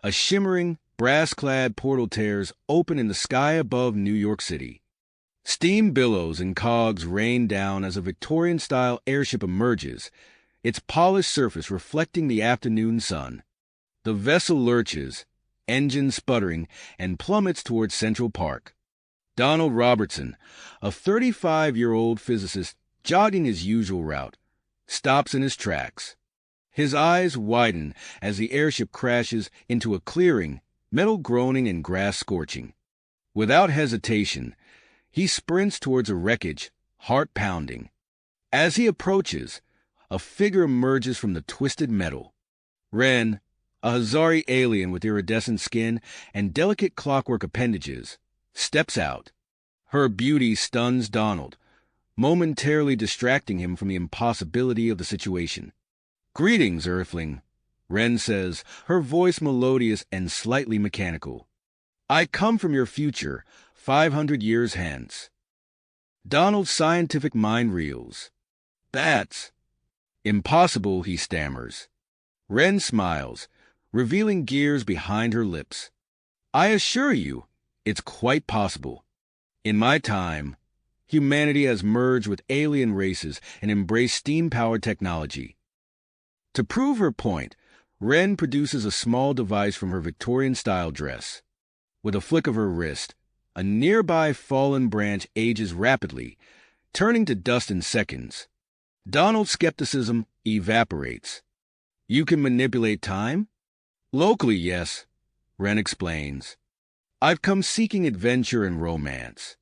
A shimmering, brass-clad portal tears open in the sky above New York City. Steam billows and cogs rain down as a Victorian-style airship emerges, its polished surface reflecting the afternoon sun. The vessel lurches, engine sputtering, and plummets towards Central Park. Donald Robertson, a 35-year-old physicist jogging his usual route, stops in his tracks. His eyes widen as the airship crashes into a clearing, metal groaning and grass scorching. Without hesitation, he sprints towards a wreckage, heart pounding. As he approaches, a figure emerges from the twisted metal. Ren, a Hazari alien with iridescent skin and delicate clockwork appendages, steps out. Her beauty stuns Donald, momentarily distracting him from the impossibility of the situation. "Greetings, Earthling," Ren says, her voice melodious and slightly mechanical. "I come from your future, 500 years hence." Donald's scientific mind reels. "That's impossible," he stammers. Ren smiles, revealing gears behind her lips. "I assure you, it's quite possible. In my time, humanity has merged with alien races and embraced steam-powered technology." To prove her point, Ren produces a small device from her Victorian-style dress. With a flick of her wrist, a nearby fallen branch ages rapidly, turning to dust in seconds. Donald's skepticism evaporates. "You can manipulate time?" "Locally, yes," Ren explains. "I've come seeking adventure and romance.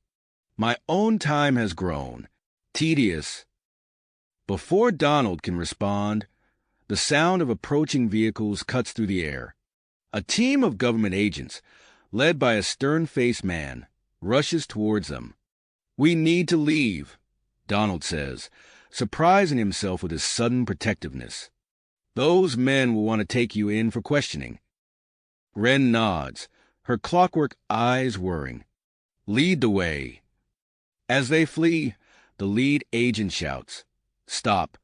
My own time has grown. Tedious." Before Donald can respond, the sound of approaching vehicles cuts through the air. A team of government agents, led by a stern-faced man, rushes towards them. "We need to leave," Donald says, surprising himself with his sudden protectiveness. "Those men will want to take you in for questioning." Ren nods, her clockwork eyes whirring. "Lead the way." As they flee, the lead agent shouts, "Stop.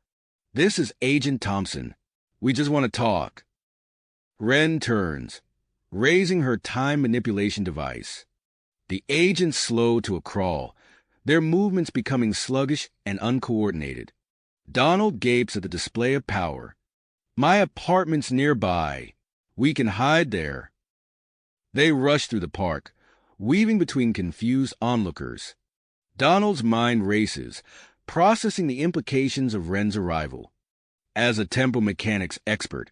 This is Agent Thompson. We just want to talk." Ren turns, raising her time manipulation device. The agents slow to a crawl, their movements becoming sluggish and uncoordinated. Donald gapes at the display of power. "My apartment's nearby. We can hide there." They rush through the park, weaving between confused onlookers. Donald's mind races, processing the implications of Ren's arrival. As a temporal mechanics expert,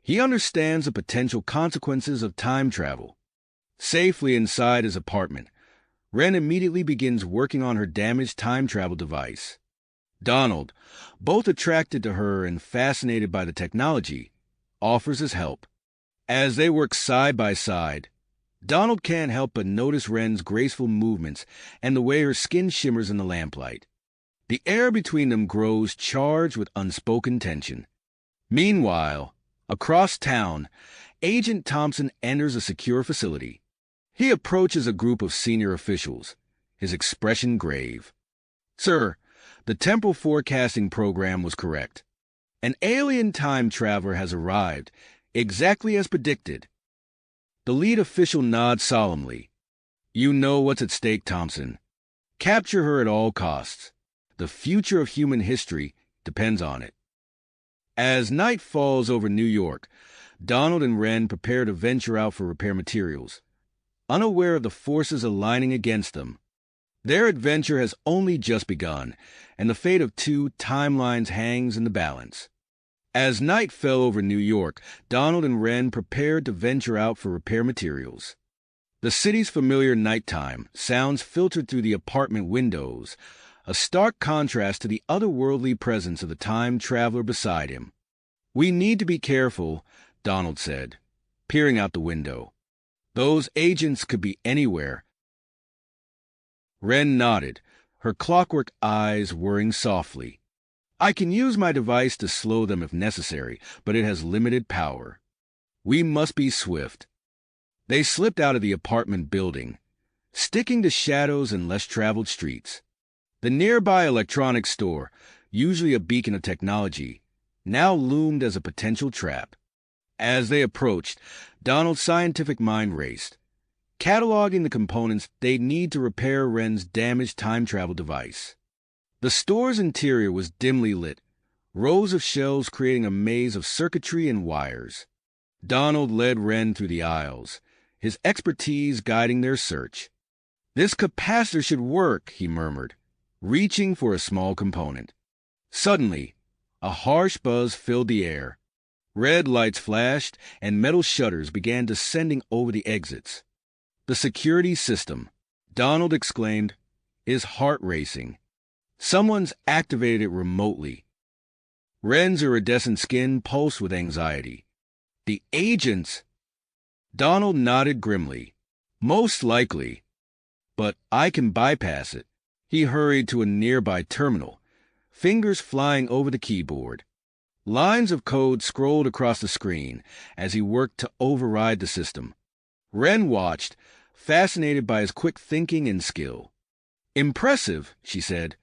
he understands the potential consequences of time travel. Safely inside his apartment, Ren immediately begins working on her damaged time travel device. Donald, both attracted to her and fascinated by the technology, offers his help. As they work side by side, Donald can't help but notice Ren's graceful movements and the way her skin shimmers in the lamplight. The air between them grows charged with unspoken tension. Meanwhile, across town, Agent Thompson enters a secure facility. He approaches a group of senior officials, his expression grave. "Sir, the temporal forecasting program was correct. An alien time traveler has arrived, exactly as predicted." The lead official nods solemnly. "You know what's at stake, Thompson. Capture her at all costs. The future of human history depends on it." As night falls over New York, Donald and Ren prepare to venture out for repair materials, unaware of the forces aligning against them. Their adventure has only just begun, and the fate of two timelines hangs in the balance. As night fell over New York, Donald and Ren prepared to venture out for repair materials. The city's familiar nighttime sounds filtered through the apartment windows, a stark contrast to the otherworldly presence of the time traveler beside him. "We need to be careful," Donald said, peering out the window. "Those agents could be anywhere." Ren nodded, her clockwork eyes whirring softly. "I can use my device to slow them if necessary, but it has limited power. We must be swift." They slipped out of the apartment building, sticking to shadows and less traveled streets. The nearby electronics store, usually a beacon of technology, now loomed as a potential trap. As they approached, Donald's scientific mind raced, cataloging the components they'd need to repair Wren's damaged time-travel device. The store's interior was dimly lit, rows of shelves creating a maze of circuitry and wires. Donald led Wren through the aisles, his expertise guiding their search. "This capacitor should work," he murmured, reaching for a small component. Suddenly, a harsh buzz filled the air. Red lights flashed, and metal shutters began descending over the exits. "The security system," Donald exclaimed, his heart racing. "Someone's activated it remotely." Wren's iridescent skin pulsed with anxiety. "The agents!" Donald nodded grimly. "Most likely. But I can bypass it." He hurried to a nearby terminal, fingers flying over the keyboard. Lines of code scrolled across the screen as he worked to override the system. Wren watched, fascinated by his quick thinking and skill. "Impressive," she said,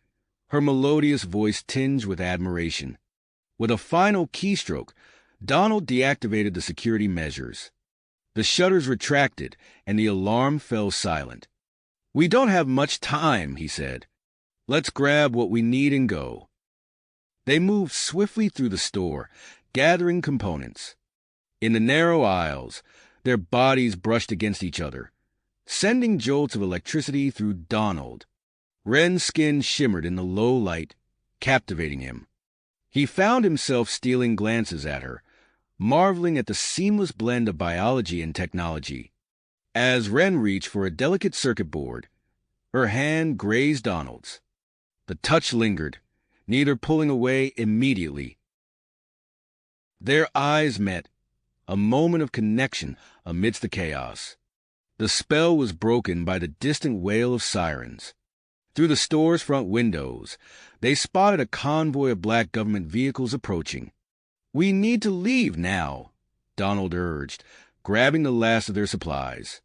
her melodious voice tinged with admiration. With a final keystroke, Donald deactivated the security measures. The shutters retracted, and the alarm fell silent. "We don't have much time," he said. "Let's grab what we need and go." They moved swiftly through the store, gathering components. In the narrow aisles, their bodies brushed against each other, sending jolts of electricity through Donald. Wren's skin shimmered in the low light, captivating him. He found himself stealing glances at her, marveling at the seamless blend of biology and technology. As Wren reached for a delicate circuit board, her hand grazed Donald's. The touch lingered, neither pulling away immediately. Their eyes met, a moment of connection amidst the chaos. The spell was broken by the distant wail of sirens. Through the store's front windows, they spotted a convoy of black government vehicles approaching. "We need to leave now," Donald urged, grabbing the last of their supplies.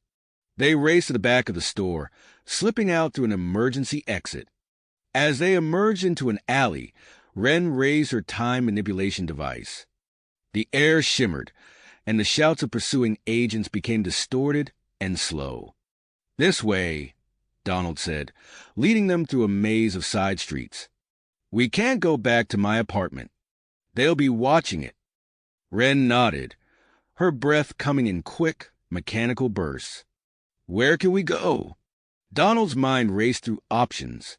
They raced to the back of the store, slipping out through an emergency exit. As they emerged into an alley, Wren raised her time manipulation device. The air shimmered, and the shouts of pursuing agents became distorted and slow. "This way," Donald said, leading them through a maze of side streets. "We can't go back to my apartment. They'll be watching it." Wren nodded, her breath coming in quick, mechanical bursts. "Where can we go?" Donald's mind raced through options.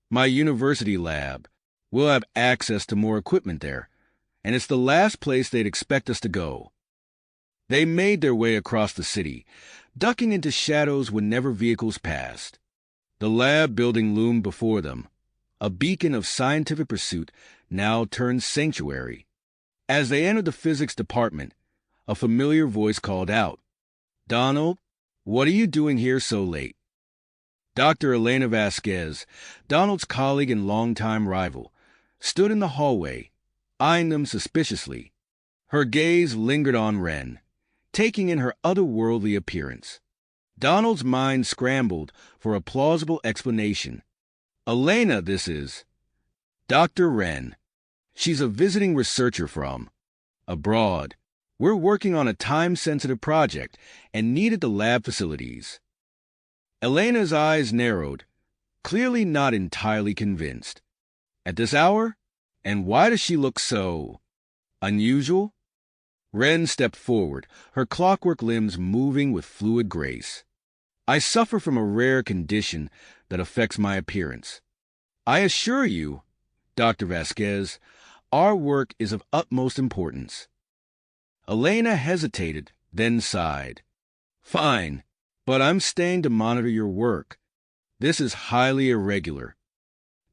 "My university lab. We'll have access to more equipment there, and it's the last place they'd expect us to go." They made their way across the city, ducking into shadows whenever vehicles passed. The lab building loomed before them, a beacon of scientific pursuit now turned sanctuary. As they entered the physics department, a familiar voice called out, "Donald, what are you doing here so late?" Dr. Elena Vasquez, Donald's colleague and longtime rival, stood in the hallway, eyeing them suspiciously. Her gaze lingered on Wren, taking in her otherworldly appearance. Donald's mind scrambled for a plausible explanation. "Elena, this is Dr. Wren. She's a visiting researcher from abroad. We're working on a time-sensitive project and needed the lab facilities." Elena's eyes narrowed, clearly not entirely convinced. "At this hour? And why does she look so unusual?" Wren stepped forward, her clockwork limbs moving with fluid grace. "I suffer from a rare condition that affects my appearance. I assure you, Dr. Vasquez, our work is of utmost importance." Elena hesitated, then sighed. "Fine, but I'm staying to monitor your work. This is highly irregular."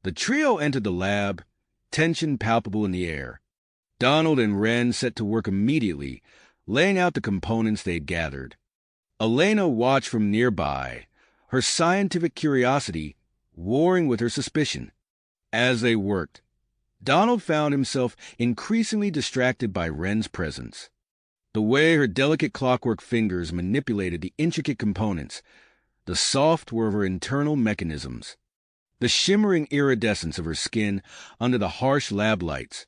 The trio entered the lab, tension palpable in the air. Donald and Wren set to work immediately, laying out the components they'd gathered. Elena watched from nearby, her scientific curiosity warring with her suspicion. As they worked, Donald found himself increasingly distracted by Wren's presence. The way her delicate clockwork fingers manipulated the intricate components, the soft whir of her internal mechanisms, the shimmering iridescence of her skin under the harsh lab lights,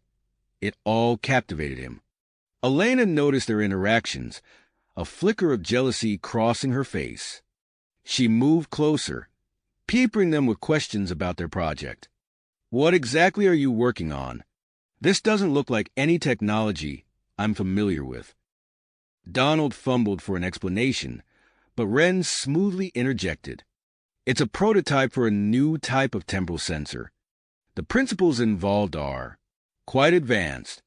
it all captivated him. Elena noticed their interactions, a flicker of jealousy crossing her face. She moved closer, peppering them with questions about their project. What exactly are you working on? This doesn't look like any technology I'm familiar with. Donald fumbled for an explanation, but Wren smoothly interjected. It's a prototype for a new type of temporal sensor. The principles involved are quite advanced.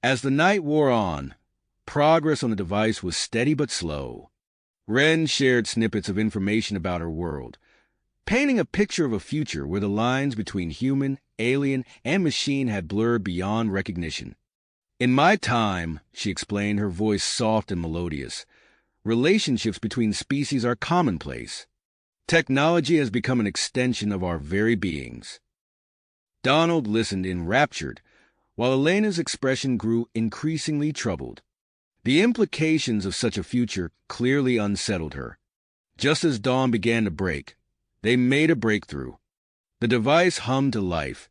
As the night wore on, progress on the device was steady but slow. Wren shared snippets of information about her world, painting a picture of a future where the lines between human, alien, and machine had blurred beyond recognition. In my time, she explained, her voice soft and melodious, relationships between species are commonplace. Technology has become an extension of our very beings. Donald listened enraptured, while Elena's expression grew increasingly troubled. The implications of such a future clearly unsettled her. Just as dawn began to break, they made a breakthrough. The device hummed to life,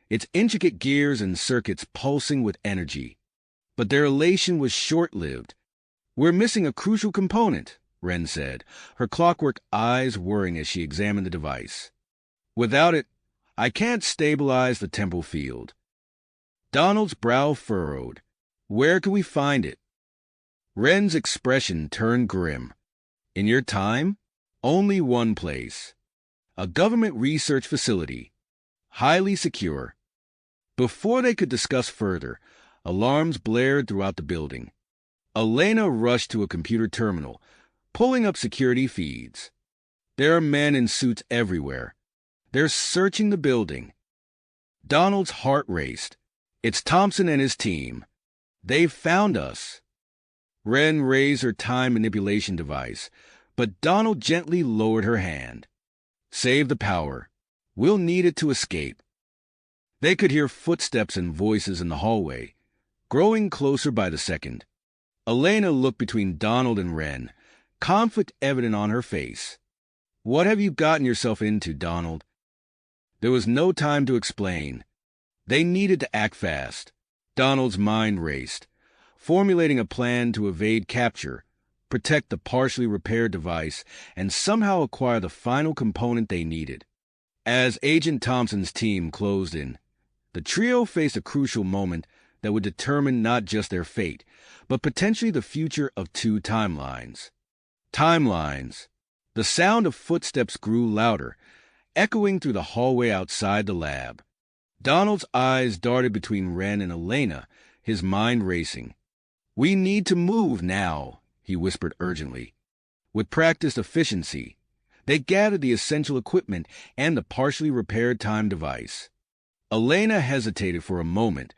its intricate gears and circuits pulsing with energy. But their elation was short-lived. We're missing a crucial component, Wren said, her clockwork eyes whirring as she examined the device. Without it, I can't stabilize the temporal field. Donald's brow furrowed. Where can we find it? Wren's expression turned grim. In your time, only one place. A government research facility. Highly secure. Before they could discuss further, alarms blared throughout the building. Elena rushed to a computer terminal, pulling up security feeds. There are men in suits everywhere. They're searching the building. Donald's heart raced. It's Thompson and his team. They've found us. Wren raised her time manipulation device, but Donald gently lowered her hand. Save the power. We'll need it to escape. They could hear footsteps and voices in the hallway, growing closer by the second. Elena looked between Donald and Wren, conflict evident on her face. What have you gotten yourself into, Donald? There was no time to explain. They needed to act fast. Donald's mind raced, formulating a plan to evade capture, protect the partially repaired device, and somehow acquire the final component they needed. As Agent Thompson's team closed in, the trio faced a crucial moment that would determine not just their fate, but potentially the future of two timelines. Timelines. The sound of footsteps grew louder, echoing through the hallway outside the lab. Donald's eyes darted between Wren and Elena, his mind racing. We need to move now, he whispered urgently. With practiced efficiency, they gathered the essential equipment and the partially repaired time device. Elena hesitated for a moment,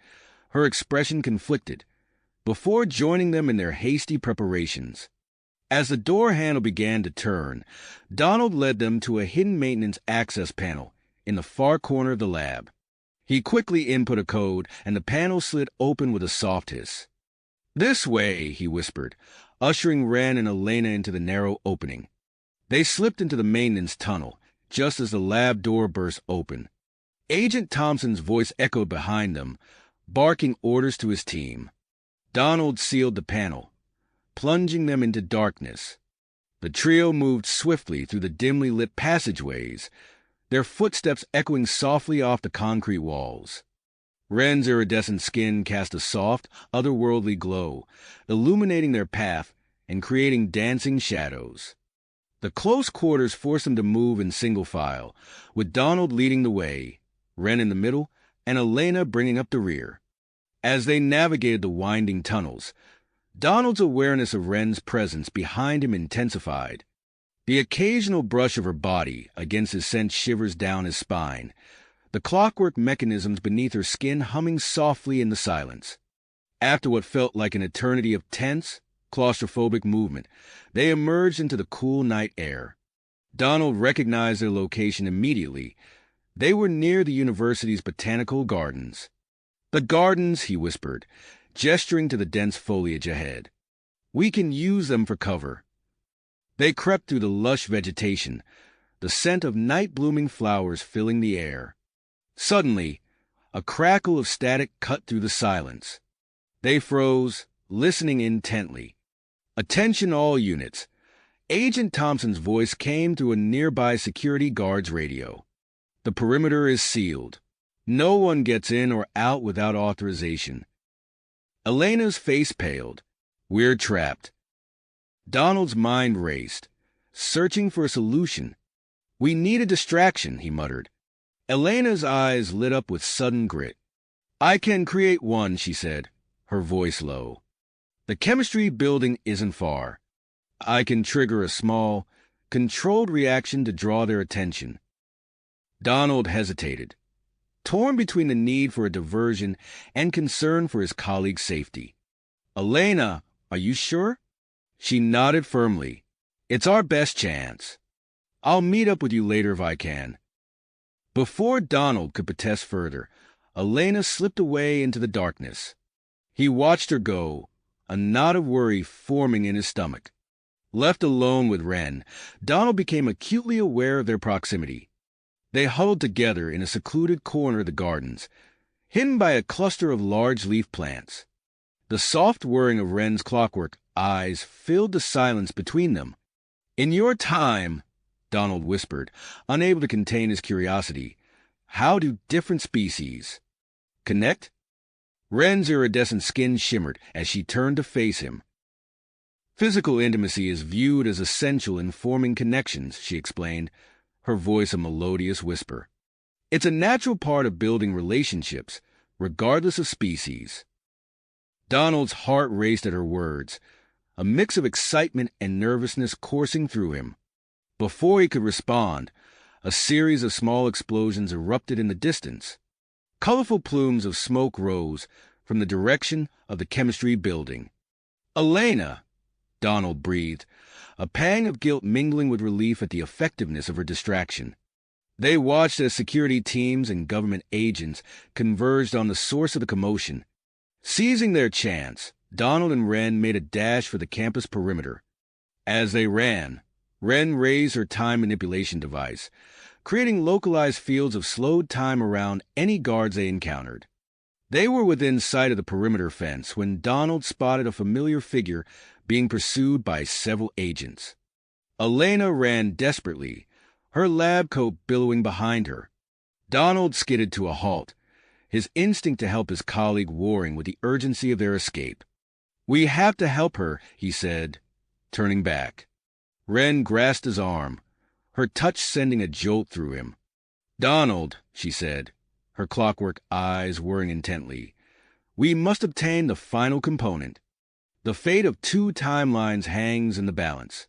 her expression conflicted, before joining them in their hasty preparations. As the door handle began to turn, Donald led them to a hidden maintenance access panel in the far corner of the lab. He quickly input a code, and the panel slid open with a soft hiss. This way, he whispered, ushering Wren and Elena into the narrow opening. They slipped into the maintenance tunnel, just as the lab door burst open. Agent Thompson's voice echoed behind them, barking orders to his team. Donald sealed the panel, plunging them into darkness. The trio moved swiftly through the dimly lit passageways, their footsteps echoing softly off the concrete walls. Wren's iridescent skin cast a soft, otherworldly glow, illuminating their path and creating dancing shadows. The close quarters forced them to move in single file, with Donald leading the way, Wren in the middle, and Elena bringing up the rear. As they navigated the winding tunnels, Donald's awareness of Wren's presence behind him intensified. The occasional brush of her body against his sent shivers down his spine, the clockwork mechanisms beneath her skin humming softly in the silence. After what felt like an eternity of tense, claustrophobic movement, they emerged into the cool night air. Donald recognized their location immediately. They were near the university's botanical gardens. The gardens, he whispered, gesturing to the dense foliage ahead. We can use them for cover. They crept through the lush vegetation, the scent of night-blooming flowers filling the air. Suddenly, a crackle of static cut through the silence. They froze, listening intently. "Attention all units." Agent Thompson's voice came through a nearby security guard's radio. "The perimeter is sealed. No one gets in or out without authorization." Elena's face paled. "We're trapped." Donald's mind raced, searching for a solution. "We need a distraction," he muttered. Elena's eyes lit up with sudden grit. "I can create one," she said, her voice low. "The chemistry building isn't far. I can trigger a small, controlled reaction to draw their attention." Donald hesitated, torn between the need for a diversion and concern for his colleague's safety. "Elena, are you sure?" She nodded firmly. "It's our best chance. I'll meet up with you later if I can." Before Donald could protest further, Elena slipped away into the darkness. He watched her go, a knot of worry forming in his stomach. Left alone with Wren, Donald became acutely aware of their proximity. They huddled together in a secluded corner of the gardens, hidden by a cluster of large leaf plants. The soft whirring of Wren's clockwork eyes filled the silence between them. "In your time," Donald whispered, unable to contain his curiosity, "how do different species connect?" Wren's iridescent skin shimmered as she turned to face him. "Physical intimacy is viewed as essential in forming connections," she explained, her voice a melodious whisper. "It's a natural part of building relationships, regardless of species." Donald's heart raced at her words, a mix of excitement and nervousness coursing through him. Before he could respond, a series of small explosions erupted in the distance. Colorful plumes of smoke rose from the direction of the chemistry building. "Elena!" Donald breathed, a pang of guilt mingling with relief at the effectiveness of her distraction. They watched as security teams and government agents converged on the source of the commotion. Seizing their chance, Donald and Wren made a dash for the campus perimeter. As they ran, Wren raised her time manipulation device, creating localized fields of slowed time around any guards they encountered. They were within sight of the perimeter fence when Donald spotted a familiar figure being pursued by several agents. Elena ran desperately, her lab coat billowing behind her. Donald skidded to a halt, his instinct to help his colleague warring with the urgency of their escape. "We have to help her," he said, turning back. Wren grasped his arm, her touch sending a jolt through him. "Donald," she said, her clockwork eyes whirring intently, "we must obtain the final component. The fate of 2 timelines hangs in the balance."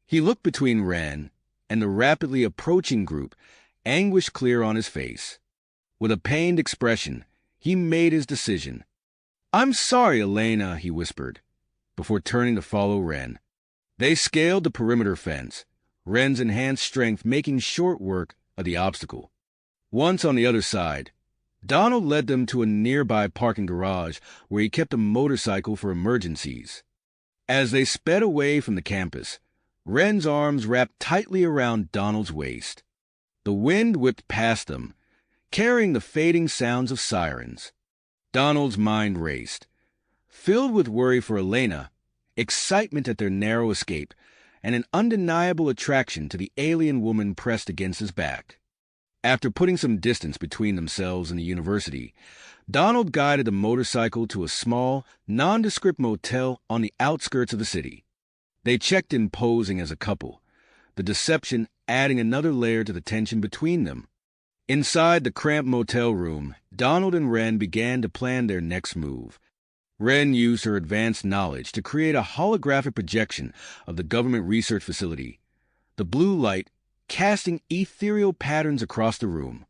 He looked between Wren and the rapidly approaching group, anguish clear on his face. With a pained expression, he made his decision. "I'm sorry, Elena," he whispered, before turning to follow Wren. They scaled the perimeter fence, Wren's enhanced strength making short work of the obstacle. Once on the other side, Donald led them to a nearby parking garage where he kept a motorcycle for emergencies. As they sped away from the campus, Wren's arms wrapped tightly around Donald's waist. The wind whipped past them, carrying the fading sounds of sirens. Donald's mind raced, filled with worry for Elena, excitement at their narrow escape, and an undeniable attraction to the alien woman pressed against his back. After putting some distance between themselves and the university, Donald guided the motorcycle to a small, nondescript motel on the outskirts of the city. They checked in posing as a couple, the deception adding another layer to the tension between them. Inside the cramped motel room, Donald and Wren began to plan their next move. Wren used her advanced knowledge to create a holographic projection of the government research facility, the blue light casting ethereal patterns across the room.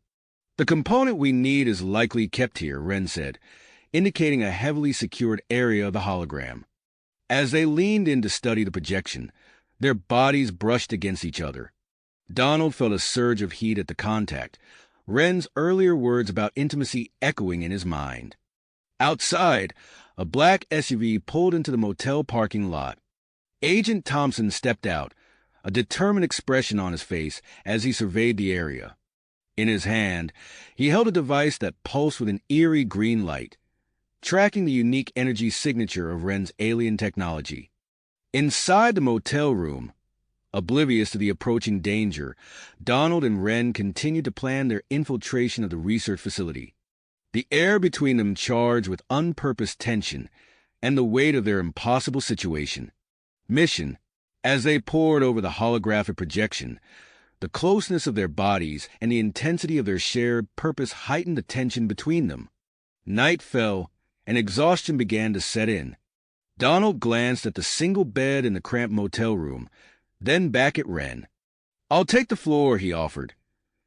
"The component we need is likely kept here," Wren said, indicating a heavily secured area of the hologram. As they leaned in to study the projection, their bodies brushed against each other. Donald felt a surge of heat at the contact, Wren's earlier words about intimacy echoing in his mind. Outside, a black SUV pulled into the motel parking lot. Agent Thompson stepped out, a determined expression on his face as he surveyed the area. In his hand, he held a device that pulsed with an eerie green light. tracking the unique energy signature of Wren's alien technology. Inside the motel room, oblivious to the approaching danger, Donald and Wren continued to plan their infiltration of the research facility. The air between them charged with unpurposed tension and the weight of their impossible mission. As they pored over the holographic projection, the closeness of their bodies and the intensity of their shared purpose heightened the tension between them. Night fell, and exhaustion began to set in. Donald glanced at the single bed in the cramped motel room, then back at Wren. "I'll take the floor," he offered,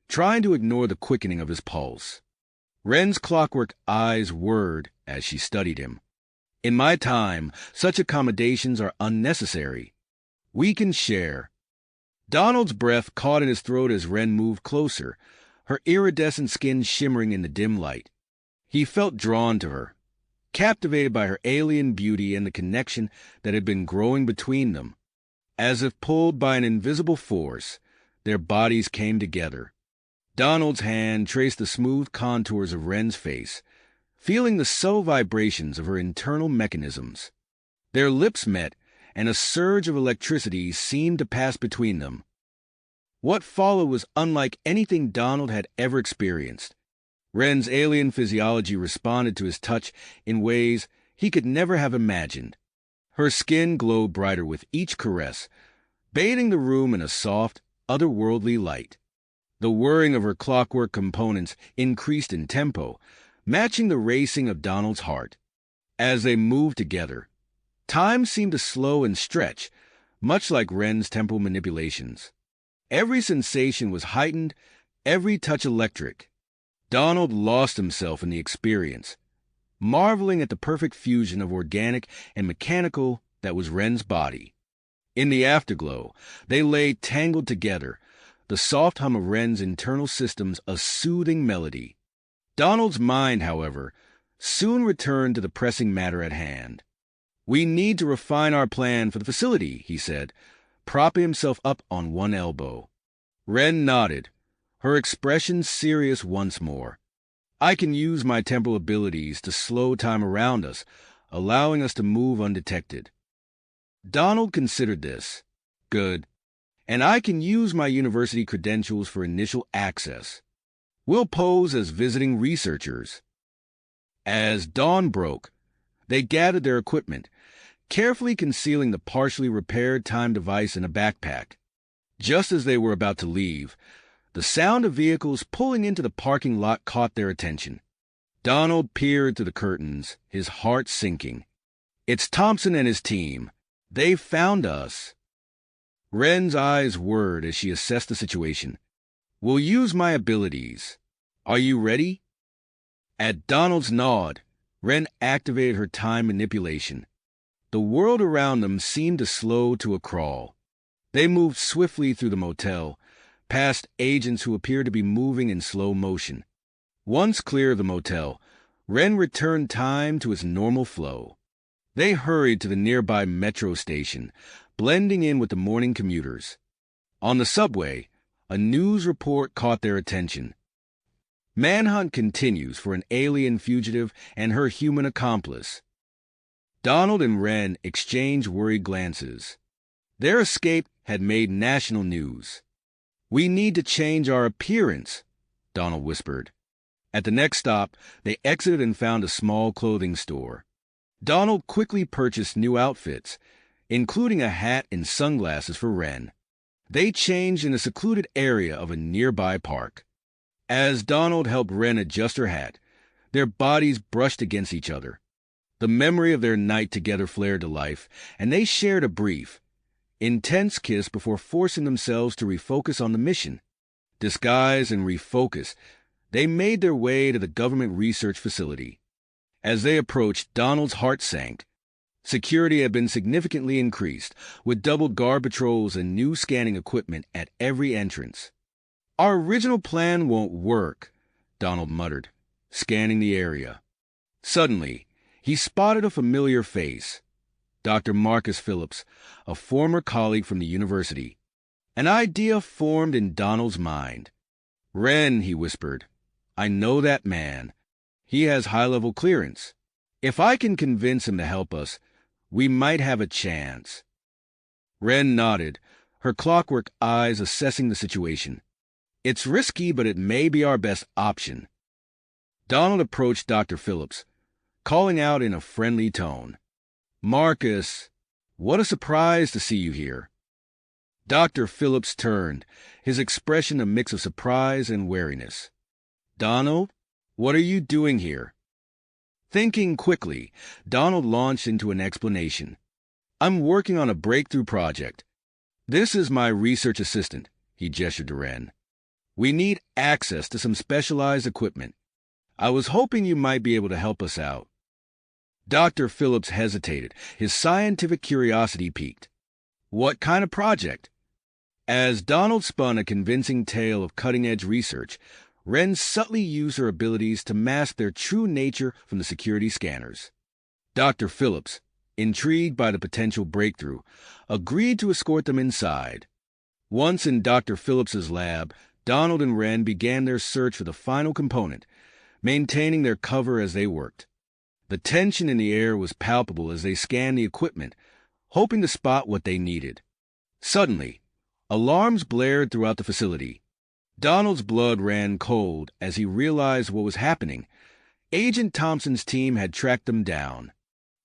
trying to ignore the quickening of his pulse. Wren's clockwork eyes whirred as she studied him. "In my time, such accommodations are unnecessary. We can share." Donald's breath caught in his throat as Wren moved closer, her iridescent skin shimmering in the dim light. He felt drawn to her, captivated by her alien beauty and the connection that had been growing between them. As if pulled by an invisible force, their bodies came together. Donald's hand traced the smooth contours of Wren's face, feeling the subtle vibrations of her internal mechanisms. Their lips met, and a surge of electricity seemed to pass between them. What followed was unlike anything Donald had ever experienced. Wren's alien physiology responded to his touch in ways he could never have imagined. Her skin glowed brighter with each caress, bathing the room in a soft, otherworldly light. The whirring of her clockwork components increased in tempo, matching the racing of Donald's heart. As they moved together, time seemed to slow and stretch, much like Wren's temporal manipulations. Every sensation was heightened, every touch electric. Donald lost himself in the experience, marveling at the perfect fusion of organic and mechanical that was Wren's body. In the afterglow, they lay tangled together, the soft hum of Wren's internal systems a soothing melody. Donald's mind, however, soon returned to the pressing matter at hand. "We need to refine our plan for the facility," he said, propping himself up on one elbow. Wren nodded, her expression serious once more. "I can use my temporal abilities to slow time around us, allowing us to move undetected." Donald considered this. "Good. And I can use my university credentials for initial access. We'll pose as visiting researchers." As dawn broke, they gathered their equipment, carefully concealing the partially repaired time device in a backpack. Just as they were about to leave, the sound of vehicles pulling into the parking lot caught their attention. Donald peered through the curtains, his heart sinking. "It's Thompson and his team. They've found us." Wren's eyes whirred as she assessed the situation. "We'll use my abilities. Are you ready?" At Donald's nod, Wren activated her time manipulation. The world around them seemed to slow to a crawl. They moved swiftly through the motel, past agents who appeared to be moving in slow motion. Once clear of the motel, Wren returned time to its normal flow. They hurried to the nearby metro station, blending in with the morning commuters. On the subway, a news report caught their attention. Manhunt continues for an alien fugitive and her human accomplice. Donald and Wren exchanged worried glances. Their escape had made national news. "We need to change our appearance," Donald whispered. At the next stop, they exited and found a small clothing store. Donald quickly purchased new outfits, including a hat and sunglasses for Wren. They changed in a secluded area of a nearby park. As Donald helped Wren adjust her hat, their bodies brushed against each other. The memory of their night together flared to life, and they shared a brief, intense kiss before forcing themselves to refocus on the mission. Disguised and refocused, they made their way to the government research facility. As they approached, Donald's heart sank. Security had been significantly increased, with doubled guard patrols and new scanning equipment at every entrance. "Our original plan won't work," Donald muttered, scanning the area. Suddenly, he spotted a familiar face. Dr. Marcus Phillips, a former colleague from the university. An idea formed in Donald's mind. "Wren," he whispered, "I know that man. He has high-level clearance. If I can convince him to help us, we might have a chance. Wren nodded, her clockwork eyes assessing the situation. It's risky, but it may be our best option. Donald approached Dr. Phillips, calling out in a friendly tone. Marcus, what a surprise to see you here. Dr. Phillips turned, his expression a mix of surprise and wariness. Donald, what are you doing here? Thinking quickly, Donald launched into an explanation. I'm working on a breakthrough project. This is my research assistant, he gestured to Wren. We need access to some specialized equipment. I was hoping you might be able to help us out. Dr. Phillips hesitated, his scientific curiosity piqued. What kind of project? As Donald spun a convincing tale of cutting-edge research, Wren subtly used her abilities to mask their true nature from the security scanners. Dr. Phillips, intrigued by the potential breakthrough, agreed to escort them inside. Once in Dr. Phillips's lab, Donald and Wren began their search for the final component, maintaining their cover as they worked. The tension in the air was palpable as they scanned the equipment, hoping to spot what they needed. Suddenly, alarms blared throughout the facility. Donald's blood ran cold as he realized what was happening. Agent Thompson's team had tracked them down.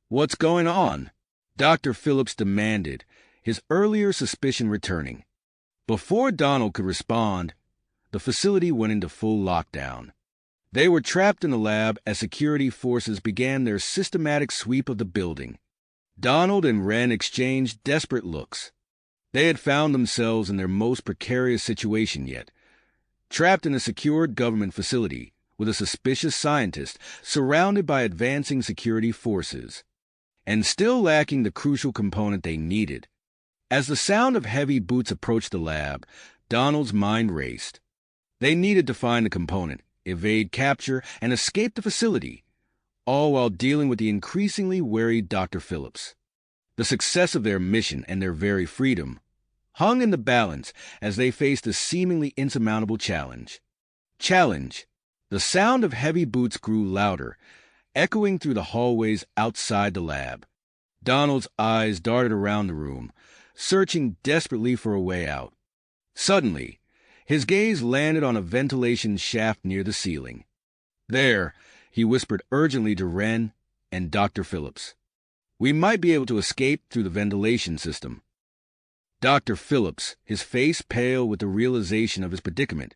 What's going on? Dr. Phillips demanded, his earlier suspicion returning. Before Donald could respond, the facility went into full lockdown. They were trapped in the lab as security forces began their systematic sweep of the building. Donald and Wren exchanged desperate looks. They had found themselves in their most precarious situation yet, trapped in a secured government facility with a suspicious scientist surrounded by advancing security forces, and still lacking the crucial component they needed. As the sound of heavy boots approached the lab, Donald's mind raced. They needed to find the component, evade capture, and escape the facility, all while dealing with the increasingly wary Dr. Phillips. The success of their mission and their very freedom hung in the balance as they faced a seemingly insurmountable challenge. The sound of heavy boots grew louder, echoing through the hallways outside the lab. Donald's eyes darted around the room, searching desperately for a way out. Suddenly, his gaze landed on a ventilation shaft near the ceiling. There, he whispered urgently to Wren and Dr. Phillips. We might be able to escape through the ventilation system. Dr. Phillips, his face pale with the realization of his predicament,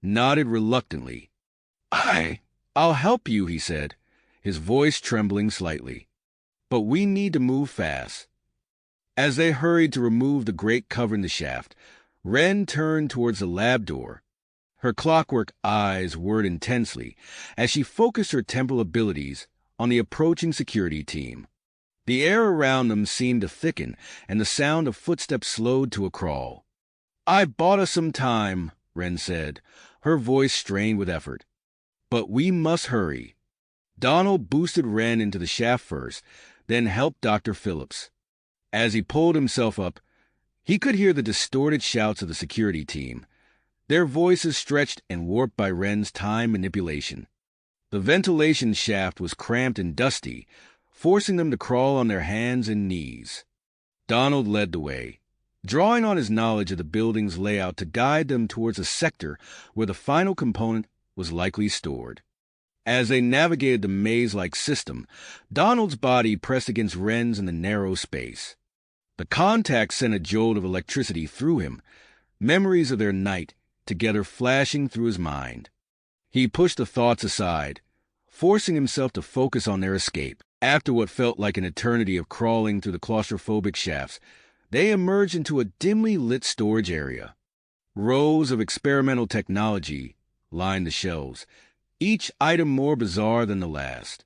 nodded reluctantly. I'll help you, he said, his voice trembling slightly. But we need to move fast. As they hurried to remove the grate covering the shaft, Wren turned towards the lab door. Her clockwork eyes whirred intensely as she focused her temporal abilities on the approaching security team. The air around them seemed to thicken, and the sound of footsteps slowed to a crawl. I bought us some time, Wren said, her voice strained with effort. But we must hurry. Donald boosted Wren into the shaft first, then helped Dr. Phillips. As he pulled himself up, he could hear the distorted shouts of the security team, their voices stretched and warped by Wren's time manipulation. The ventilation shaft was cramped and dusty, forcing them to crawl on their hands and knees. Donald led the way, drawing on his knowledge of the building's layout to guide them towards a sector where the final component was likely stored. As they navigated the maze-like system, Donald's body pressed against Wren's in the narrow space. The contact sent a jolt of electricity through him, memories of their night together flashing through his mind. He pushed the thoughts aside, forcing himself to focus on their escape. After what felt like an eternity of crawling through the claustrophobic shafts, they emerged into a dimly lit storage area. Rows of experimental technology lined the shelves, each item more bizarre than the last.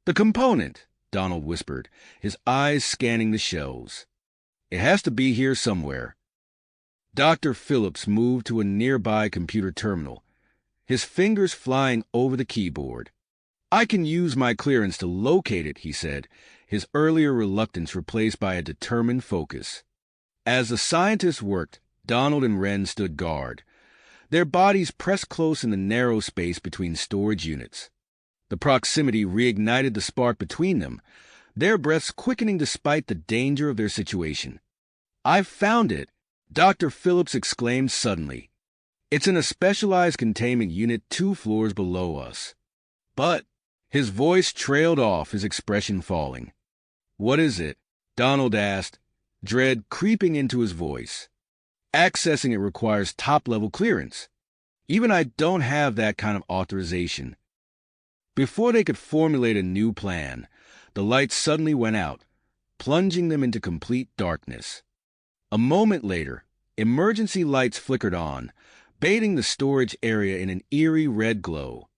The component, Donald whispered, his eyes scanning the shelves. It has to be here somewhere. Dr. Phillips moved to a nearby computer terminal, his fingers flying over the keyboard. I can use my clearance to locate it, he said, his earlier reluctance replaced by a determined focus. As the scientists worked, Donald and Wren stood guard, their bodies pressed close in the narrow space between storage units. The proximity reignited the spark between them, their breaths quickening despite the danger of their situation. "I've found it!" Dr. Phillips exclaimed suddenly. "It's in a specialized containment unit 2 floors below us." "But—" His voice trailed off, his expression falling. "What is it?" Donald asked, dread creeping into his voice. "Accessing it requires top-level clearance. Even I don't have that kind of authorization." Before they could formulate a new plan, the lights suddenly went out, plunging them into complete darkness. A moment later, emergency lights flickered on, bathing the storage area in an eerie red glow.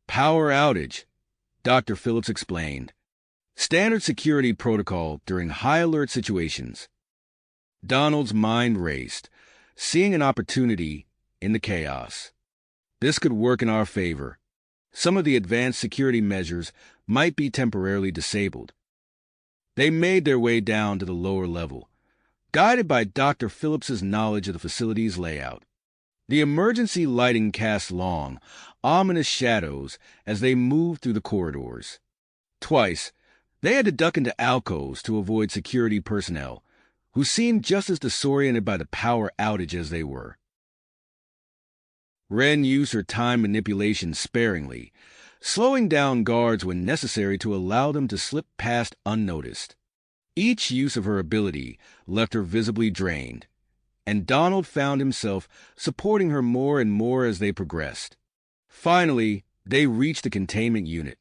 "Power outage," Dr. Phillips explained. "Standard security protocol during high-alert situations." Donald's mind raced, seeing an opportunity in the chaos. This could work in our favor. Some of the advanced security measures might be temporarily disabled. They made their way down to the lower level, guided by Dr. Phillips's knowledge of the facility's layout. The emergency lighting cast long, ominous shadows as they moved through the corridors. Twice, they had to duck into alcoves to avoid security personnel, who seemed just as disoriented by the power outage as they were. Wren used her time manipulation sparingly, slowing down guards when necessary to allow them to slip past unnoticed. Each use of her ability left her visibly drained, and Donald found himself supporting her more and more as they progressed. Finally, they reached the containment unit.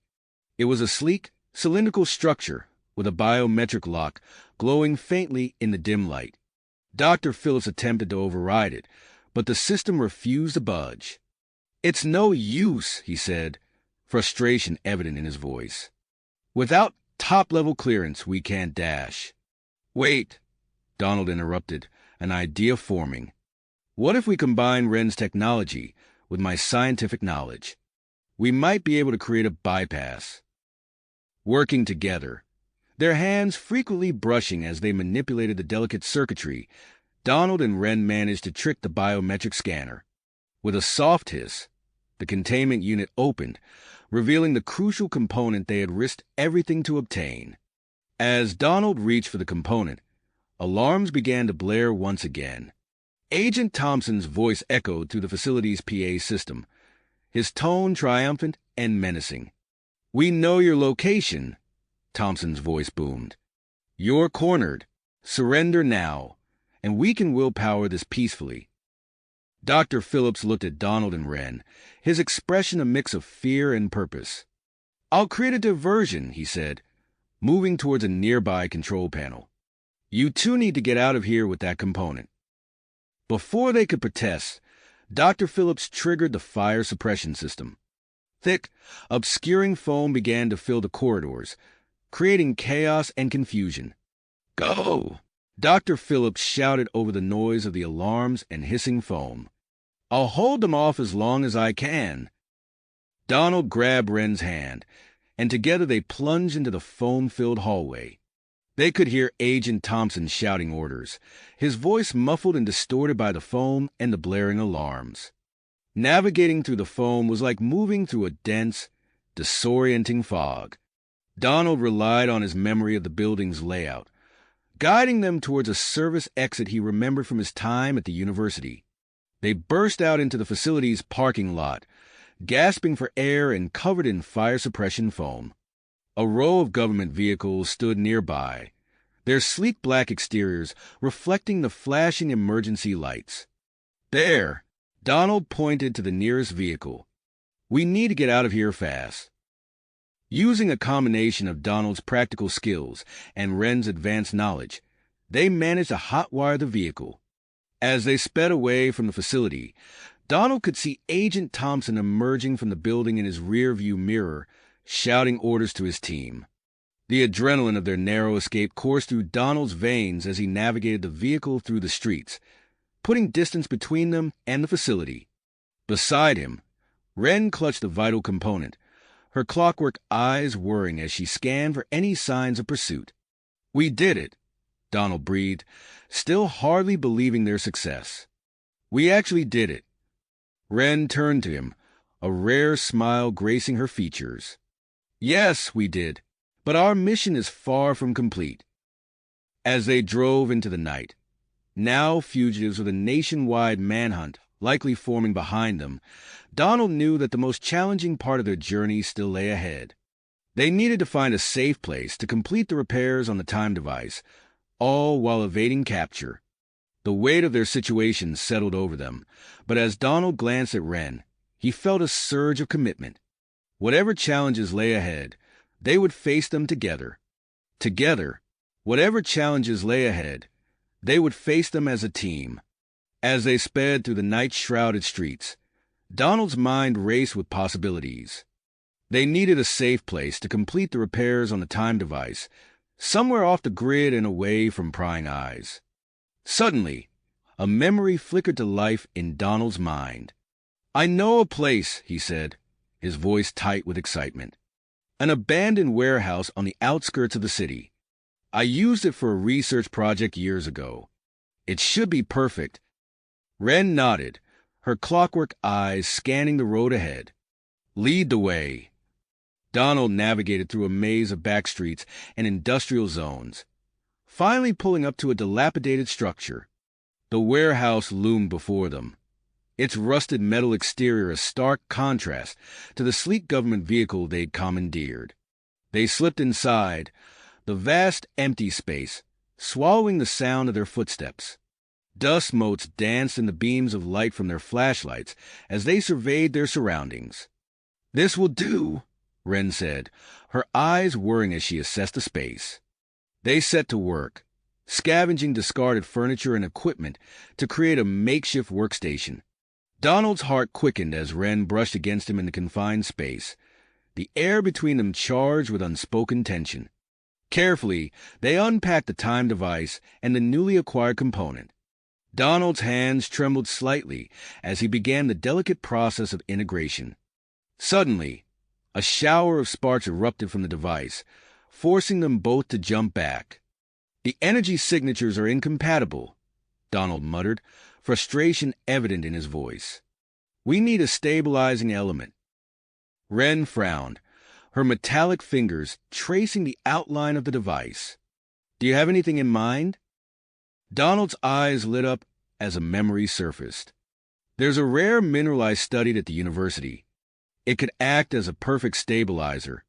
It was a sleek, cylindrical structure with a biometric lock glowing faintly in the dim light. Dr. Phillips attempted to override it, but the system refused to budge. "It's no use," he said, frustration evident in his voice. "Without top-level clearance, we can't dash." "Wait," Donald interrupted, an idea forming. "What if we combine Wren's technology with my scientific knowledge? We might be able to create a bypass." Working together, their hands frequently brushing as they manipulated the delicate circuitry, Donald and Wren managed to trick the biometric scanner. With a soft hiss, the containment unit opened, revealing the crucial component they had risked everything to obtain. As Donald reached for the component, alarms began to blare once again. Agent Thompson's voice echoed through the facility's PA system, his tone triumphant and menacing. "We know your location," Thompson's voice boomed. "You're cornered. Surrender now, and we can willpower this peacefully." Dr. Phillips looked at Donald and Wren, his expression a mix of fear and purpose. "I'll create a diversion," he said, moving towards a nearby control panel. "You two need to get out of here with that component." Before they could protest, Dr. Phillips triggered the fire suppression system. Thick, obscuring foam began to fill the corridors, creating chaos and confusion. "Go!" Dr. Phillips shouted over the noise of the alarms and hissing foam. "I'll hold them off as long as I can." Donald grabbed Wren's hand, and together they plunged into the foam-filled hallway. They could hear Agent Thompson shouting orders, his voice muffled and distorted by the foam and the blaring alarms. Navigating through the foam was like moving through a dense, disorienting fog. Donald relied on his memory of the building's layout, guiding them towards a service exit he remembered from his time at the university. They burst out into the facility's parking lot, gasping for air and covered in fire suppression foam. A row of government vehicles stood nearby, their sleek black exteriors reflecting the flashing emergency lights. "There!" Donald pointed to the nearest vehicle. "We need to get out of here fast." Using a combination of Donald's practical skills and Wren's advanced knowledge, they managed to hotwire the vehicle. As they sped away from the facility, Donald could see Agent Thompson emerging from the building in his rear-view mirror, shouting orders to his team. The adrenaline of their narrow escape coursed through Donald's veins as he navigated the vehicle through the streets, putting distance between them and the facility. Beside him, Wren clutched the vital component, her clockwork eyes whirring as she scanned for any signs of pursuit. "We did it," Donald breathed, still hardly believing their success. "We actually did it." Wren turned to him, a rare smile gracing her features. Yes, we did, but our mission is far from complete. As they drove into the night, now fugitives with a nationwide manhunt likely forming behind them, Donald knew that the most challenging part of their journey still lay ahead. They needed to find a safe place to complete the repairs on the time device, all while evading capture. The weight of their situation settled over them, but as Donald glanced at Wren, he felt a surge of commitment. Whatever challenges lay ahead, they would face them together. Together, whatever challenges lay ahead, they would face them as a team. As they sped through the night-shrouded streets, Donald's mind raced with possibilities. They needed a safe place to complete the repairs on the time device, somewhere off the grid and away from prying eyes. Suddenly, a memory flickered to life in Donald's mind. "I know a place," he said, his voice tight with excitement. "An abandoned warehouse on the outskirts of the city. I used it for a research project years ago. It should be perfect." Wren nodded, her clockwork eyes scanning the road ahead. "Lead the way." Donald navigated through a maze of back streets and industrial zones, finally pulling up to a dilapidated structure. The warehouse loomed before them, its rusted metal exterior a stark contrast to the sleek government vehicle they'd commandeered. They slipped inside, the vast empty space swallowing the sound of their footsteps. Dust motes danced in the beams of light from their flashlights as they surveyed their surroundings. "This will do," Wren said, her eyes whirring as she assessed the space. They set to work, scavenging discarded furniture and equipment to create a makeshift workstation. Donald's heart quickened as Wren brushed against him in the confined space, the air between them charged with unspoken tension. Carefully, they unpacked the time device and the newly acquired component. Donald's hands trembled slightly as he began the delicate process of integration. Suddenly, a shower of sparks erupted from the device, forcing them both to jump back. "The energy signatures are incompatible," Donald muttered, frustration evident in his voice. "We need a stabilizing element." Wren frowned, her metallic fingers tracing the outline of the device. "Do you have anything in mind?" Donald's eyes lit up as a memory surfaced. "There's a rare mineral I studied at the university. It could act as a perfect stabilizer.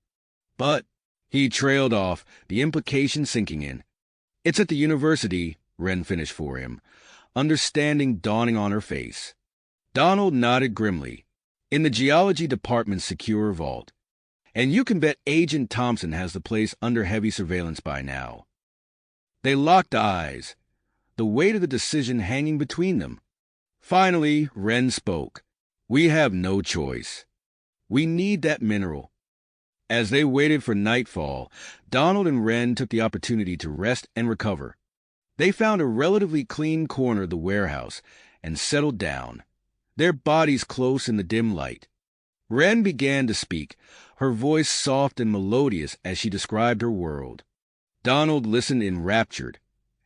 But," he trailed off, the implication sinking in. "It's at the university," Wren finished for him, understanding dawning on her face. Donald nodded grimly. "In the geology department's secure vault. And you can bet Agent Thompson has the place under heavy surveillance by now." They locked eyes, the weight of the decision hanging between them. Finally, Wren spoke. "We have no choice. We need that mineral." As they waited for nightfall, Donald and Wren took the opportunity to rest and recover. They found a relatively clean corner of the warehouse and settled down, their bodies close in the dim light. Wren began to speak, her voice soft and melodious as she described her world. Donald listened enraptured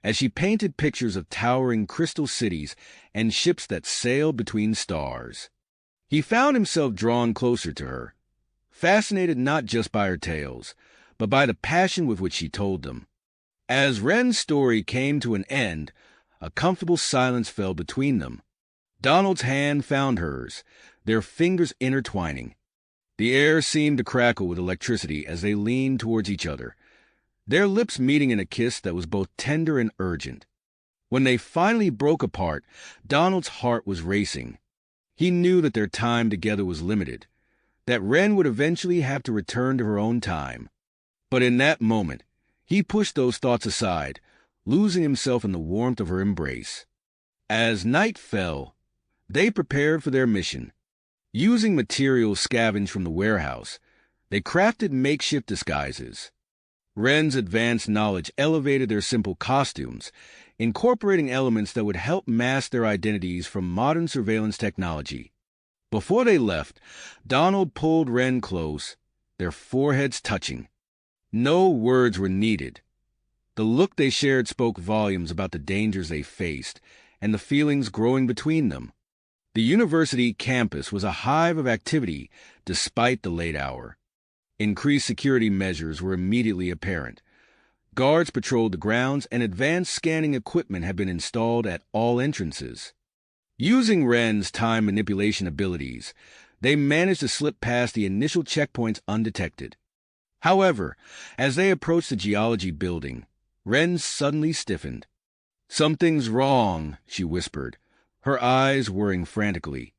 as she painted pictures of towering crystal cities and ships that sailed between stars. He found himself drawn closer to her, fascinated not just by her tales, but by the passion with which she told them. As Wren's story came to an end, a comfortable silence fell between them. Donald's hand found hers, their fingers intertwining. The air seemed to crackle with electricity as they leaned towards each other, their lips meeting in a kiss that was both tender and urgent. When they finally broke apart, Donald's heart was racing. He knew that their time together was limited, that Wren would eventually have to return to her own time. But in that moment, he pushed those thoughts aside, losing himself in the warmth of her embrace. As night fell, they prepared for their mission. Using materials scavenged from the warehouse, they crafted makeshift disguises. Wren's advanced knowledge elevated their simple costumes, incorporating elements that would help mask their identities from modern surveillance technology. Before they left, Donald pulled Wren close, their foreheads touching. No words were needed. The look they shared spoke volumes about the dangers they faced and the feelings growing between them. The university campus was a hive of activity despite the late hour. Increased security measures were immediately apparent. Guards patrolled the grounds, and advanced scanning equipment had been installed at all entrances. Using Wren's time manipulation abilities, they managed to slip past the initial checkpoints undetected. However, as they approached the geology building, Wren suddenly stiffened. "Something's wrong," she whispered, her eyes whirring frantically.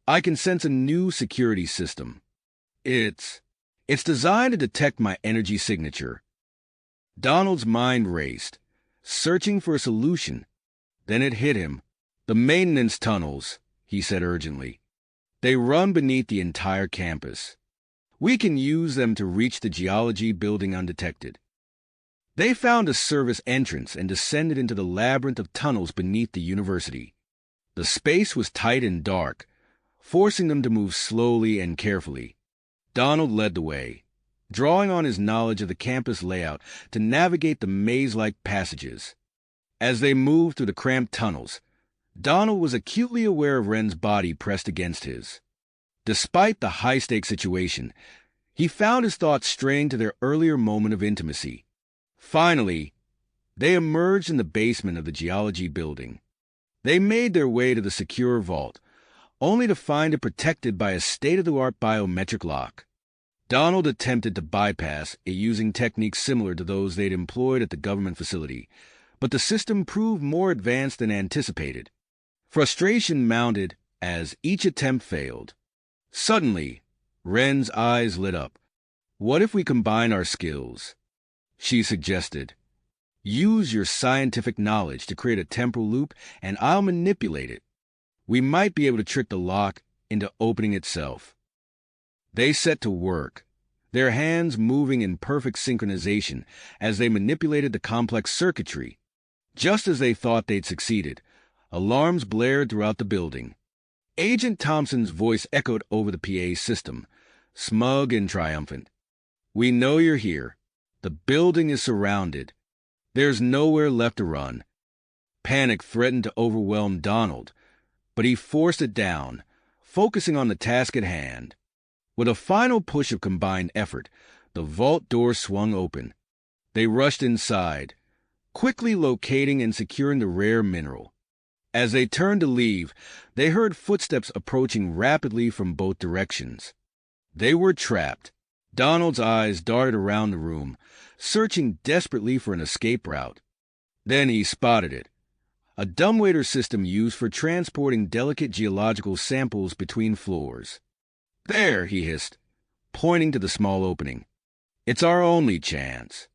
"I can sense a new security system. It's designed to detect my energy signature." Donald's mind raced, searching for a solution. Then it hit him. "The maintenance tunnels," he said urgently. "They run beneath the entire campus. We can use them to reach the geology building undetected." They found a service entrance and descended into the labyrinth of tunnels beneath the university. The space was tight and dark, forcing them to move slowly and carefully. Donald led the way, drawing on his knowledge of the campus layout to navigate the maze-like passages. As they moved through the cramped tunnels, Donald was acutely aware of Wren's body pressed against his. Despite the high-stakes situation, he found his thoughts straying to their earlier moment of intimacy. Finally, they emerged in the basement of the geology building. They made their way to the secure vault, only to find it protected by a state-of-the-art biometric lock. Donald attempted to bypass it using techniques similar to those they'd employed at the government facility, but the system proved more advanced than anticipated. Frustration mounted as each attempt failed. Suddenly, Wren's eyes lit up. "What if we combine our skills?" she suggested. "Use your scientific knowledge to create a temporal loop, and I'll manipulate it. We might be able to trick the lock into opening itself." They set to work, their hands moving in perfect synchronization as they manipulated the complex circuitry. Just as they thought they'd succeeded, alarms blared throughout the building. Agent Thompson's voice echoed over the PA system, smug and triumphant. "We know you're here. The building is surrounded. There's nowhere left to run." Panic threatened to overwhelm Donald, but he forced it down, focusing on the task at hand. With a final push of combined effort, the vault door swung open. They rushed inside, quickly locating and securing the rare mineral. As they turned to leave, they heard footsteps approaching rapidly from both directions. They were trapped. Donald's eyes darted around the room, searching desperately for an escape route. Then he spotted it. A dumbwaiter system used for transporting delicate geological samples between floors. "There," he hissed, pointing to the small opening. "It's our only chance."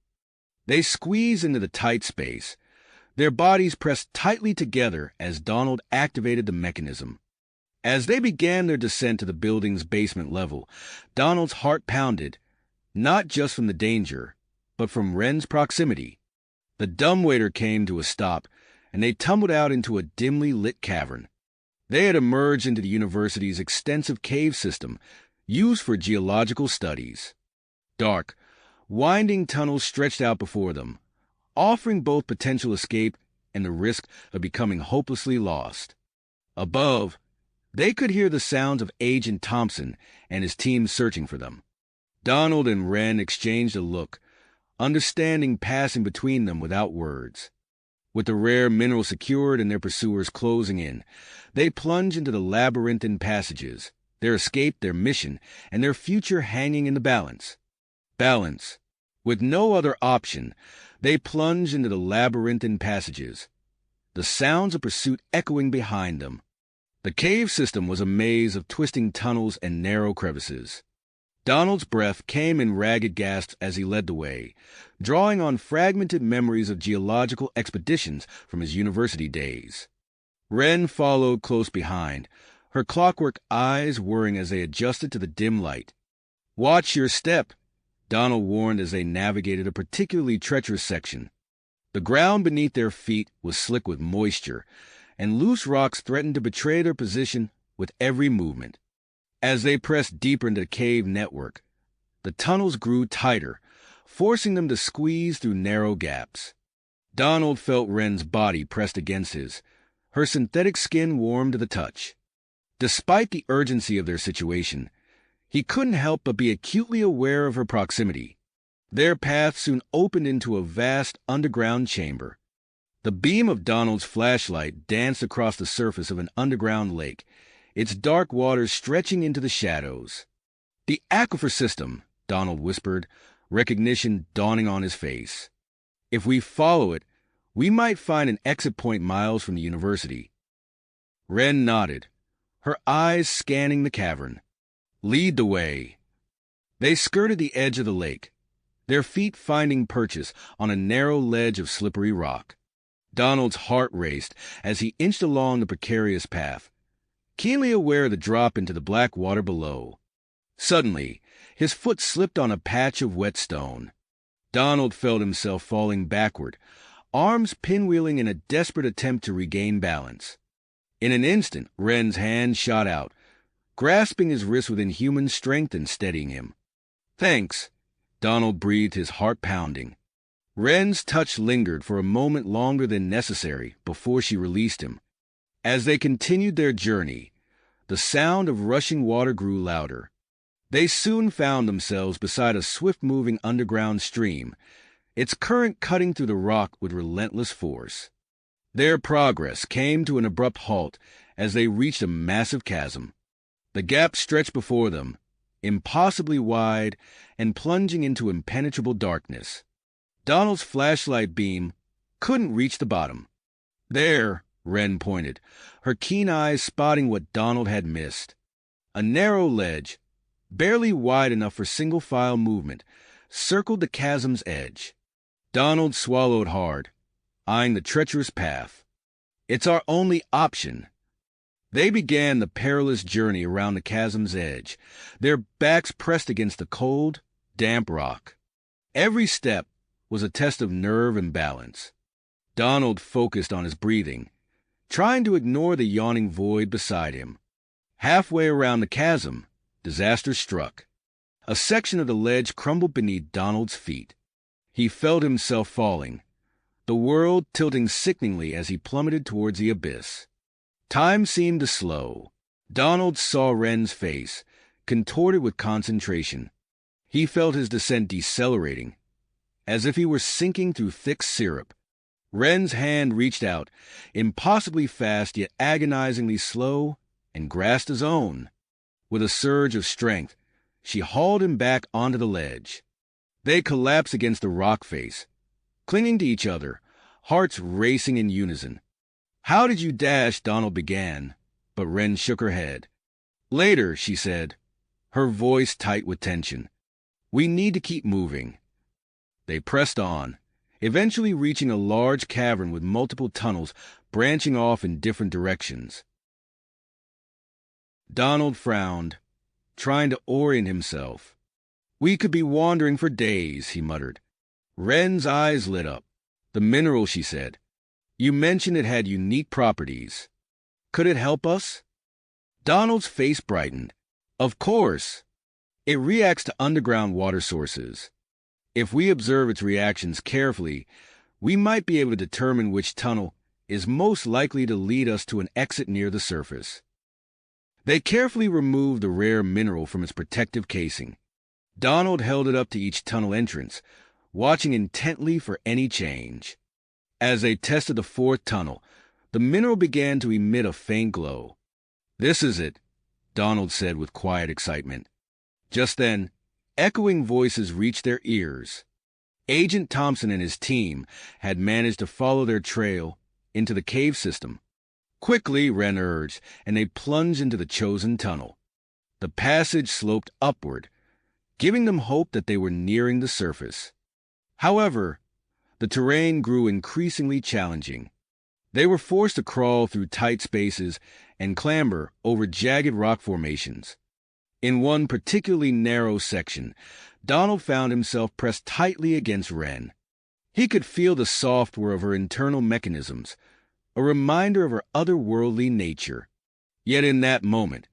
They squeezed into the tight space, their bodies pressed tightly together as Donald activated the mechanism. As they began their descent to the building's basement level, Donald's heart pounded, not just from the danger, but from Wren's proximity. The dumbwaiter came to a stop, and they tumbled out into a dimly lit cavern. They had emerged into the university's extensive cave system, used for geological studies. Dark, winding tunnels stretched out before them, offering both potential escape and the risk of becoming hopelessly lost. Above, they could hear the sounds of Agent Thompson and his team searching for them. Donald and Wren exchanged a look, understanding passing between them without words. With the rare mineral secured and their pursuers closing in, they plunged into the labyrinthine passages, their escape, their mission, and their future hanging in the balance. Balance. With no other option, they plunged into the labyrinthine passages, the sounds of pursuit echoing behind them. The cave system was a maze of twisting tunnels and narrow crevices. Donald's breath came in ragged gasps as he led the way, drawing on fragmented memories of geological expeditions from his university days. Wren followed close behind, her clockwork eyes whirring as they adjusted to the dim light. "Watch your step," Donald warned as they navigated a particularly treacherous section. The ground beneath their feet was slick with moisture, and loose rocks threatened to betray their position with every movement. As they pressed deeper into the cave network, the tunnels grew tighter, forcing them to squeeze through narrow gaps. Donald felt Wren's body pressed against his, her synthetic skin warm to the touch. Despite the urgency of their situation, He couldn't help but be acutely aware of her proximity. Their path soon opened into a vast underground chamber. The beam of Donald's flashlight danced across the surface of an underground lake, its dark waters stretching into the shadows. "The aquifer system," Donald whispered, recognition dawning on his face. "If we follow it, we might find an exit point miles from the university." Wren nodded, her eyes scanning the cavern. "Lead the way." They skirted the edge of the lake, their feet finding purchase on a narrow ledge of slippery rock. Donald's heart raced as he inched along the precarious path, keenly aware of the drop into the black water below. Suddenly, his foot slipped on a patch of wet stone. Donald felt himself falling backward, arms pinwheeling in a desperate attempt to regain balance. In an instant, Wren's hand shot out, grasping his wrist with inhuman strength and steadying him. "Thanks," Donald breathed, his heart pounding. Wren's touch lingered for a moment longer than necessary before she released him. As they continued their journey, the sound of rushing water grew louder. They soon found themselves beside a swift-moving underground stream, its current cutting through the rock with relentless force. Their progress came to an abrupt halt as they reached a massive chasm. The gap stretched before them, impossibly wide and plunging into impenetrable darkness. Donald's flashlight beam couldn't reach the bottom. "There," Wren pointed, her keen eyes spotting what Donald had missed. A narrow ledge, barely wide enough for single-file movement, circled the chasm's edge. Donald swallowed hard, eyeing the treacherous path. "It's our only option." They began the perilous journey around the chasm's edge, their backs pressed against the cold, damp rock. Every step was a test of nerve and balance. Donald focused on his breathing, trying to ignore the yawning void beside him. Halfway around the chasm, disaster struck. A section of the ledge crumbled beneath Donald's feet. He felt himself falling, the world tilting sickeningly as he plummeted towards the abyss. Time seemed to slow. Donald saw Wren's face, contorted with concentration. He felt his descent decelerating, as if he were sinking through thick syrup. Wren's hand reached out, impossibly fast yet agonizingly slow, and grasped his own. With a surge of strength, she hauled him back onto the ledge. They collapsed against the rock face, clinging to each other, hearts racing in unison. "How did you dash?" Donald began, but Wren shook her head. "Later," she said, her voice tight with tension. "We need to keep moving." They pressed on, eventually reaching a large cavern with multiple tunnels branching off in different directions. Donald frowned, trying to orient himself. "We could be wandering for days," he muttered. Wren's eyes lit up. "The mineral," she said. "You mentioned it had unique properties. Could it help us?" Donald's face brightened. "Of course. It reacts to underground water sources. If we observe its reactions carefully, we might be able to determine which tunnel is most likely to lead us to an exit near the surface." They carefully removed the rare mineral from its protective casing. Donald held it up to each tunnel entrance, watching intently for any change. As they tested the fourth tunnel, the mineral began to emit a faint glow. "This is it," Donald said with quiet excitement. Just then, echoing voices reached their ears. Agent Thompson and his team had managed to follow their trail into the cave system. "Quickly," Wren urged, and they plunged into the chosen tunnel. The passage sloped upward, giving them hope that they were nearing the surface. However, the terrain grew increasingly challenging. They were forced to crawl through tight spaces and clamber over jagged rock formations. In one particularly narrow section, Donald found himself pressed tightly against Wren. He could feel the software of her internal mechanisms, a reminder of her otherworldly nature. Yet in that moment,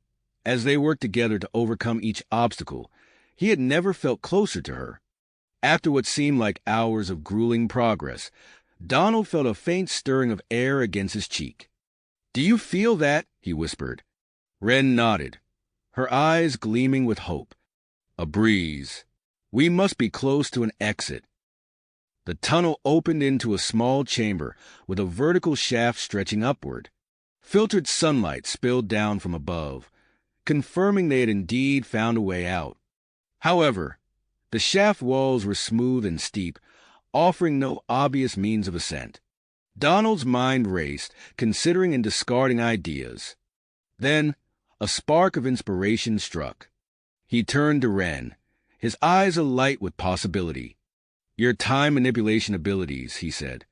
as they worked together to overcome each obstacle, he had never felt closer to her. After what seemed like hours of grueling progress, Donald felt a faint stirring of air against his cheek. "Do you feel that?" he whispered. Wren nodded, her eyes gleaming with hope. A breeze. We must be close to an exit. The tunnel opened into a small chamber with a vertical shaft stretching upward. Filtered sunlight spilled down from above, confirming they had indeed found a way out. However, the shaft walls were smooth and steep, offering no obvious means of ascent. Donald's mind raced, considering and discarding ideas. Then, a spark of inspiration struck. He turned to Ren, his eyes alight with possibility. "Your time manipulation abilities," he said.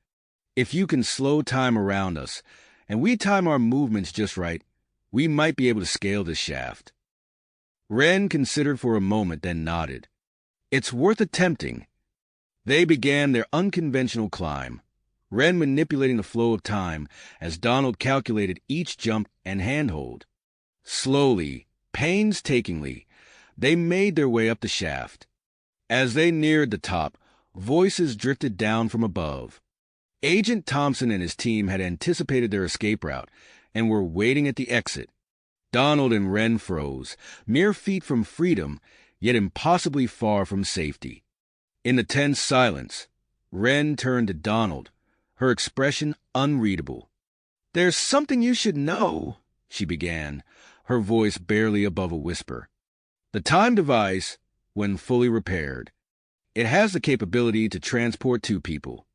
"If you can slow time around us, and we time our movements just right, we might be able to scale this shaft." Ren considered for a moment, then nodded. "It's worth attempting." They began their unconventional climb, Ren manipulating the flow of time as Donald calculated each jump and handhold. Slowly, painstakingly, they made their way up the shaft. As they neared the top, voices drifted down from above. Agent Thompson and his team had anticipated their escape route and were waiting at the exit. Donald and Ren froze, mere feet from freedom, yet impossibly far from safety. In the tense silence, Ren turned to Donald, her expression unreadable. "There's something you should know," she began, her voice barely above a whisper. "The time device, when fully repaired, it has the capability to transport two people."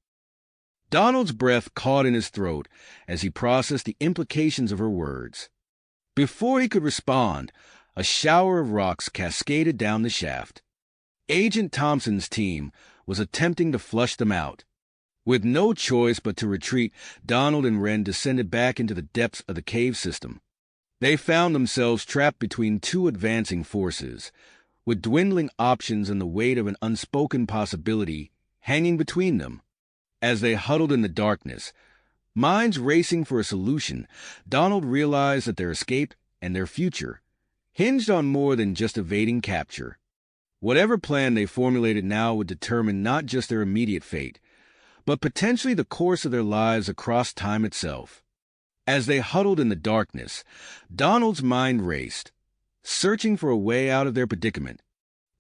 Donald's breath caught in his throat as he processed the implications of her words. Before he could respond, a shower of rocks cascaded down the shaft. Agent Thompson's team was attempting to flush them out. With no choice but to retreat, Donald and Ren descended back into the depths of the cave system. They found themselves trapped between two advancing forces, with dwindling options and the weight of an unspoken possibility hanging between them. As they huddled in the darkness, minds racing for a solution, Donald realized that their escape and their future hinged on more than just evading capture. Whatever plan they formulated now would determine not just their immediate fate, but potentially the course of their lives across time itself. As they huddled in the darkness, Donald's mind raced, searching for a way out of their predicament.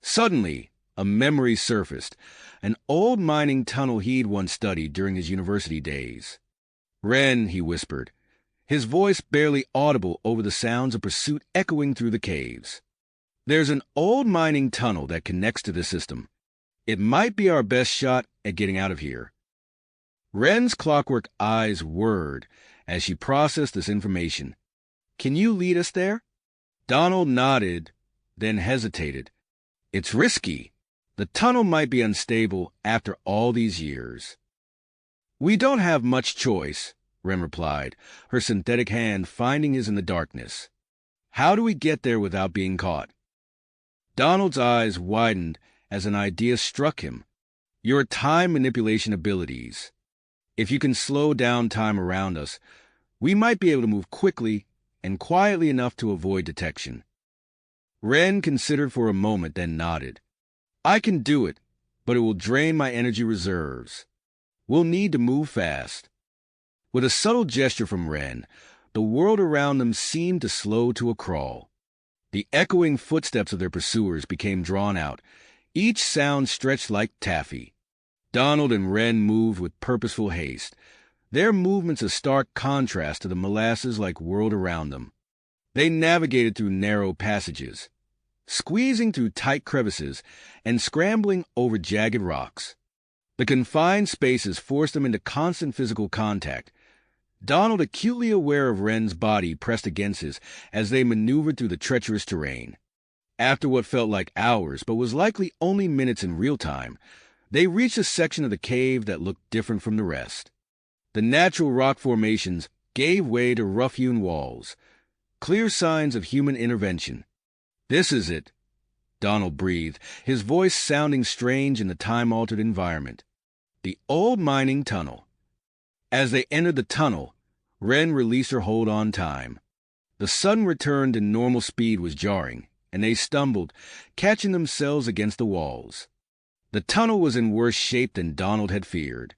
Suddenly, a memory surfaced, an old mining tunnel he'd once studied during his university days. "Ren," he whispered, his voice barely audible over the sounds of pursuit echoing through the caves. "There's an old mining tunnel that connects to the system. It might be our best shot at getting out of here." Ren's clockwork eyes whirred as she processed this information. "Can you lead us there?" Donald nodded, then hesitated. "It's risky. The tunnel might be unstable after all these years." "We don't have much choice," Ren replied, her synthetic hand finding his in the darkness. "How do we get there without being caught?" Donald's eyes widened as an idea struck him. "Your time manipulation abilities. If you can slow down time around us, we might be able to move quickly and quietly enough to avoid detection." Ren considered for a moment, then nodded. "I can do it, but it will drain my energy reserves. We'll need to move fast." With a subtle gesture from Ren, the world around them seemed to slow to a crawl. The echoing footsteps of their pursuers became drawn out, each sound stretched like taffy. Donald and Ren moved with purposeful haste, their movements a stark contrast to the molasses-like world around them. They navigated through narrow passages, squeezing through tight crevices and scrambling over jagged rocks. The confined spaces forced them into constant physical contact, Donald acutely aware of Ren's body pressed against his as they maneuvered through the treacherous terrain. After what felt like hours, but was likely only minutes in real time, they reached a section of the cave that looked different from the rest. The natural rock formations gave way to rough-hewn walls, clear signs of human intervention. "This is it," Donald breathed, his voice sounding strange in the time-altered environment. "The old mining tunnel." As they entered the tunnel, Ren released her hold on time. The sudden return to normal speed was jarring, and they stumbled, catching themselves against the walls. The tunnel was in worse shape than Donald had feared.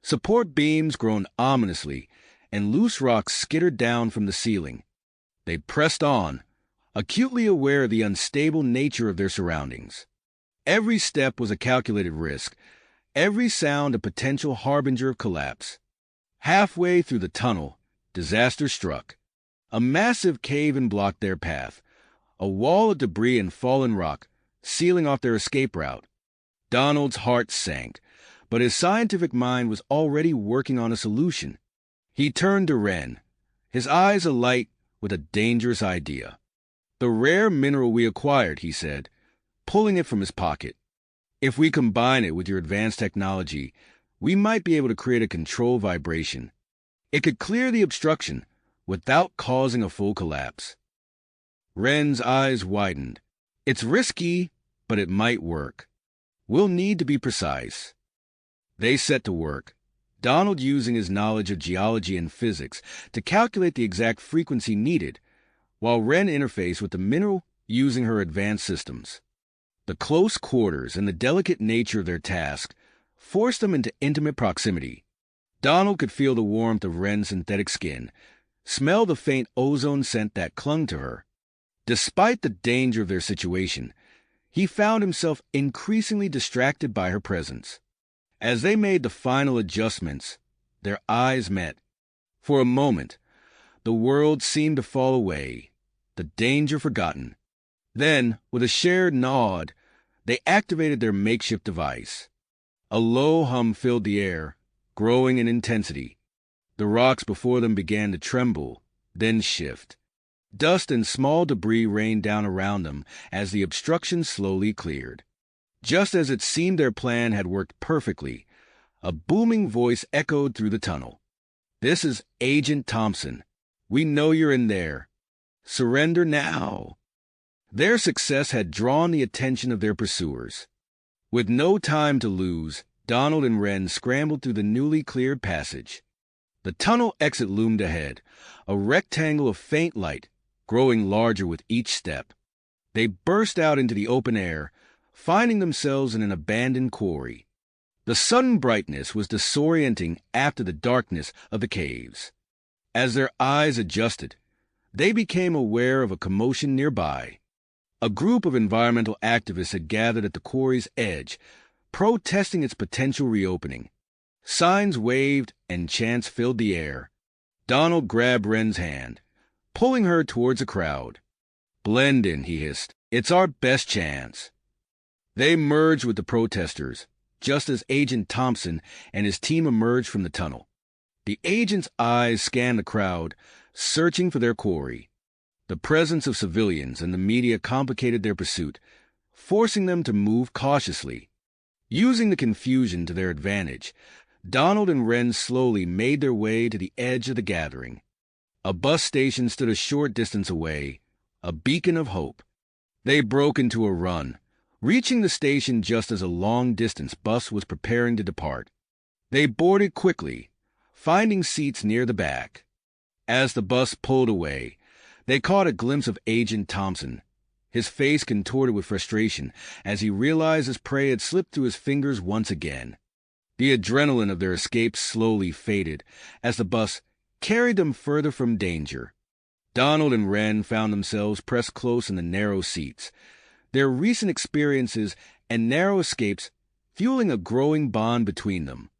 Support beams groaned ominously, and loose rocks skittered down from the ceiling. They pressed on, acutely aware of the unstable nature of their surroundings. Every step was a calculated risk, every sound a potential harbinger of collapse. Halfway through the tunnel, disaster struck. A massive cave-in blocked their path, a wall of debris and fallen rock sealing off their escape route. Donald's heart sank, but his scientific mind was already working on a solution. He turned to Ren, his eyes alight with a dangerous idea. "The rare mineral we acquired," he said, pulling it from his pocket. "If we combine it with your advanced technology, we might be able to create a control vibration. It could clear the obstruction without causing a full collapse." Ren's eyes widened. "It's risky, but it might work. We'll need to be precise." They set to work, Donald using his knowledge of geology and physics to calculate the exact frequency needed, while Ren interfaced with the mineral using her advanced systems. The close quarters and the delicate nature of their task forced them into intimate proximity. Donald could feel the warmth of Ren's synthetic skin, smell the faint ozone scent that clung to her. Despite the danger of their situation, he found himself increasingly distracted by her presence. As they made the final adjustments, their eyes met. For a moment, the world seemed to fall away, the danger forgotten. Then, with a shared nod, they activated their makeshift device. A low hum filled the air, growing in intensity. The rocks before them began to tremble, then shift. Dust and small debris rained down around them as the obstruction slowly cleared. Just as it seemed their plan had worked perfectly, a booming voice echoed through the tunnel. "This is Agent Thompson. We know you're in there. Surrender now." Their success had drawn the attention of their pursuers. With no time to lose, Donald and Ren scrambled through the newly cleared passage. The tunnel exit loomed ahead, a rectangle of faint light, growing larger with each step. They burst out into the open air, finding themselves in an abandoned quarry. The sudden brightness was disorienting after the darkness of the caves. As their eyes adjusted, they became aware of a commotion nearby. A group of environmental activists had gathered at the quarry's edge, protesting its potential reopening. Signs waved and chants filled the air. Donald grabbed Ren's hand, pulling her towards the crowd. "Blend in," he hissed. "It's our best chance." They merged with the protesters, just as Agent Thompson and his team emerged from the tunnel. The agent's eyes scanned the crowd, searching for their quarry. The presence of civilians and the media complicated their pursuit, forcing them to move cautiously. Using the confusion to their advantage, Donald and Ren slowly made their way to the edge of the gathering. A bus station stood a short distance away, a beacon of hope. They broke into a run, reaching the station just as a long-distance bus was preparing to depart. They boarded quickly, finding seats near the back. As the bus pulled away, they caught a glimpse of Agent Thompson, his face contorted with frustration as he realized his prey had slipped through his fingers once again. The adrenaline of their escape slowly faded as the bus carried them further from danger. Donald and Ren found themselves pressed close in the narrow seats, their recent experiences and narrow escapes fueling a growing bond between them.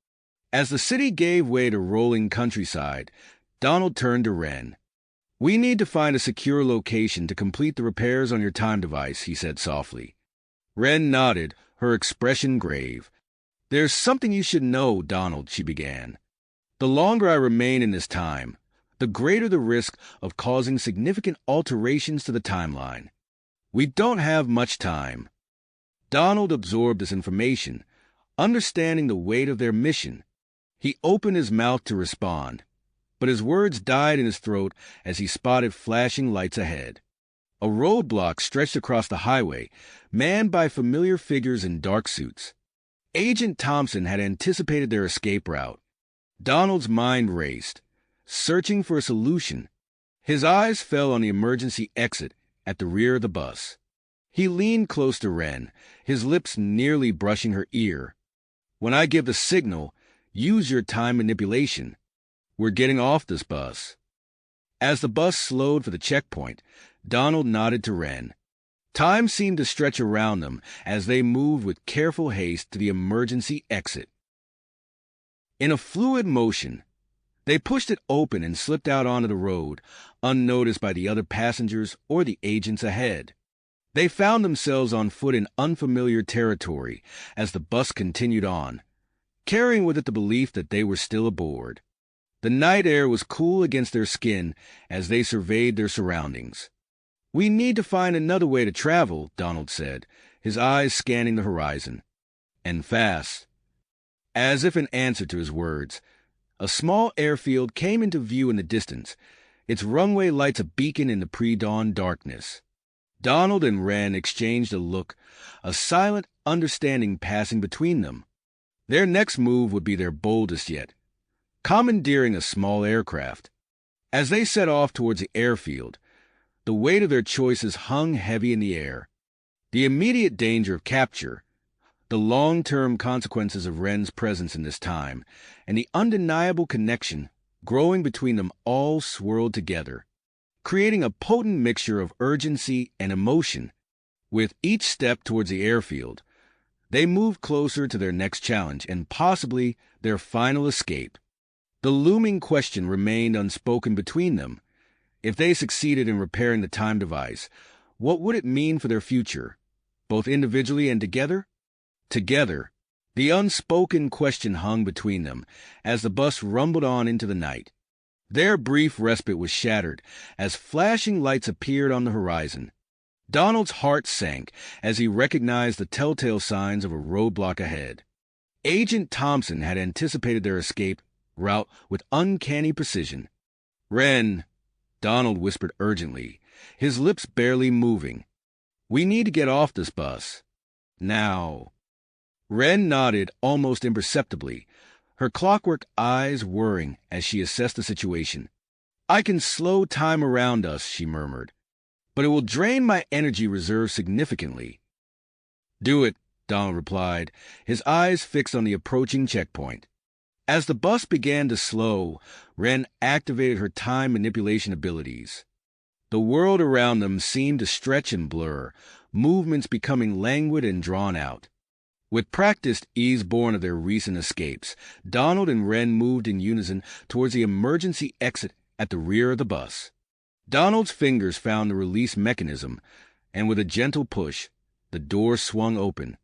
As the city gave way to rolling countryside, Donald turned to Ren. "We need to find a secure location to complete the repairs on your time device," he said softly. Ren nodded, her expression grave. "There's something you should know, Donald," she began. "The longer I remain in this time, the greater the risk of causing significant alterations to the timeline. We don't have much time." Donald absorbed this information, understanding the weight of their mission. He opened his mouth to respond, but his words died in his throat as he spotted flashing lights ahead. A roadblock stretched across the highway, manned by familiar figures in dark suits. Agent Thompson had anticipated their escape route. Donald's mind raced, searching for a solution. His eyes fell on the emergency exit at the rear of the bus. He leaned close to Ren, his lips nearly brushing her ear. "When I give the signal, use your time manipulation. We're getting off this bus." As the bus slowed for the checkpoint, Donald nodded to Wren. Time seemed to stretch around them as they moved with careful haste to the emergency exit. In a fluid motion, they pushed it open and slipped out onto the road, unnoticed by the other passengers or the agents ahead. They found themselves on foot in unfamiliar territory as the bus continued on, carrying with it the belief that they were still aboard. The night air was cool against their skin as they surveyed their surroundings. "We need to find another way to travel," Donald said, his eyes scanning the horizon. "And fast." As if in answer to his words, a small airfield came into view in the distance, its runway lights a beacon in the pre-dawn darkness. Donald and Wren exchanged a look, a silent understanding passing between them. Their next move would be their boldest yet, commandeering a small aircraft. As they set off towards the airfield, the weight of their choices hung heavy in the air. The immediate danger of capture, the long-term consequences of Wren's presence in this time, and the undeniable connection growing between them all swirled together, creating a potent mixture of urgency and emotion. With each step towards the airfield, they moved closer to their next challenge and possibly their final escape. The looming question remained unspoken between them. If they succeeded in repairing the time device, what would it mean for their future, both individually and together? Together, the unspoken question hung between them as the bus rumbled on into the night. Their brief respite was shattered as flashing lights appeared on the horizon. Donald's heart sank as he recognized the telltale signs of a roadblock ahead. Agent Thompson had anticipated their escape route with uncanny precision. "Wren," Donald whispered urgently, his lips barely moving. "We need to get off this bus. Now." Wren nodded almost imperceptibly, her clockwork eyes whirring as she assessed the situation. "I can slow time around us," she murmured, "but it will drain my energy reserve significantly." "Do it," Donald replied, his eyes fixed on the approaching checkpoint. As the bus began to slow, Wren activated her time manipulation abilities. The world around them seemed to stretch and blur, movements becoming languid and drawn out. With practiced ease born of their recent escapes, Donald and Wren moved in unison towards the emergency exit at the rear of the bus. Donald's fingers found the release mechanism, and with a gentle push, the door swung open.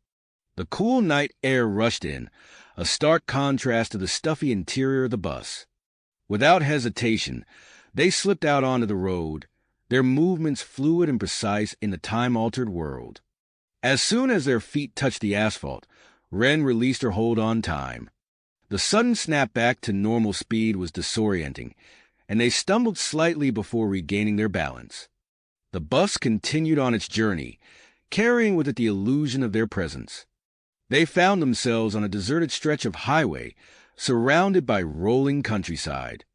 The cool night air rushed in, a stark contrast to the stuffy interior of the bus. Without hesitation, they slipped out onto the road, their movements fluid and precise in the time-altered world. As soon as their feet touched the asphalt, Wren released her hold on time. The sudden snap back to normal speed was disorienting, and they stumbled slightly before regaining their balance. The bus continued on its journey, carrying with it the illusion of their presence. They found themselves on a deserted stretch of highway, surrounded by rolling countryside.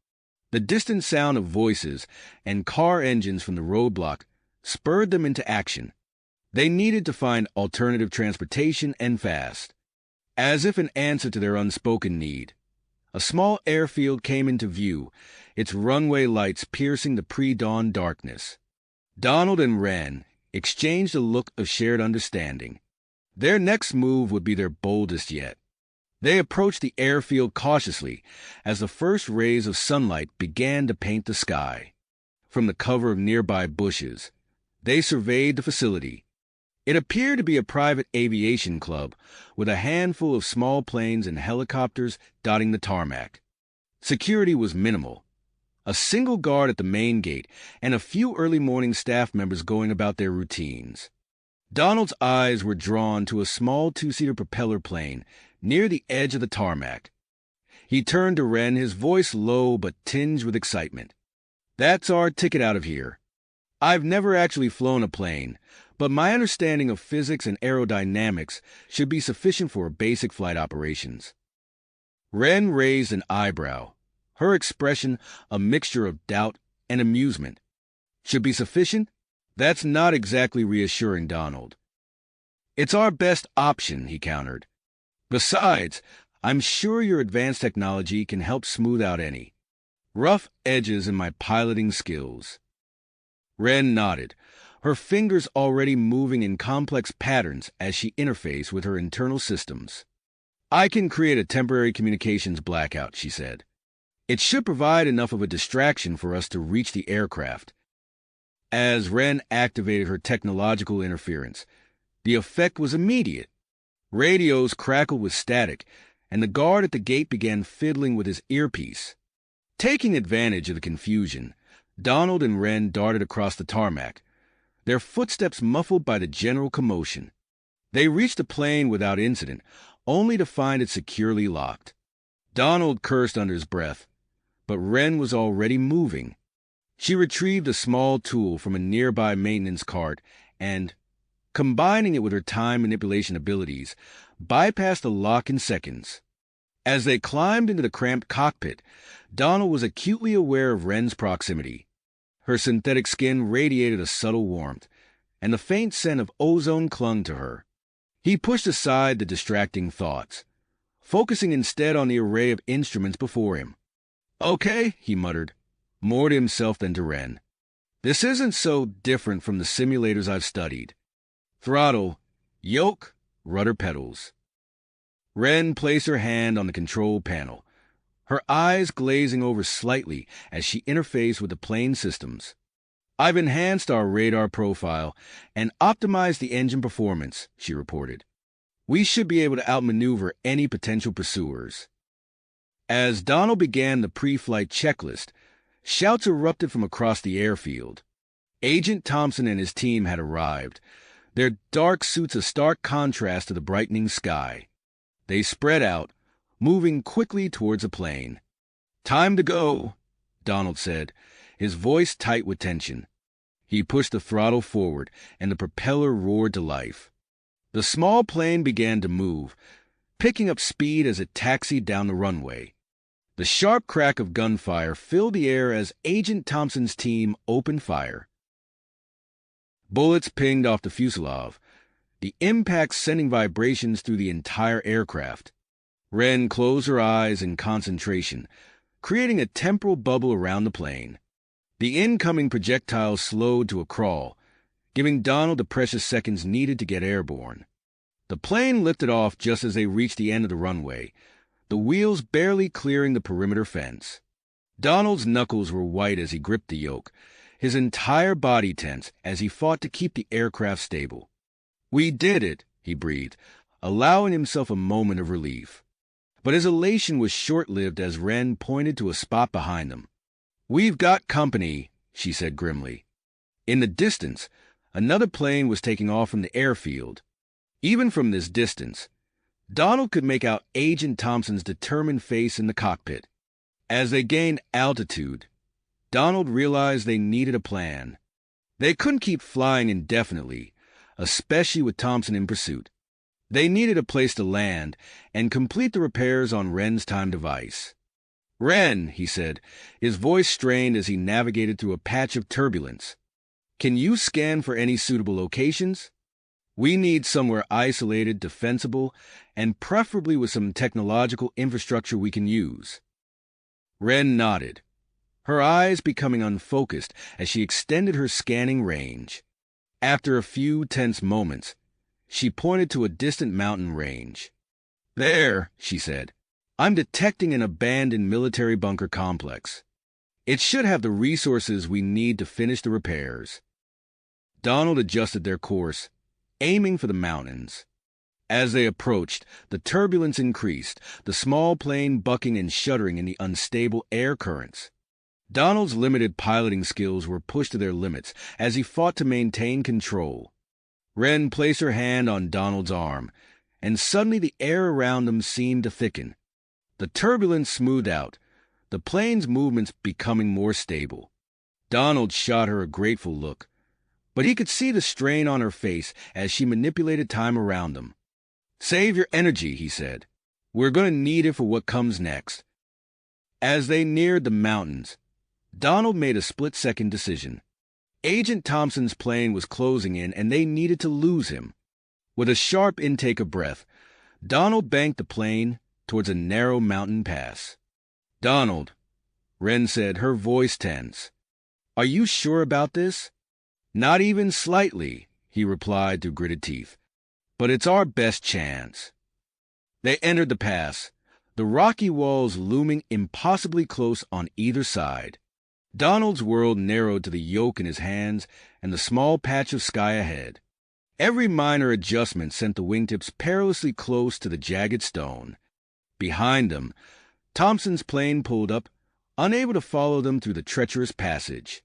The distant sound of voices and car engines from the roadblock spurred them into action. They needed to find alternative transportation and fast. As if in answer to their unspoken need, a small airfield came into view, its runway lights piercing the pre-dawn darkness. Donald and Wren exchanged a look of shared understanding. Their next move would be their boldest yet. They approached the airfield cautiously as the first rays of sunlight began to paint the sky. From the cover of nearby bushes, they surveyed the facility. It appeared to be a private aviation club, with a handful of small planes and helicopters dotting the tarmac. Security was minimal. A single guard at the main gate, and a few early morning staff members going about their routines. Donald's eyes were drawn to a small two-seater propeller plane near the edge of the tarmac. He turned to Wren, his voice low but tinged with excitement. "That's our ticket out of here. I've never actually flown a plane, but my understanding of physics and aerodynamics should be sufficient for basic flight operations." Wren raised an eyebrow, her expression a mixture of doubt and amusement. "Should be sufficient? That's not exactly reassuring, Donald." "It's our best option," he countered. "Besides, I'm sure your advanced technology can help smooth out any rough edges in my piloting skills." Wren nodded, her fingers already moving in complex patterns as she interfaced with her internal systems. I can create a temporary communications blackout, she said. It should provide enough of a distraction for us to reach the aircraft. As Wren activated her technological interference, the effect was immediate. Radios crackled with static, and the guard at the gate began fiddling with his earpiece. Taking advantage of the confusion, Donald and Wren darted across the tarmac, their footsteps muffled by the general commotion. They reached the plane without incident, only to find it securely locked. Donald cursed under his breath, but Wren was already moving. She retrieved a small tool from a nearby maintenance cart and, combining it with her time manipulation abilities, bypassed the lock in seconds. As they climbed into the cramped cockpit, Donald was acutely aware of Wren's proximity. Her synthetic skin radiated a subtle warmth, and the faint scent of ozone clung to her. He pushed aside the distracting thoughts, focusing instead on the array of instruments before him. "Okay," he muttered, more to himself than to Wren. "This isn't so different from the simulators I've studied. Throttle, yoke, rudder pedals." Wren placed her hand on the control panel, her eyes glazing over slightly as she interfaced with the plane systems. "I've enhanced our radar profile and optimized the engine performance," she reported. "We should be able to outmaneuver any potential pursuers." As Donald began the pre-flight checklist, shouts erupted from across the airfield. Agent Thompson and his team had arrived, their dark suits a stark contrast to the brightening sky. They spread out, moving quickly towards the plane. "Time to go," Donald said, his voice tight with tension. He pushed the throttle forward, and the propeller roared to life. The small plane began to move, picking up speed as it taxied down the runway. The sharp crack of gunfire filled the air as Agent Thompson's team opened fire. Bullets pinged off the fuselage, the impact sending vibrations through the entire aircraft. Wren closed her eyes in concentration, creating a temporal bubble around the plane. The incoming projectile slowed to a crawl, giving Donald the precious seconds needed to get airborne. The plane lifted off just as they reached the end of the runway, the wheels barely clearing the perimeter fence. Donald's knuckles were white as he gripped the yoke, his entire body tense as he fought to keep the aircraft stable. "We did it," he breathed, allowing himself a moment of relief. But his elation was short-lived as Wren pointed to a spot behind them. "We've got company," she said grimly. In the distance, another plane was taking off from the airfield. Even from this distance, Donald could make out Agent Thompson's determined face in the cockpit. As they gained altitude, Donald realized they needed a plan. They couldn't keep flying indefinitely, especially with Thompson in pursuit. They needed a place to land and complete the repairs on Wren's time device. "Wren," he said, his voice strained as he navigated through a patch of turbulence. "Can you scan for any suitable locations? We need somewhere isolated, defensible, and preferably with some technological infrastructure we can use." Wren nodded, her eyes becoming unfocused as she extended her scanning range. After a few tense moments, she pointed to a distant mountain range. "There," she said, "I'm detecting an abandoned military bunker complex. It should have the resources we need to finish the repairs." Donald adjusted their course, aiming for the mountains. As they approached, the turbulence increased, the small plane bucking and shuddering in the unstable air currents. Donald's limited piloting skills were pushed to their limits as he fought to maintain control. Wren placed her hand on Donald's arm, and suddenly the air around them seemed to thicken. The turbulence smoothed out, the plane's movements becoming more stable. Donald shot her a grateful look, but he could see the strain on her face as she manipulated time around them. "Save your energy," he said. "We're going to need it for what comes next." As they neared the mountains, Donald made a split-second decision. Agent Thompson's plane was closing in, and they needed to lose him. With a sharp intake of breath, Donald banked the plane towards a narrow mountain pass. "Donald," Wren said, her voice tense, "are you sure about this? Not even slightly, he replied through gritted teeth. But it's our best chance. They entered the pass, the rocky walls looming impossibly close on either side. Donald's world narrowed to the yoke in his hands and the small patch of sky ahead. Every minor adjustment sent the wingtips perilously close to the jagged stone. Behind them, Thompson's plane pulled up, unable to follow them through the treacherous passage.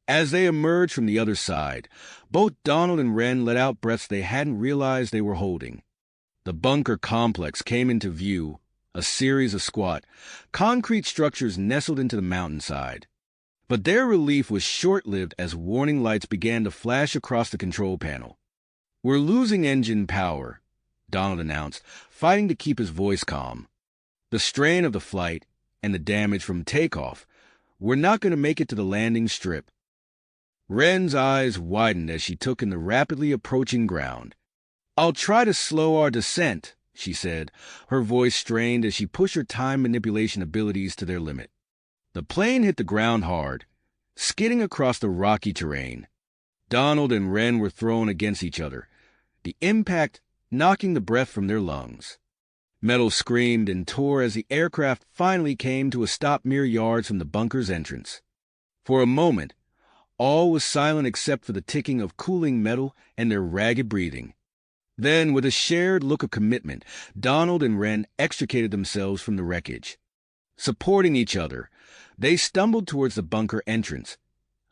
As they emerged from the other side, both Donald and Wren let out breaths they hadn't realized they were holding. The bunker complex came into view, a series of squat, concrete structures nestled into the mountainside. But their relief was short-lived as warning lights began to flash across the control panel. "We're losing engine power," Donald announced, fighting to keep his voice calm. "The strain of the flight and the damage from takeoff, we're not going to make it to the landing strip." Wren's eyes widened as she took in the rapidly approaching ground. "I'll try to slow our descent," she said, her voice strained as she pushed her time manipulation abilities to their limit. The plane hit the ground hard, skidding across the rocky terrain. Donald and Wren were thrown against each other, the impact knocking the breath from their lungs. Metal screamed and tore as the aircraft finally came to a stop mere yards from the bunker's entrance. For a moment, all was silent except for the ticking of cooling metal and their ragged breathing. Then, with a shared look of commitment, Donald and Wren extricated themselves from the wreckage. Supporting each other, they stumbled towards the bunker entrance,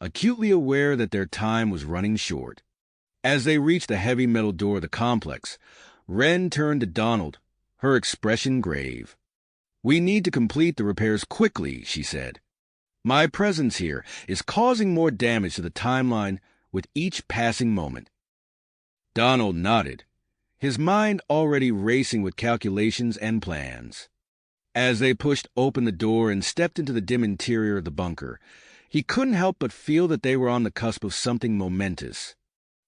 acutely aware that their time was running short. As they reached the heavy metal door of the complex, Wren turned to Donald, her expression grave. "We need to complete the repairs quickly," she said. "My presence here is causing more damage to the timeline with each passing moment." Donald nodded, his mind already racing with calculations and plans. As they pushed open the door and stepped into the dim interior of the bunker, he couldn't help but feel that they were on the cusp of something momentous.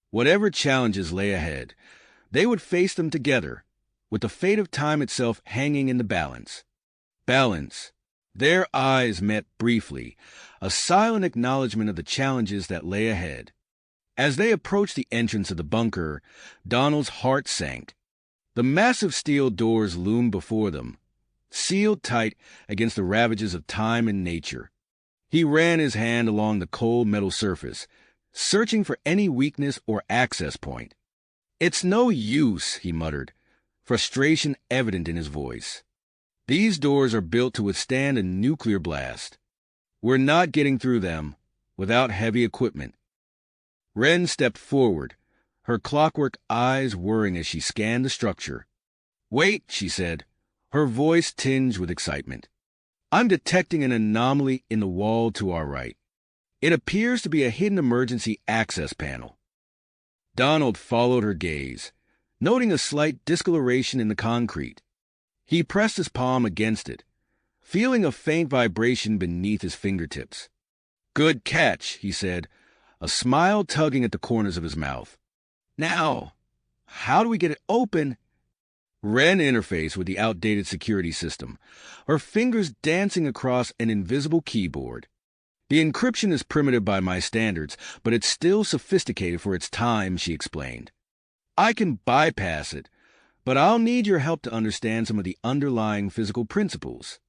Whatever challenges lay ahead, they would face them together, with the fate of time itself hanging in the balance. Balance. Their eyes met briefly, a silent acknowledgement of the challenges that lay ahead. As they approached the entrance of the bunker, Donald's heart sank. The massive steel doors loomed before them, sealed tight against the ravages of time and nature. He ran his hand along the cold metal surface, searching for any weakness or access point. "It's no use," he muttered, frustration evident in his voice. "These doors are built to withstand a nuclear blast. We're not getting through them without heavy equipment." Wren stepped forward, her clockwork eyes whirring as she scanned the structure. "Wait," she said, her voice tinged with excitement. "I'm detecting an anomaly in the wall to our right. It appears to be a hidden emergency access panel." Donald followed her gaze, noting a slight discoloration in the concrete. He pressed his palm against it, feeling a faint vibration beneath his fingertips. "Good catch," he said, a smile tugging at the corners of his mouth. "Now, how do we get it open?" Wren interfaced with the outdated security system, her fingers dancing across an invisible keyboard. "The encryption is primitive by my standards, but it's still sophisticated for its time," she explained. "I can bypass it, but I'll need your help to understand some of the underlying physical principles."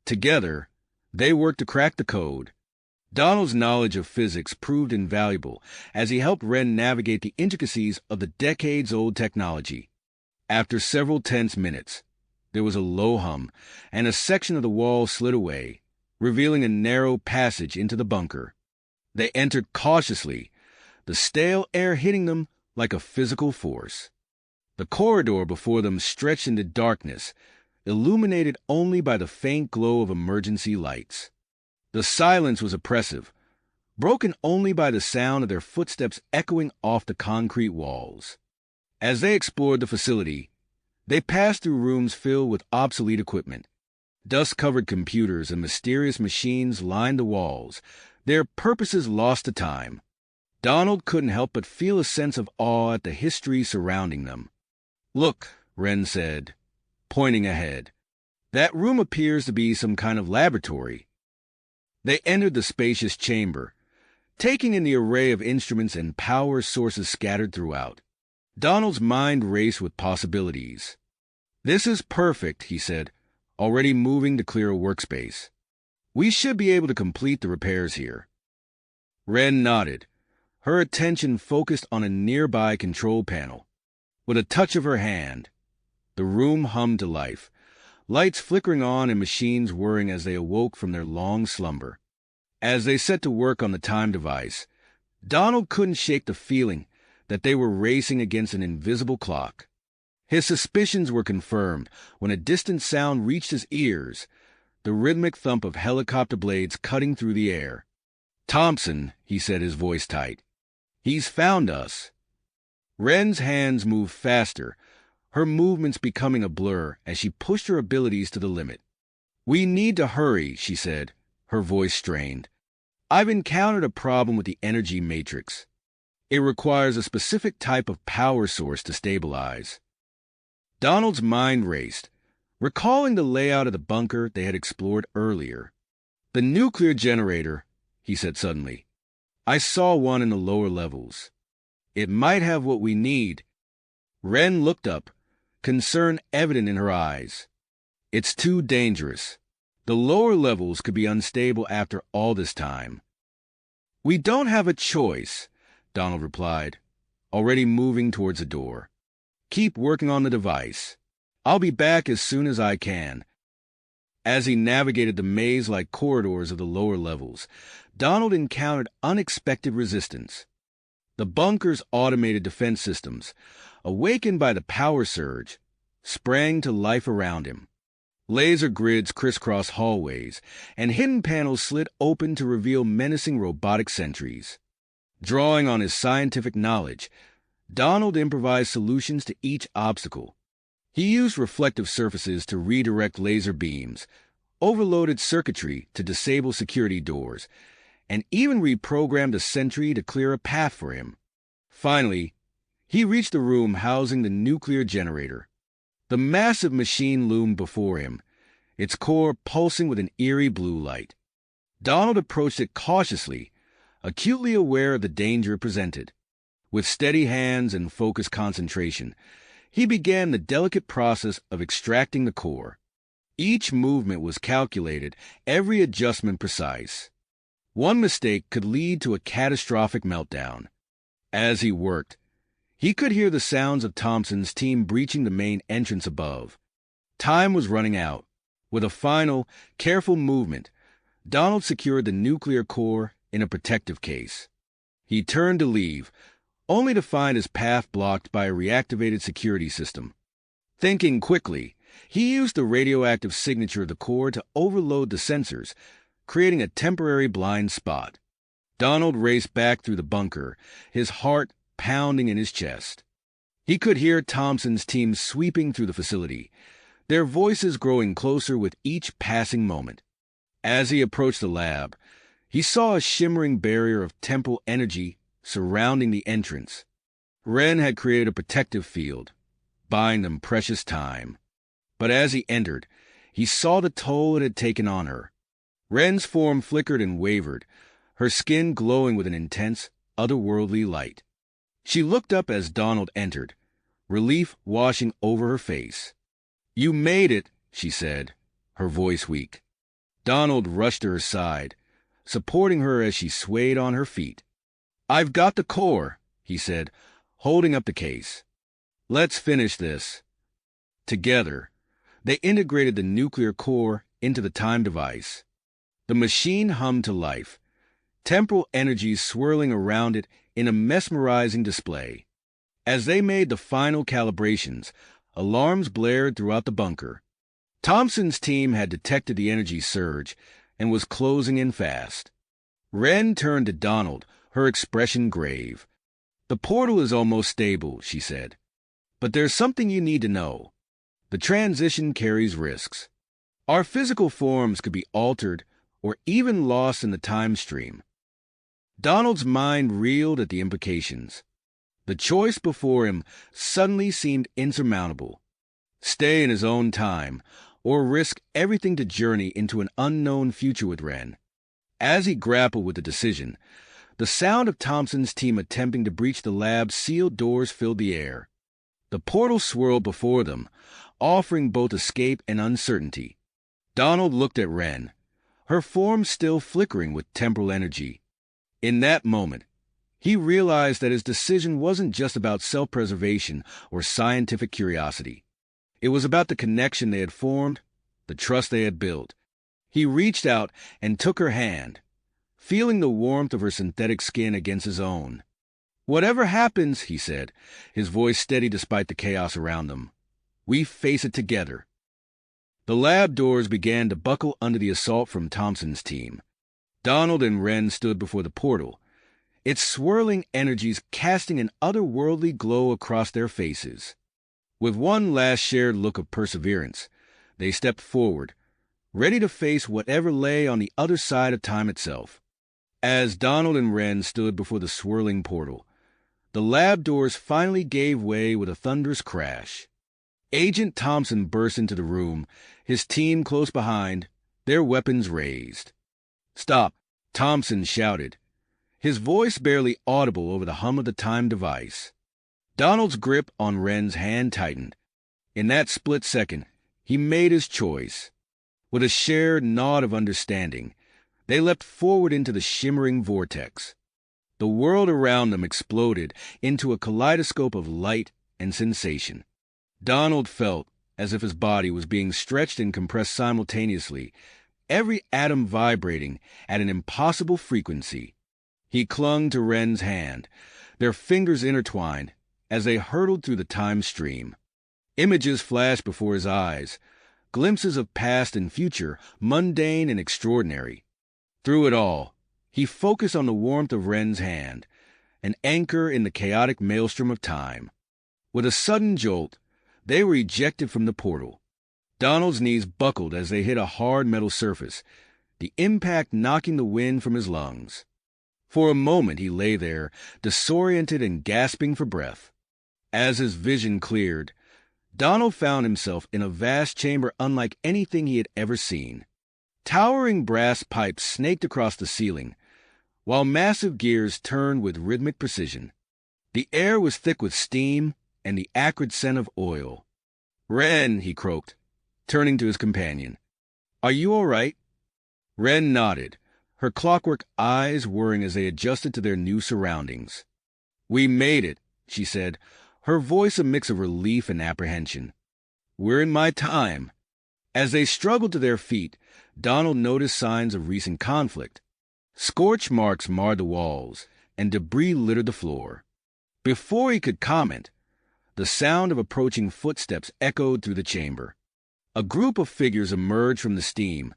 Together, they worked to crack the code. Donald's knowledge of physics proved invaluable as he helped Wren navigate the intricacies of the decades-old technology. After several tense minutes, there was a low hum, and a section of the wall slid away, revealing a narrow passage into the bunker. They entered cautiously, the stale air hitting them like a physical force. The corridor before them stretched into darkness, illuminated only by the faint glow of emergency lights. The silence was oppressive, broken only by the sound of their footsteps echoing off the concrete walls. As they explored the facility, they passed through rooms filled with obsolete equipment. Dust-covered computers and mysterious machines lined the walls, their purposes lost to time. Donald couldn't help but feel a sense of awe at the history surrounding them. "Look," Wren said, pointing ahead. "That room appears to be some kind of laboratory." They entered the spacious chamber, taking in the array of instruments and power sources scattered throughout. Donald's mind raced with possibilities. "This is perfect," he said, already moving to clear a workspace. "We should be able to complete the repairs here." Wren nodded, her attention focused on a nearby control panel. With a touch of her hand, the room hummed to life, lights flickering on and machines whirring as they awoke from their long slumber. As they set to work on the time device, Donald couldn't shake the feeling that they were racing against an invisible clock. His suspicions were confirmed when a distant sound reached his ears, the rhythmic thump of helicopter blades cutting through the air. "Thompson," he said, his voice tight. "He's found us." Wren's hands moved faster, her movements becoming a blur as she pushed her abilities to the limit. "We need to hurry," she said, her voice strained. "I've encountered a problem with the energy matrix. It requires a specific type of power source to stabilize." Donald's mind raced, recalling the layout of the bunker they had explored earlier. "The nuclear generator," he said suddenly. "I saw one in the lower levels. It might have what we need." Wren looked up, concern evident in her eyes. "It's too dangerous. The lower levels could be unstable after all this time." "We don't have a choice," Donald replied, already moving towards the door. "Keep working on the device. I'll be back as soon as I can." As he navigated the maze-like corridors of the lower levels, Donald encountered unexpected resistance. The bunker's automated defense systems, awakened by the power surge, sprang to life around him. Laser grids crisscrossed hallways, and hidden panels slid open to reveal menacing robotic sentries. Drawing on his scientific knowledge, Donald improvised solutions to each obstacle. He used reflective surfaces to redirect laser beams, overloaded circuitry to disable security doors, and even reprogrammed a sentry to clear a path for him. Finally, he reached the room housing the nuclear generator. The massive machine loomed before him, its core pulsing with an eerie blue light. Donald approached it cautiously, acutely aware of the danger it presented. With steady hands and focused concentration, he began the delicate process of extracting the core. Each movement was calculated, every adjustment precise. One mistake could lead to a catastrophic meltdown. As he worked, he could hear the sounds of Thompson's team breaching the main entrance above. Time was running out. With a final, careful movement, Donald secured the nuclear core in a protective case. He turned to leave, only to find his path blocked by a reactivated security system. Thinking quickly, he used the radioactive signature of the core to overload the sensors, creating a temporary blind spot. Donald raced back through the bunker, his heart pounding in his chest. He could hear Thompson's team sweeping through the facility, their voices growing closer with each passing moment. As he approached the lab, he saw a shimmering barrier of temporal energy surrounding the entrance. Wren had created a protective field, buying them precious time. But as he entered, he saw the toll it had taken on her. Wren's form flickered and wavered, her skin glowing with an intense, otherworldly light. She looked up as Donald entered, relief washing over her face. "You made it," she said, her voice weak. Donald rushed to her side, supporting her as she swayed on her feet. "I've got the core," he said, holding up the case. "Let's finish this." Together, they integrated the nuclear core into the time device. The machine hummed to life, temporal energies swirling around it in a mesmerizing display. As they made the final calibrations, alarms blared throughout the bunker. Thompson's team had detected the energy surge and was closing in fast. Wren turned to Donald, her expression grave. "The portal is almost stable," she said. "But there's something you need to know. The transition carries risks. Our physical forms could be altered or even lost in the time stream." Donald's mind reeled at the implications. The choice before him suddenly seemed insurmountable. Stay in his own time, or risk everything to journey into an unknown future with Wren. As he grappled with the decision, The sound of Thompson's team attempting to breach the lab's sealed doors filled the air. The portal swirled before them, offering both escape and uncertainty. Donald looked at Wren, her form still flickering with temporal energy. In that moment, he realized that his decision wasn't just about self-preservation or scientific curiosity. It was about the connection they had formed, the trust they had built. He reached out and took her hand, feeling the warmth of her synthetic skin against his own. "Whatever happens," he said, his voice steady despite the chaos around them, "we face it together." The lab doors began to buckle under the assault from Thompson's team. Donald and Wren stood before the portal, its swirling energies casting an otherworldly glow across their faces. With one last shared look of perseverance, they stepped forward, ready to face whatever lay on the other side of time itself. As Donald and Wren stood before the swirling portal, the lab doors finally gave way with a thunderous crash. Agent Thompson burst into the room, his team close behind, their weapons raised. "Stop," Thompson shouted, his voice barely audible over the hum of the time device. Donald's grip on Wren's hand tightened. In that split second, he made his choice. With a shared nod of understanding, they leapt forward into the shimmering vortex. The world around them exploded into a kaleidoscope of light and sensation. Donald felt as if his body was being stretched and compressed simultaneously, every atom vibrating at an impossible frequency. He clung to Wren's hand, their fingers intertwined as they hurtled through the time stream. Images flashed before his eyes, glimpses of past and future, mundane and extraordinary. Through it all, he focused on the warmth of Wren's hand, an anchor in the chaotic maelstrom of time. With a sudden jolt, they were ejected from the portal. Donald's knees buckled as they hit a hard metal surface, the impact knocking the wind from his lungs. For a moment he lay there, disoriented and gasping for breath. As his vision cleared, Donald found himself in a vast chamber unlike anything he had ever seen. Towering brass pipes snaked across the ceiling, while massive gears turned with rhythmic precision. The air was thick with steam and the acrid scent of oil. "Wren," he croaked, turning to his companion. "Are you all right?" Wren nodded, her clockwork eyes whirring as they adjusted to their new surroundings. "We made it," she said, her voice a mix of relief and apprehension. "We're in my time." As they struggled to their feet, Donald noticed signs of recent conflict. Scorch marks marred the walls, and debris littered the floor. Before he could comment, the sound of approaching footsteps echoed through the chamber. A group of figures emerged from the steam,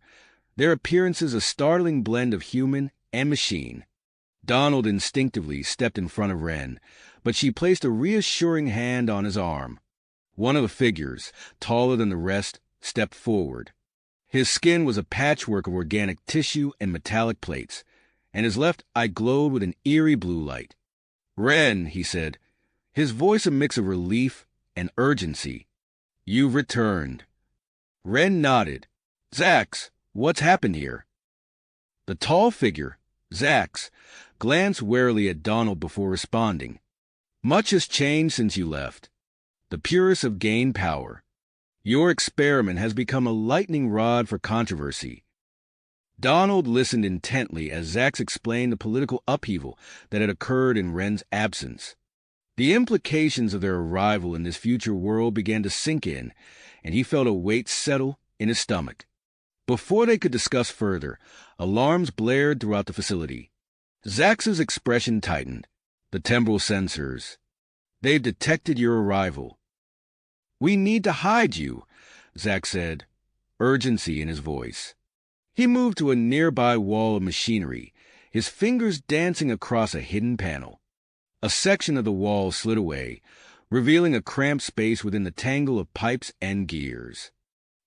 their appearances a startling blend of human and machine. Donald instinctively stepped in front of Wren, but she placed a reassuring hand on his arm. One of the figures, taller than the rest, stepped forward. His skin was a patchwork of organic tissue and metallic plates, and his left eye glowed with an eerie blue light. "Wren," he said, his voice a mix of relief and urgency. "You've returned." Wren nodded. "Zax, what's happened here?" The tall figure, Zax, glanced warily at Donald before responding. "Much has changed since you left. The purists have gained power. Your experiment has become a lightning rod for controversy." Donald listened intently as Zax explained the political upheaval that had occurred in Wren's absence. The implications of their arrival in this future world began to sink in, and he felt a weight settle in his stomach. Before they could discuss further, alarms blared throughout the facility. Zax's expression tightened. "The temporal sensors. They've detected your arrival." "We need to hide you," Zax said, urgency in his voice. He moved to a nearby wall of machinery, his fingers dancing across a hidden panel. A section of the wall slid away, revealing a cramped space within the tangle of pipes and gears.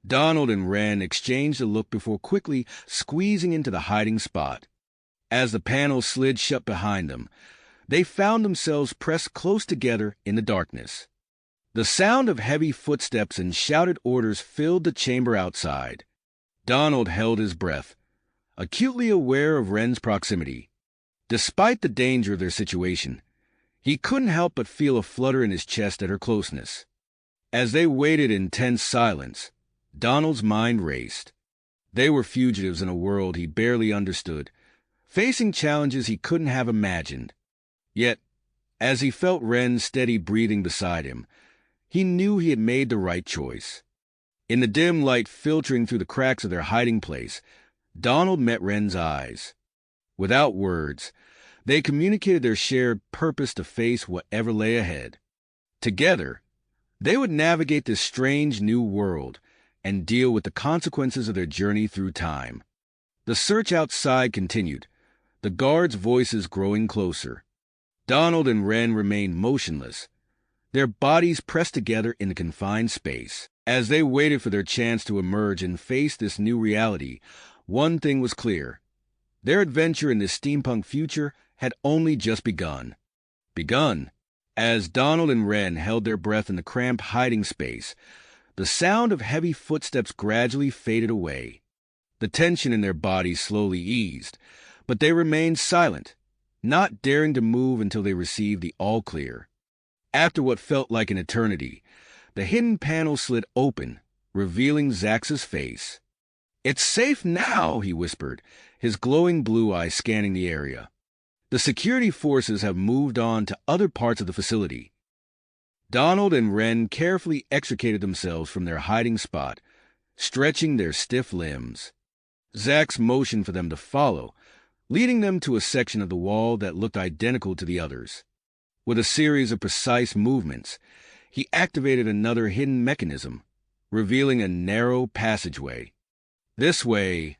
Donald and Wren exchanged a look before quickly squeezing into the hiding spot. As the panel slid shut behind them, they found themselves pressed close together in the darkness. The sound of heavy footsteps and shouted orders filled the chamber outside. Donald held his breath, acutely aware of Wren's proximity. Despite the danger of their situation, he couldn't help but feel a flutter in his chest at her closeness. As they waited in tense silence, Donald's mind raced. They were fugitives in a world he barely understood, facing challenges he couldn't have imagined. Yet, as he felt Wren's steady breathing beside him, he knew he had made the right choice. In the dim light filtering through the cracks of their hiding place, Donald met Wren's eyes. Without words, they communicated their shared purpose to face whatever lay ahead. Together, they would navigate this strange new world and deal with the consequences of their journey through time. The search outside continued, the guards' voices growing closer. Donald and Wren remained motionless, their bodies pressed together in the confined space. As they waited for their chance to emerge and face this new reality, one thing was clear. Their adventure in this steampunk future had only just begun. As Donald and Wren held their breath in the cramped hiding space, the sound of heavy footsteps gradually faded away. The tension in their bodies slowly eased, but they remained silent, not daring to move until they received the all-clear. After what felt like an eternity, the hidden panel slid open, revealing Zax's face. "It's safe now," he whispered, his glowing blue eyes scanning the area. "The security forces have moved on to other parts of the facility." Donald and Wren carefully extricated themselves from their hiding spot, stretching their stiff limbs. Zax motioned for them to follow, leading them to a section of the wall that looked identical to the others. With a series of precise movements, he activated another hidden mechanism, revealing a narrow passageway. "This way,"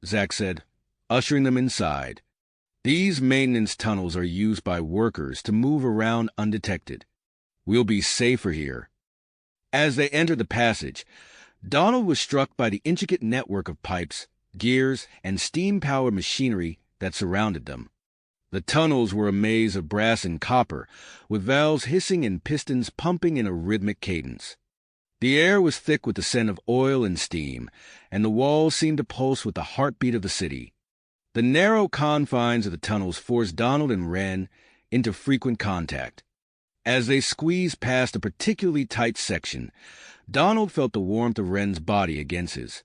Zax said, ushering them inside. "These maintenance tunnels are used by workers to move around undetected. We'll be safer here." As they entered the passage, Donald was struck by the intricate network of pipes, gears, and steam-powered machinery that surrounded them. The tunnels were a maze of brass and copper, with valves hissing and pistons pumping in a rhythmic cadence. The air was thick with the scent of oil and steam, and the walls seemed to pulse with the heartbeat of the city. The narrow confines of the tunnels forced Donald and Wren into frequent contact. As they squeezed past a particularly tight section, Donald felt the warmth of Wren's body against his.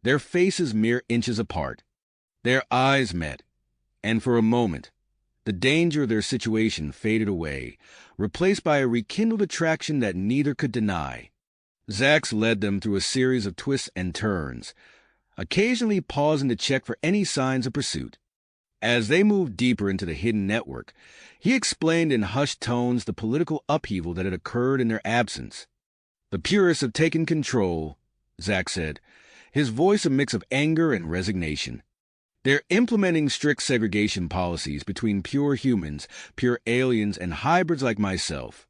Their faces mere inches apart. Their eyes met, and for a moment, the danger of their situation faded away, replaced by a rekindled attraction that neither could deny. Zax led them through a series of twists and turns, occasionally pausing to check for any signs of pursuit. As they moved deeper into the hidden network, he explained in hushed tones the political upheaval that had occurred in their absence. "The purists have taken control," Zax said, his voice a mix of anger and resignation. "They're implementing strict segregation policies between pure humans, pure aliens, and hybrids like myself."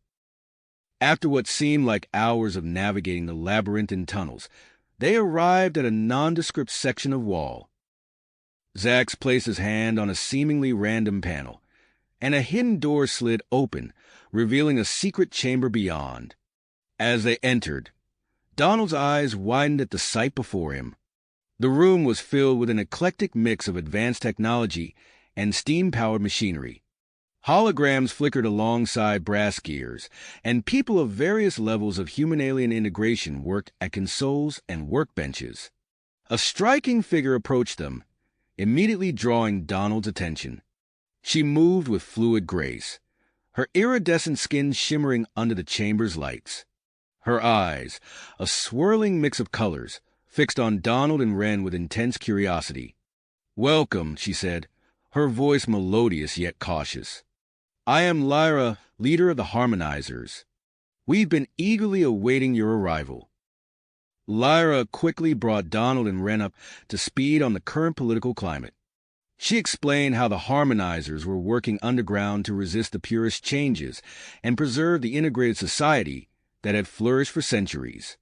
After what seemed like hours of navigating the labyrinthine tunnels, they arrived at a nondescript section of wall. Zax placed his hand on a seemingly random panel, and a hidden door slid open, revealing a secret chamber beyond. As they entered, Donald's eyes widened at the sight before him. The room was filled with an eclectic mix of advanced technology and steam-powered machinery. Holograms flickered alongside brass gears, and people of various levels of human-alien integration worked at consoles and workbenches. A striking figure approached them, immediately drawing Donald's attention. She moved with fluid grace, her iridescent skin shimmering under the chamber's lights. Her eyes, a swirling mix of colors, fixed on Donald and Wren with intense curiosity. "Welcome," she said, her voice melodious yet cautious. "I am Lyra, leader of the Harmonizers. We've been eagerly awaiting your arrival." Lyra quickly brought Donald and Wren up to speed on the current political climate. She explained how the Harmonizers were working underground to resist the purist changes and preserve the integrated society that had flourished for centuries.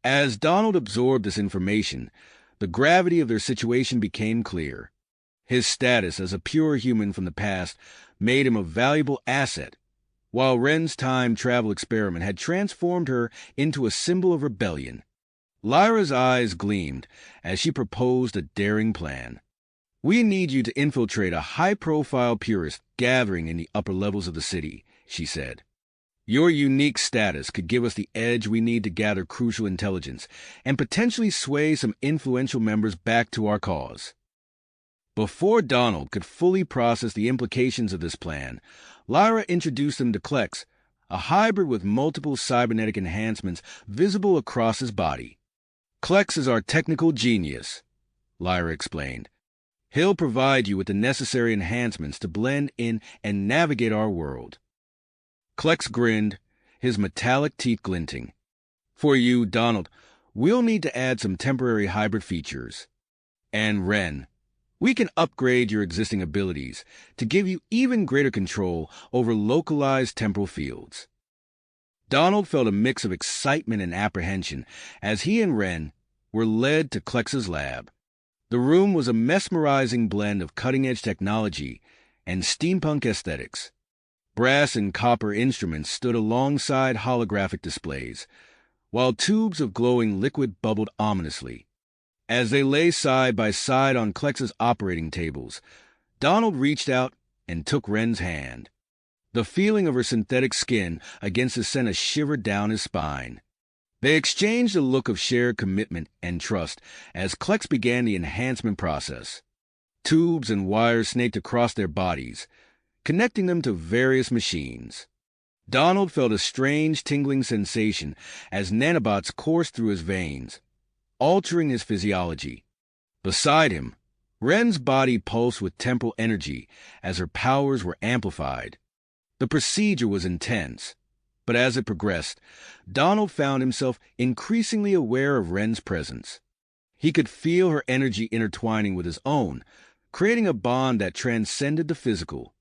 As Donald absorbed this information, the gravity of their situation became clear. His status as a pure human from the past made him a valuable asset, while Wren's time travel experiment had transformed her into a symbol of rebellion. Lyra's eyes gleamed as she proposed a daring plan. We need you to infiltrate a high-profile purist gathering in the upper levels of the city, she said. Your unique status could give us the edge we need to gather crucial intelligence and potentially sway some influential members back to our cause. Before Donald could fully process the implications of this plan, Lyra introduced him to Klex, a hybrid with multiple cybernetic enhancements visible across his body. Klex is our technical genius, Lyra explained. He'll provide you with the necessary enhancements to blend in and navigate our world. Klex grinned, his metallic teeth glinting. For you, Donald, we'll need to add some temporary hybrid features. And Ren, we can upgrade your existing abilities to give you even greater control over localized temporal fields. Donald felt a mix of excitement and apprehension as he and Ren were led to Klex's lab. The room was a mesmerizing blend of cutting-edge technology and steampunk aesthetics. Brass and copper instruments stood alongside holographic displays, while tubes of glowing liquid bubbled ominously. As they lay side by side on Klex's operating tables, Donald reached out and took Ren's hand. The feeling of her synthetic skin against his sent a shiver down his spine. They exchanged a look of shared commitment and trust as Klex began the enhancement process. Tubes and wires snaked across their bodies, connecting them to various machines. Donald felt a strange tingling sensation as nanobots coursed through his veins, altering his physiology. Beside him, Ren's body pulsed with temporal energy as her powers were amplified. The procedure was intense, but as it progressed, Donald found himself increasingly aware of Ren's presence. He could feel her energy intertwining with his own, creating a bond that transcended the physical.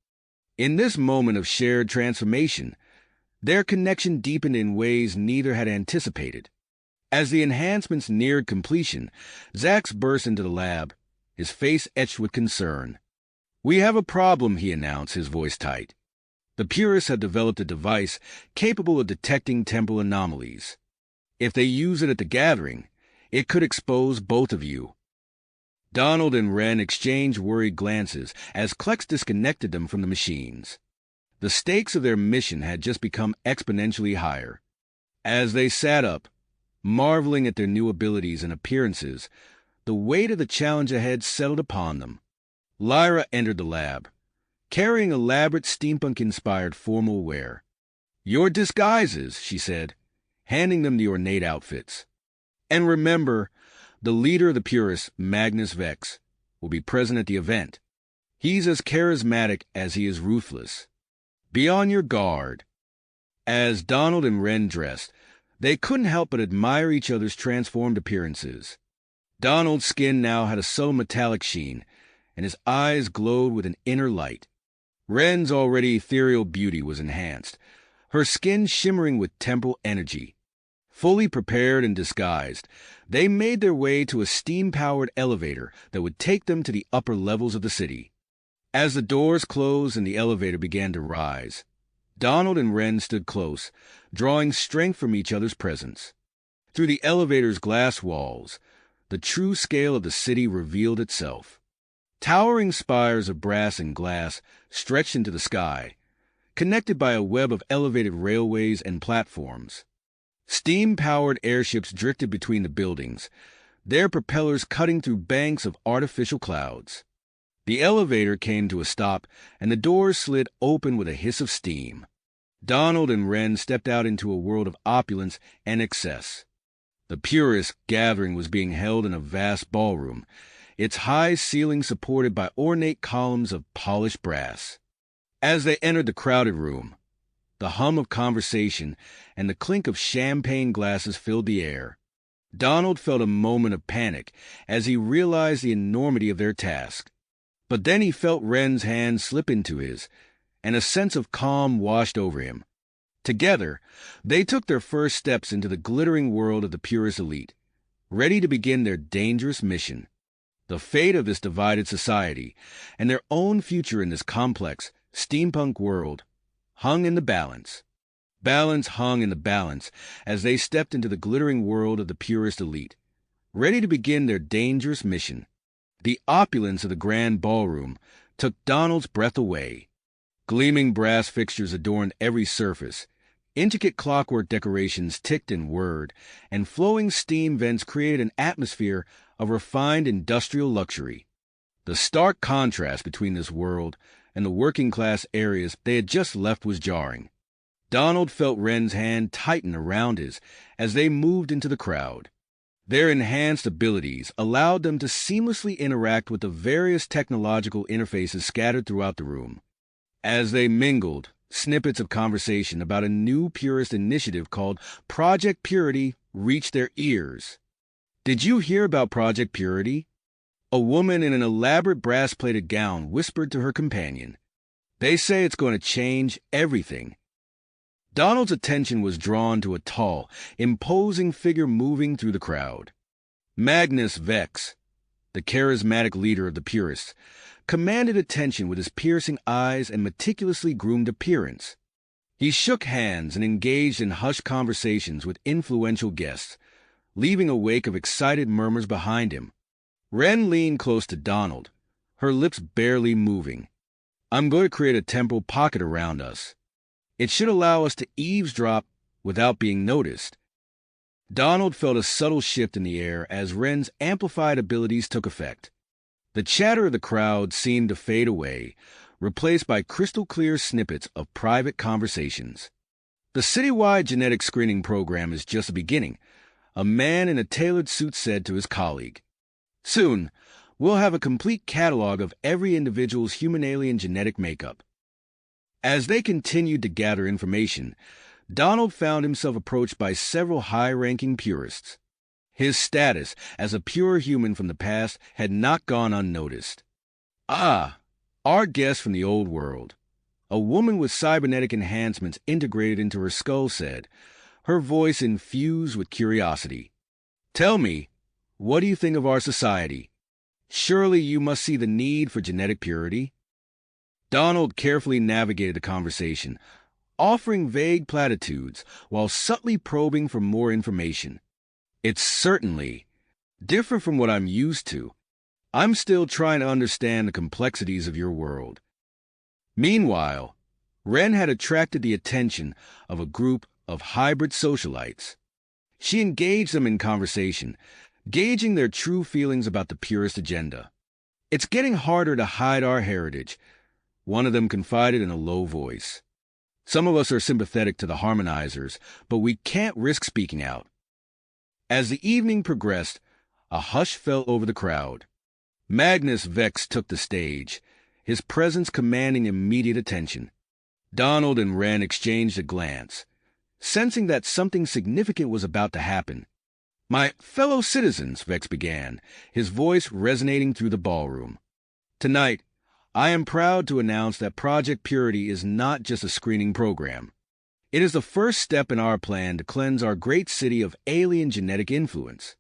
In this moment of shared transformation, their connection deepened in ways neither had anticipated. As the enhancements neared completion, Zax burst into the lab, his face etched with concern. "We have a problem," he announced, his voice tight. The purists had developed a device capable of detecting temporal anomalies. If they use it at the gathering, it could expose both of you. Donald and Ren exchanged worried glances as Klex disconnected them from the machines. The stakes of their mission had just become exponentially higher. As they sat up, marveling at their new abilities and appearances, the weight of the challenge ahead settled upon them. Lyra entered the lab, carrying elaborate steampunk-inspired formal wear. "Your disguises," she said, handing them the ornate outfits. "And remember, the leader of the purists, Magnus Vex, will be present at the event. He's as charismatic as he is ruthless. Be on your guard." As Donald and Ren dressed, they couldn't help but admire each other's transformed appearances. Donald's skin now had a subtle metallic sheen, and his eyes glowed with an inner light. Ren's already ethereal beauty was enhanced, her skin shimmering with temporal energy. Fully prepared and disguised, they made their way to a steam-powered elevator that would take them to the upper levels of the city. As the doors closed and the elevator began to rise, Donald and Ren stood close, drawing strength from each other's presence. Through the elevator's glass walls, the true scale of the city revealed itself. Towering spires of brass and glass stretched into the sky, connected by a web of elevated railways and platforms. Steam-powered airships drifted between the buildings, their propellers cutting through banks of artificial clouds. The elevator came to a stop, and the doors slid open with a hiss of steam. Donald and Ren stepped out into a world of opulence and excess. The purist gathering was being held in a vast ballroom, its high ceiling supported by ornate columns of polished brass. As they entered the crowded room, the hum of conversation and the clink of champagne glasses filled the air. Donald felt a moment of panic as he realized the enormity of their task. But then he felt Ren's hand slip into his, and a sense of calm washed over him. Together, they took their first steps into the glittering world of the purist elite, ready to begin their dangerous mission. The fate of this divided society, and their own future in this complex, steampunk world, hung in the balance. Balance hung in the balance as they stepped into the glittering world of the purist elite, ready to begin their dangerous mission. The opulence of the grand ballroom took Donald's breath away. Gleaming brass fixtures adorned every surface. Intricate clockwork decorations ticked and whirred, and flowing steam vents created an atmosphere of refined industrial luxury. The stark contrast between this world and the working-class areas they had just left was jarring. Donald felt Wren's hand tighten around his as they moved into the crowd. Their enhanced abilities allowed them to seamlessly interact with the various technological interfaces scattered throughout the room. As they mingled, snippets of conversation about a new purist initiative called Project Purity reached their ears. "Did you hear about Project Purity?" A woman in an elaborate brass-plated gown whispered to her companion. "They say it's going to change everything." Donald's attention was drawn to a tall, imposing figure moving through the crowd. Magnus Vex, the charismatic leader of the Purists, commanded attention with his piercing eyes and meticulously groomed appearance. He shook hands and engaged in hushed conversations with influential guests, leaving a wake of excited murmurs behind him. Wren leaned close to Donald, her lips barely moving. "I'm going to create a temporal pocket around us. It should allow us to eavesdrop without being noticed." Donald felt a subtle shift in the air as Wren's amplified abilities took effect. The chatter of the crowd seemed to fade away, replaced by crystal-clear snippets of private conversations. "The citywide genetic screening program is just beginning," a man in a tailored suit said to his colleague. "Soon, we'll have a complete catalog of every individual's human-alien genetic makeup." As they continued to gather information, Donald found himself approached by several high-ranking purists. His status as a pure human from the past had not gone unnoticed. "Ah, our guest from the old world," a woman with cybernetic enhancements integrated into her skull said, her voice infused with curiosity. "Tell me, what do you think of our society? Surely you must see the need for genetic purity?" Donald carefully navigated the conversation, offering vague platitudes while subtly probing for more information. "It's certainly different from what I'm used to. I'm still trying to understand the complexities of your world." Meanwhile, Wren had attracted the attention of a group of hybrid socialites. She engaged them in conversation, gauging their true feelings about the purist agenda. "It's getting harder to hide our heritage," one of them confided in a low voice. "Some of us are sympathetic to the harmonizers, but we can't risk speaking out." As the evening progressed, a hush fell over the crowd. Magnus Vex took the stage, his presence commanding immediate attention. Donald and Wren exchanged a glance, sensing that something significant was about to happen. "My fellow citizens," Vex began, his voice resonating through the ballroom. "Tonight, I am proud to announce that Project Purity is not just a screening program. It is the first step in our plan to cleanse our great city of alien genetic influence."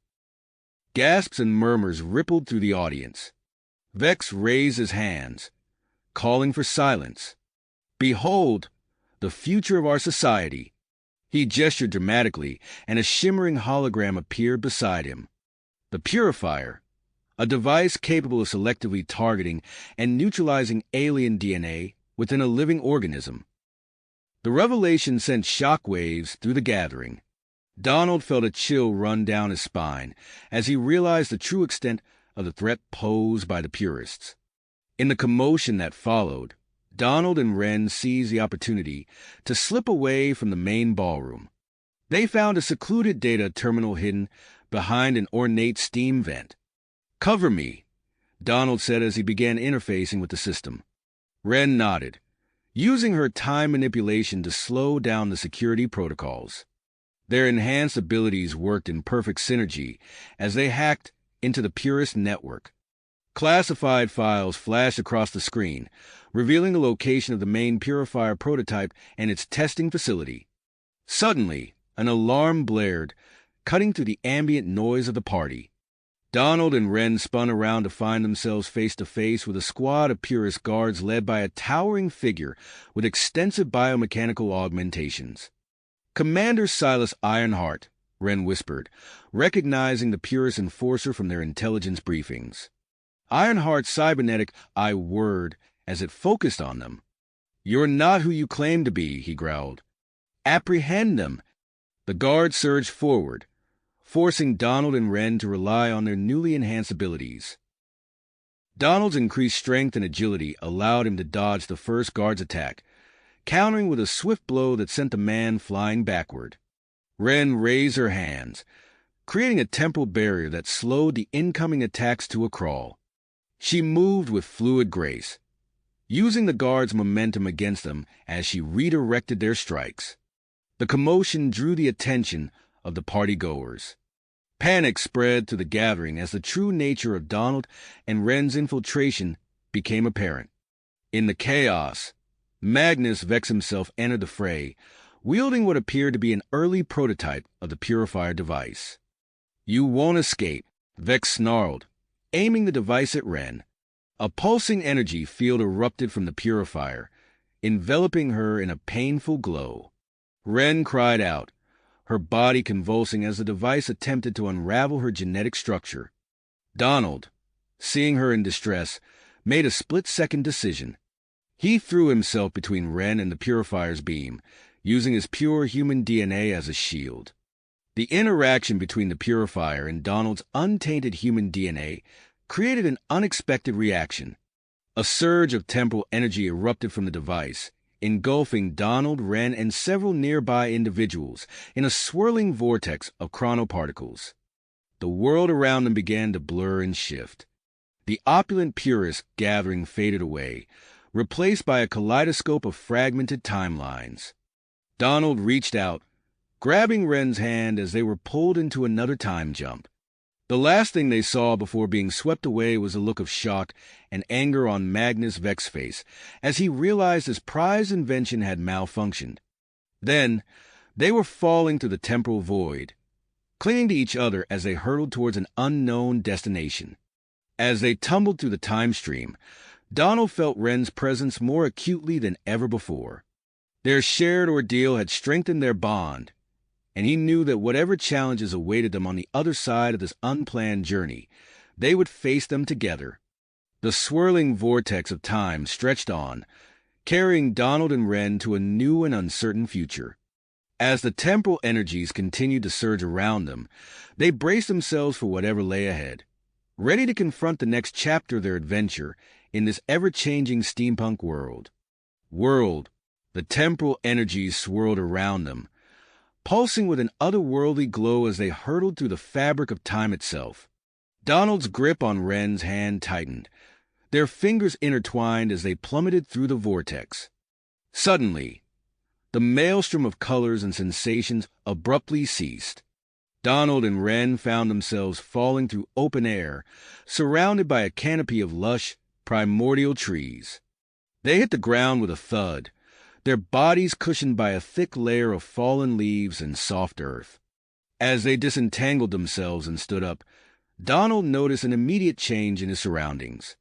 Gasps and murmurs rippled through the audience. Vex raised his hands, calling for silence. "Behold, the future of our society." He gestured dramatically, and a shimmering hologram appeared beside him. The Purifier, a device capable of selectively targeting and neutralizing alien DNA within a living organism. The revelation sent shockwaves through the gathering. Donald felt a chill run down his spine as he realized the true extent of the threat posed by the purists. In the commotion that followed, Donald and Wren seized the opportunity to slip away from the main ballroom. They found a secluded data terminal hidden behind an ornate steam vent. "Cover me," Donald said as he began interfacing with the system. Wren nodded, using her time manipulation to slow down the security protocols. Their enhanced abilities worked in perfect synergy as they hacked into the Purist network. Classified files flashed across the screen, revealing the location of the main purifier prototype and its testing facility. Suddenly, an alarm blared, cutting through the ambient noise of the party. Donald and Wren spun around to find themselves face to face with a squad of Purist guards led by a towering figure with extensive biomechanical augmentations. "Commander Silas Ironheart," Wren whispered, recognizing the Purist enforcer from their intelligence briefings. Ironheart's cybernetic I word as it focused on them. "You're not who you claim to be," he growled. "Apprehend them." The guard surged forward, forcing Donald and Ren to rely on their newly enhanced abilities. Donald's increased strength and agility allowed him to dodge the first guard's attack, countering with a swift blow that sent the man flying backward. Ren raised her hands, creating a temporal barrier that slowed the incoming attacks to a crawl. She moved with fluid grace, using the guards' momentum against them as she redirected their strikes. The commotion drew the attention of the party-goers. Panic spread through the gathering as the true nature of Donald and Ren's infiltration became apparent. In the chaos, Magnus Vex himself entered the fray, wielding what appeared to be an early prototype of the purifier device. "You won't escape," Vex snarled, aiming the device at Ren. A pulsing energy field erupted from the purifier, enveloping her in a painful glow. Ren cried out, her body convulsing as the device attempted to unravel her genetic structure. Donald, seeing her in distress, made a split-second decision. He threw himself between Ren and the purifier's beam, using his pure human DNA as a shield. The interaction between the purifier and Donald's untainted human DNA created an unexpected reaction. A surge of temporal energy erupted from the device, engulfing Donald, Ren, and several nearby individuals in a swirling vortex of chronoparticles. The world around them began to blur and shift. The opulent purist gathering faded away, replaced by a kaleidoscope of fragmented timelines. Donald reached out, grabbing Ren's hand as they were pulled into another time jump. The last thing they saw before being swept away was a look of shock and anger on Magnus Vex's face as he realized his prized invention had malfunctioned. Then, they were falling through the temporal void, clinging to each other as they hurtled towards an unknown destination. As they tumbled through the time stream, Donald felt Ren's presence more acutely than ever before. Their shared ordeal had strengthened their bond, and he knew that whatever challenges awaited them on the other side of this unplanned journey, they would face them together. The swirling vortex of time stretched on, carrying Donald and Ren to a new and uncertain future. As the temporal energies continued to surge around them, they braced themselves for whatever lay ahead, ready to confront the next chapter of their adventure in this ever-changing steampunk world. The temporal energies swirled around them, pulsing with an otherworldly glow as they hurtled through the fabric of time itself. Donald's grip on Ren's hand tightened, their fingers intertwined as they plummeted through the vortex. Suddenly, the maelstrom of colors and sensations abruptly ceased. Donald and Ren found themselves falling through open air, surrounded by a canopy of lush, primordial trees. They hit the ground with a thud, their bodies cushioned by a thick layer of fallen leaves and soft earth. As they disentangled themselves and stood up, Donald noticed an immediate change in his surroundings.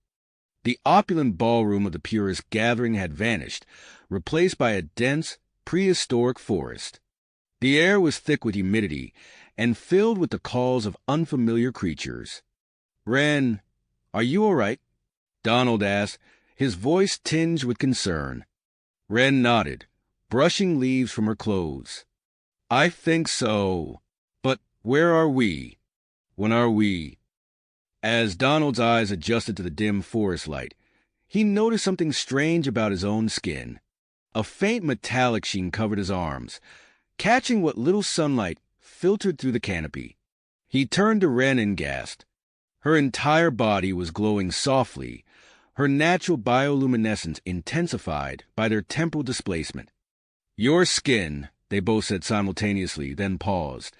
The opulent ballroom of the purist gathering had vanished, replaced by a dense, prehistoric forest. The air was thick with humidity and filled with the calls of unfamiliar creatures. "Ren, are you all right?" Donald asked, his voice tinged with concern. Ren nodded, brushing leaves from her clothes. "I think so. But where are we? When are we?" As Donald's eyes adjusted to the dim forest light, he noticed something strange about his own skin. A faint metallic sheen covered his arms, catching what little sunlight filtered through the canopy. He turned to Ren and gasped. Her entire body was glowing softly, her natural bioluminescence intensified by their temporal displacement. "Your skin," they both said simultaneously, then paused,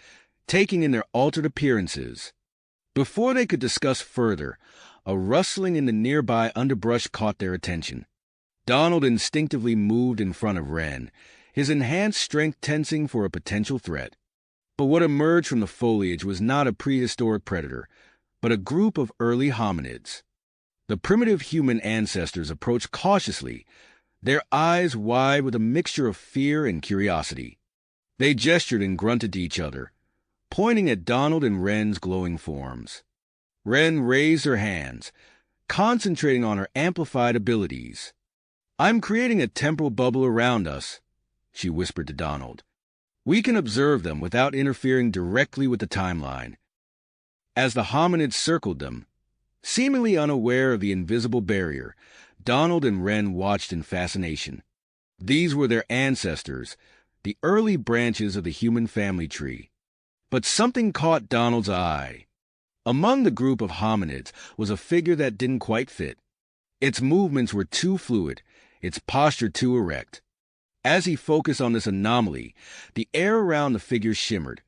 taking in their altered appearances. Before they could discuss further, a rustling in the nearby underbrush caught their attention. Donald instinctively moved in front of Ren, his enhanced strength tensing for a potential threat. But what emerged from the foliage was not a prehistoric predator, but a group of early hominids. The primitive human ancestors approached cautiously, their eyes wide with a mixture of fear and curiosity. They gestured and grunted to each other, pointing at Donald and Ren's glowing forms. Ren raised her hands, concentrating on her amplified abilities. "I'm creating a temporal bubble around us," she whispered to Donald. "We can observe them without interfering directly with the timeline." As the hominids circled them, seemingly unaware of the invisible barrier, Donald and Wren watched in fascination. These were their ancestors, the early branches of the human family tree. But something caught Donald's eye. Among the group of hominids was a figure that didn't quite fit. Its movements were too fluid, its posture too erect. As he focused on this anomaly, the air around the figure shimmered,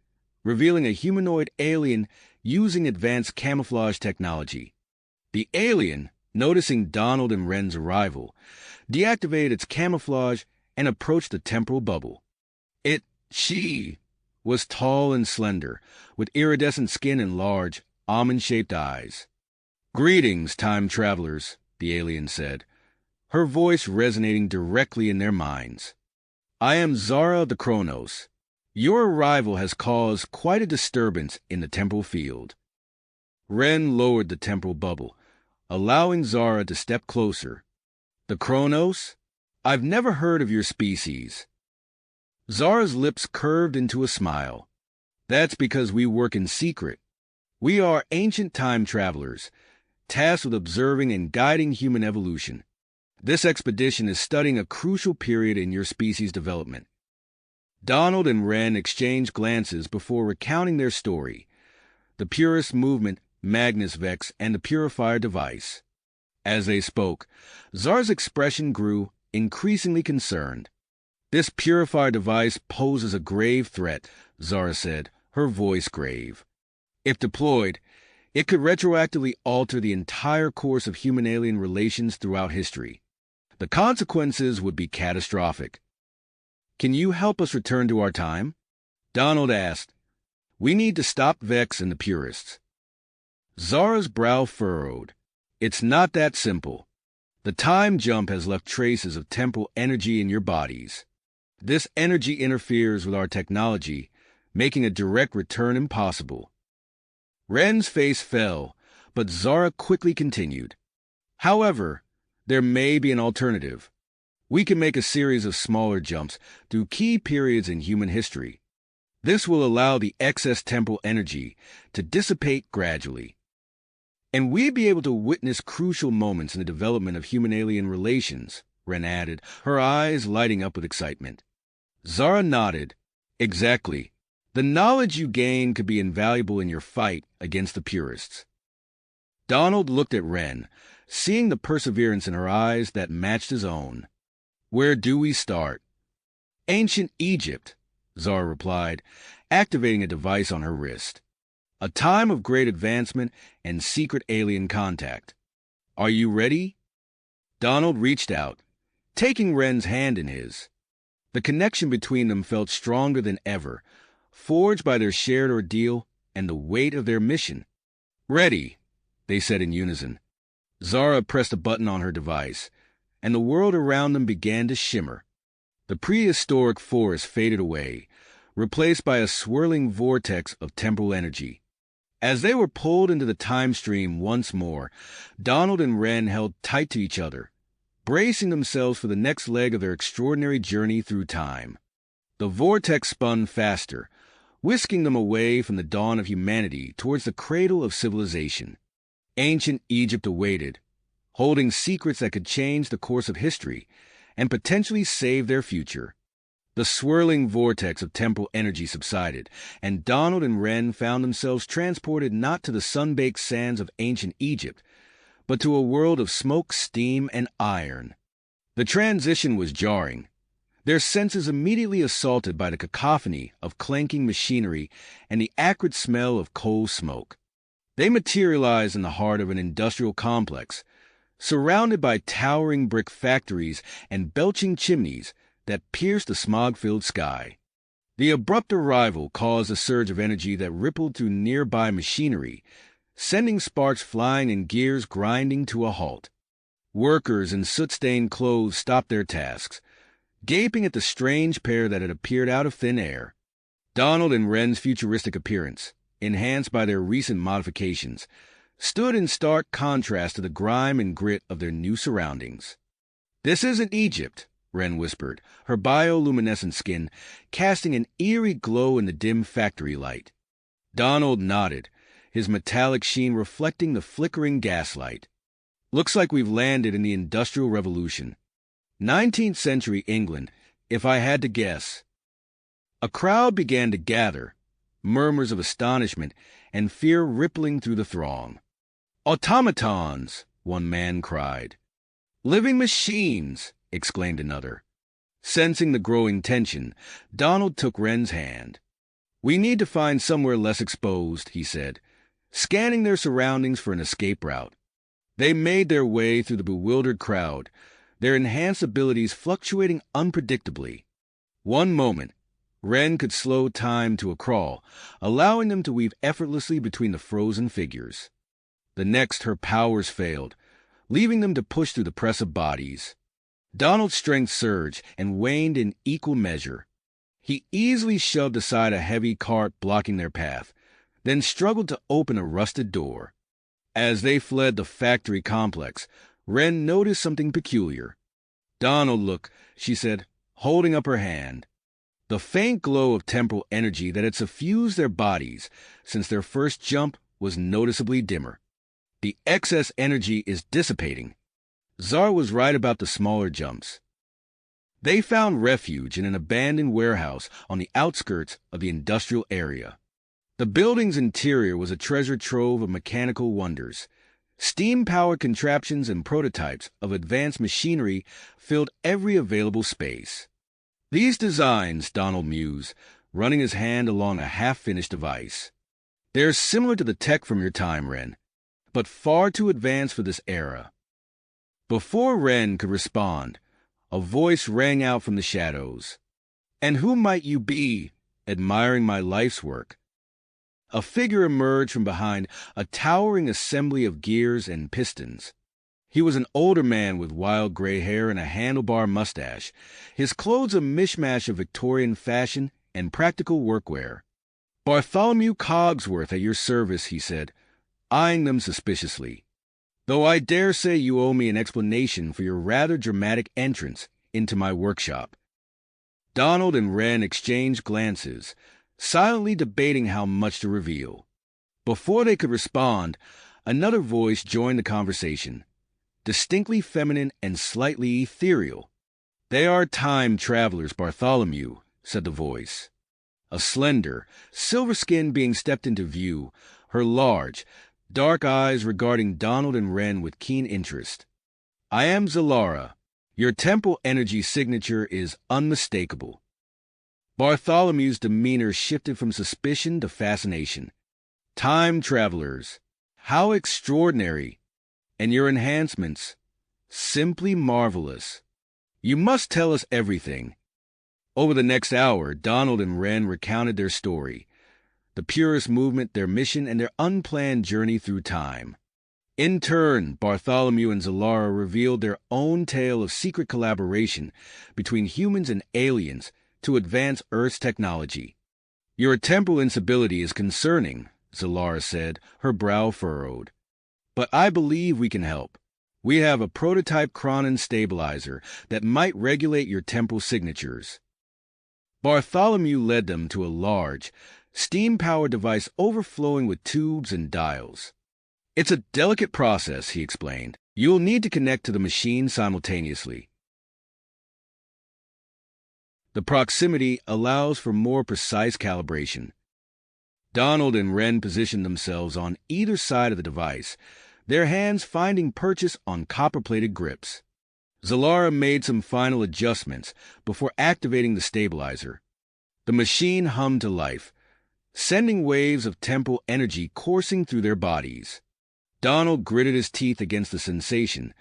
revealing a humanoid alien using advanced camouflage technology. The alien, noticing Donald and Wren's arrival, deactivated its camouflage and approached the temporal bubble. She was tall and slender, with iridescent skin and large, almond-shaped eyes. "Greetings, time travelers," the alien said, her voice resonating directly in their minds. "I am Zara the Chronos. Your arrival has caused quite a disturbance in the temporal field." Wren lowered the temporal bubble, allowing Zara to step closer. "The Chronos? I've never heard of your species." Zara's lips curved into a smile. "That's because we work in secret. We are ancient time travelers, tasked with observing and guiding human evolution. This expedition is studying a crucial period in your species' development." Donald and Wren exchanged glances before recounting their story: the Purist movement, Magnus Vex, and the Purifier device. As they spoke, Zara's expression grew, increasingly concerned. "This Purifier device poses a grave threat," Zara said, her voice grave. "If deployed, it could retroactively alter the entire course of human-alien relations throughout history. The consequences would be catastrophic." "Can you help us return to our time?" Donald asked. "We need to stop Vex and the Purists." Zara's brow furrowed. "It's not that simple. The time jump has left traces of temporal energy in your bodies. This energy interferes with our technology, making a direct return impossible." Wren's face fell, but Zara quickly continued. "However, there may be an alternative. We can make a series of smaller jumps through key periods in human history. This will allow the excess temporal energy to dissipate gradually. And we'd be able to witness crucial moments in the development of human-alien relations," Wren added, her eyes lighting up with excitement. Zara nodded. "Exactly. The knowledge you gain could be invaluable in your fight against the Purists." Donald looked at Wren, seeing the perseverance in her eyes that matched his own. "Where do we start?" "Ancient Egypt," Zara replied, activating a device on her wrist. "A time of great advancement and secret alien contact. Are you ready?" Donald reached out, taking Wren's hand in his. The connection between them felt stronger than ever, forged by their shared ordeal and the weight of their mission. "Ready," they said in unison. Zara pressed a button on her device, and the world around them began to shimmer. The prehistoric forest faded away, replaced by a swirling vortex of temporal energy. As they were pulled into the time stream once more, Donald and Wren held tight to each other, bracing themselves for the next leg of their extraordinary journey through time. The vortex spun faster, whisking them away from the dawn of humanity towards the cradle of civilization. Ancient Egypt awaited, holding secrets that could change the course of history and potentially save their future. The swirling vortex of temporal energy subsided, and Donald and Wren found themselves transported not to the sun-baked sands of ancient Egypt, but to a world of smoke, steam, and iron. The transition was jarring, their senses immediately assaulted by the cacophony of clanking machinery and the acrid smell of coal smoke. They materialized in the heart of an industrial complex, surrounded by towering brick factories and belching chimneys that pierced the smog-filled sky. The abrupt arrival caused a surge of energy that rippled through nearby machinery, sending sparks flying and gears grinding to a halt. Workers in soot-stained clothes stopped their tasks, gaping at the strange pair that had appeared out of thin air. Donald and Wren's futuristic appearance, enhanced by their recent modifications, stood in stark contrast to the grime and grit of their new surroundings. "This isn't Egypt," Wren whispered, her bioluminescent skin casting an eerie glow in the dim factory light. Donald nodded, his metallic sheen reflecting the flickering gaslight. "Looks like we've landed in the Industrial Revolution. 19th century England, if I had to guess." A crowd began to gather, murmurs of astonishment and fear rippling through the throng. "Automatons!" one man cried. "Living machines!" exclaimed another. Sensing the growing tension, Donald took Wren's hand. "We need to find somewhere less exposed," he said, scanning their surroundings for an escape route. They made their way through the bewildered crowd, their enhanced abilities fluctuating unpredictably. One moment, Wren could slow time to a crawl, allowing them to weave effortlessly between the frozen figures. The next, her powers failed, leaving them to push through the press of bodies. Donald's strength surged and waned in equal measure. He easily shoved aside a heavy cart blocking their path, then struggled to open a rusted door. As they fled the factory complex, Wren noticed something peculiar. "Donald, look," she said, holding up her hand. The faint glow of temporal energy that had suffused their bodies since their first jump was noticeably dimmer. "The excess energy is dissipating." Zara was right about the smaller jumps. They found refuge in an abandoned warehouse on the outskirts of the industrial area. The building's interior was a treasure trove of mechanical wonders. Steam-powered contraptions and prototypes of advanced machinery filled every available space. "These designs," Donald mused, running his hand along a half-finished device. "They're similar to the tech from your time, Wren, but far too advanced for this era." Before Wren could respond, a voice rang out from the shadows. "And who might you be, admiring my life's work?" A figure emerged from behind a towering assembly of gears and pistons. He was an older man with wild gray hair and a handlebar mustache, his clothes a mishmash of Victorian fashion and practical workwear. "Bartholomew Cogsworth at your service," he said, eyeing them suspiciously. "Though I dare say you owe me an explanation for your rather dramatic entrance into my workshop." Donald and Wren exchanged glances, silently debating how much to reveal. Before they could respond, another voice joined the conversation, distinctly feminine and slightly ethereal. "They are time travelers, Bartholomew," said the voice. A slender, silver-skinned being stepped into view, her large, dark eyes regarding Donald and Wren with keen interest. "I am Zalara. Your temporal energy signature is unmistakable." Bartholomew's demeanor shifted from suspicion to fascination. "Time travelers. How extraordinary. And your enhancements. Simply marvelous. You must tell us everything." Over the next hour, Donald and Wren recounted their story, the purest movement, their mission, and their unplanned journey through time. In turn, Bartholomew and Zalara revealed their own tale of secret collaboration between humans and aliens to advance Earth's technology. "Your temporal instability is concerning," Zalara said, her brow furrowed. "But I believe we can help. We have a prototype chronon stabilizer that might regulate your temporal signatures." Bartholomew led them to a large, steam-powered device overflowing with tubes and dials. "It's a delicate process," he explained. "You'll need to connect to the machine simultaneously. The proximity allows for more precise calibration." Donald and Wren positioned themselves on either side of the device, their hands finding purchase on copper-plated grips. Zalara made some final adjustments before activating the stabilizer. The machine hummed to life, sending waves of temporal energy coursing through their bodies. Donald gritted his teeth against the sensation,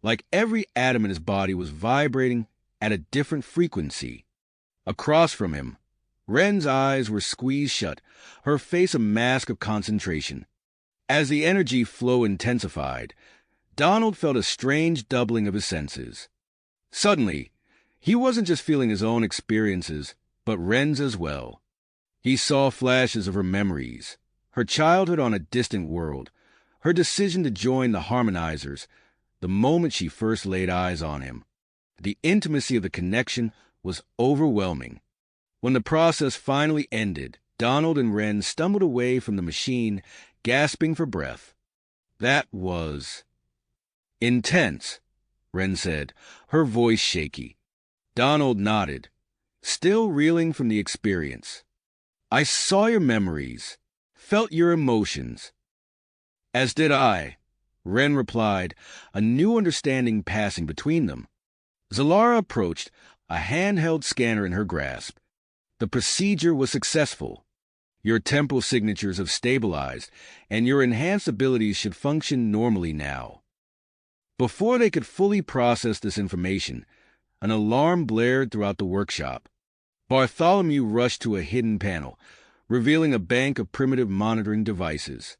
like every atom in his body was vibrating at a different frequency. Across from him, Wren's eyes were squeezed shut, her face a mask of concentration. As the energy flow intensified, Donald felt a strange doubling of his senses. Suddenly, he wasn't just feeling his own experiences, but Wren's as well. He saw flashes of her memories, her childhood on a distant world, Her decision to join the harmonizers, the moment she first laid eyes on him. The intimacy of the connection was overwhelming. When the process finally ended, Donald and Wren stumbled away from the machine, gasping for breath. That was intense, Wren said, her voice shaky. Donald nodded, still reeling from the experience. I saw your memories, felt your emotions. As did I, Wren replied, a new understanding passing between them. Zalara approached, a handheld scanner in her grasp. The procedure was successful. Your temporal signatures have stabilized, and your enhanced abilities should function normally now. Before they could fully process this information, an alarm blared throughout the workshop. Bartholomew rushed to a hidden panel, revealing a bank of primitive monitoring devices.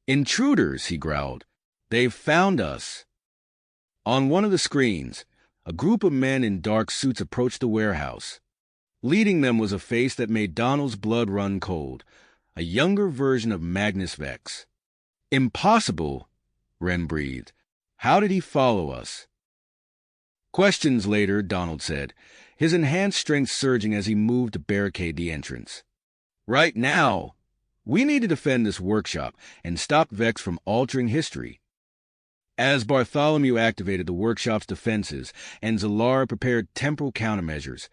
Intruders, he growled. They've found us. On one of the screens, a group of men in dark suits approached the warehouse. Leading them was a face that made Donald's blood run cold, a younger version of Magnus Vex. Impossible, Wren breathed. How did he follow us? Questions later, Donald said, his enhanced strength surging as he moved to barricade the entrance. Right now, we need to defend this workshop and stop Vex from altering history. As Bartholomew activated the workshop's defenses and Zalara prepared temporal countermeasures,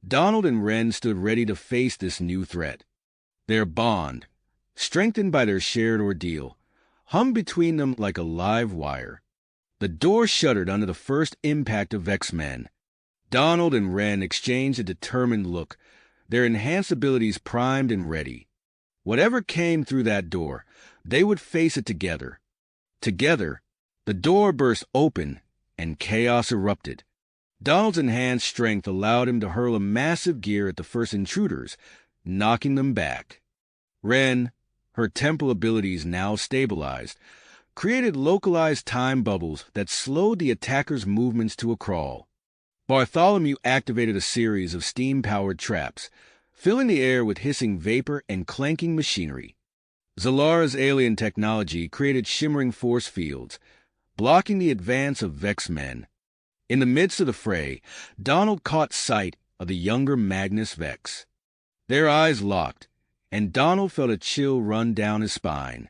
Donald and Wren stood ready to face this new threat. Their bond, strengthened by their shared ordeal, hummed between them like a live wire. The door shuddered under the first impact of Vex men. Donald and Wren exchanged a determined look, their enhanced abilities primed and ready. Whatever came through that door, they would face it together. Together, the door burst open, and chaos erupted. Donald's enhanced strength allowed him to hurl a massive gear at the first intruders, knocking them back. Wren, her temporal abilities now stabilized, created localized time bubbles that slowed the attackers' movements to a crawl. Bartholomew activated a series of steam-powered traps, filling the air with hissing vapor and clanking machinery. Zalara's alien technology created shimmering force fields, blocking the advance of Vex men. In the midst of the fray, Donald caught sight of the younger Magnus Vex. Their eyes locked, and Donald felt a chill run down his spine.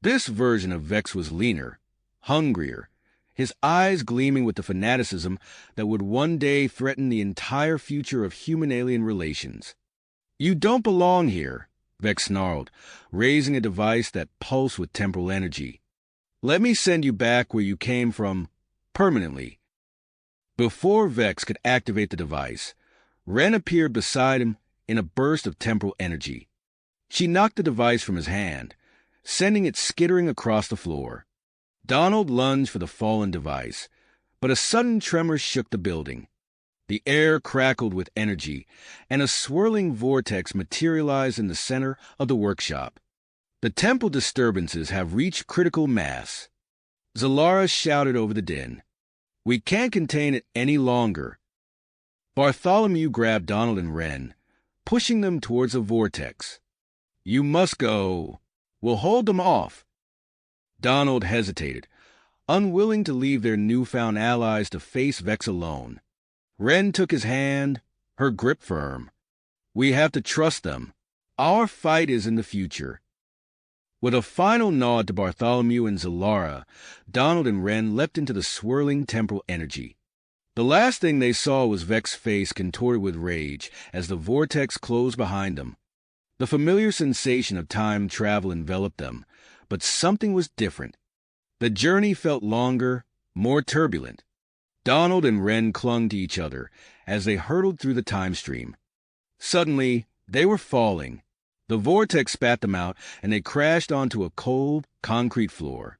This version of Vex was leaner, hungrier, his eyes gleaming with the fanaticism that would one day threaten the entire future of human-alien relations. You don't belong here, Vex snarled, raising a device that pulsed with temporal energy. Let me send you back where you came from, permanently. Before Vex could activate the device, Wren appeared beside him in a burst of temporal energy. She knocked the device from his hand, sending it skittering across the floor. Donald lunged for the fallen device, but a sudden tremor shook the building. The air crackled with energy, and a swirling vortex materialized in the center of the workshop. The temporal disturbances have reached critical mass. Zalara shouted over the din. We can't contain it any longer. Bartholomew grabbed Donald and Wren, pushing them towards the vortex. You must go. We'll hold them off. Donald hesitated, unwilling to leave their newfound allies to face Vex alone. Wren took his hand, her grip firm. We have to trust them. Our fight is in the future. With a final nod to Bartholomew and Zalara, Donald and Wren leapt into the swirling temporal energy. The last thing they saw was Vex's face contorted with rage as the vortex closed behind them. The familiar sensation of time travel enveloped them, but something was different. The journey felt longer, more turbulent. Donald and Wren clung to each other as they hurtled through the time stream. Suddenly, they were falling. The vortex spat them out, and they crashed onto a cold, concrete floor.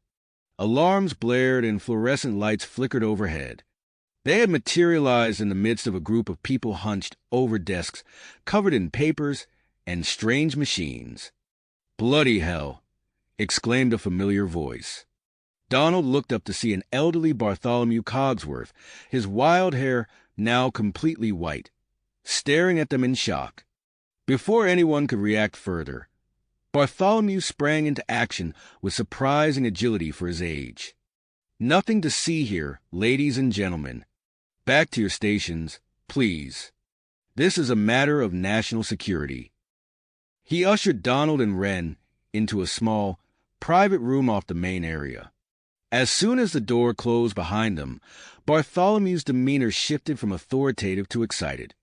Alarms blared and fluorescent lights flickered overhead. They had materialized in the midst of a group of people hunched over desks, covered in papers and strange machines. Bloody hell! Exclaimed a familiar voice. Donald looked up to see an elderly Bartholomew Cogsworth, his wild hair now completely white, staring at them in shock. Before anyone could react further, Bartholomew sprang into action with surprising agility for his age. "Nothing to see here, ladies and gentlemen. Back to your stations, please. This is a matter of national security." He ushered Donald and Wren into a small, private room off the main area. As soon as the door closed behind them, Bartholomew's demeanor shifted from authoritative to excited.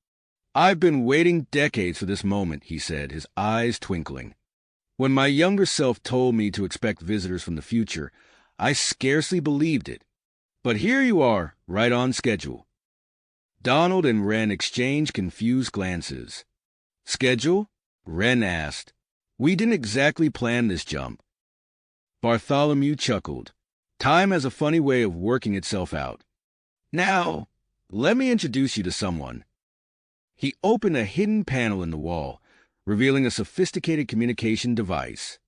"I've been waiting decades for this moment," he said, his eyes twinkling. "When my younger self told me to expect visitors from the future, I scarcely believed it. But here you are, right on schedule." Donald and Wren exchanged confused glances. "Schedule?" Wren asked. "We didn't exactly plan this jump." Bartholomew chuckled. "Time has a funny way of working itself out. Now, let me introduce you to someone." He opened a hidden panel in the wall, revealing a sophisticated communication device.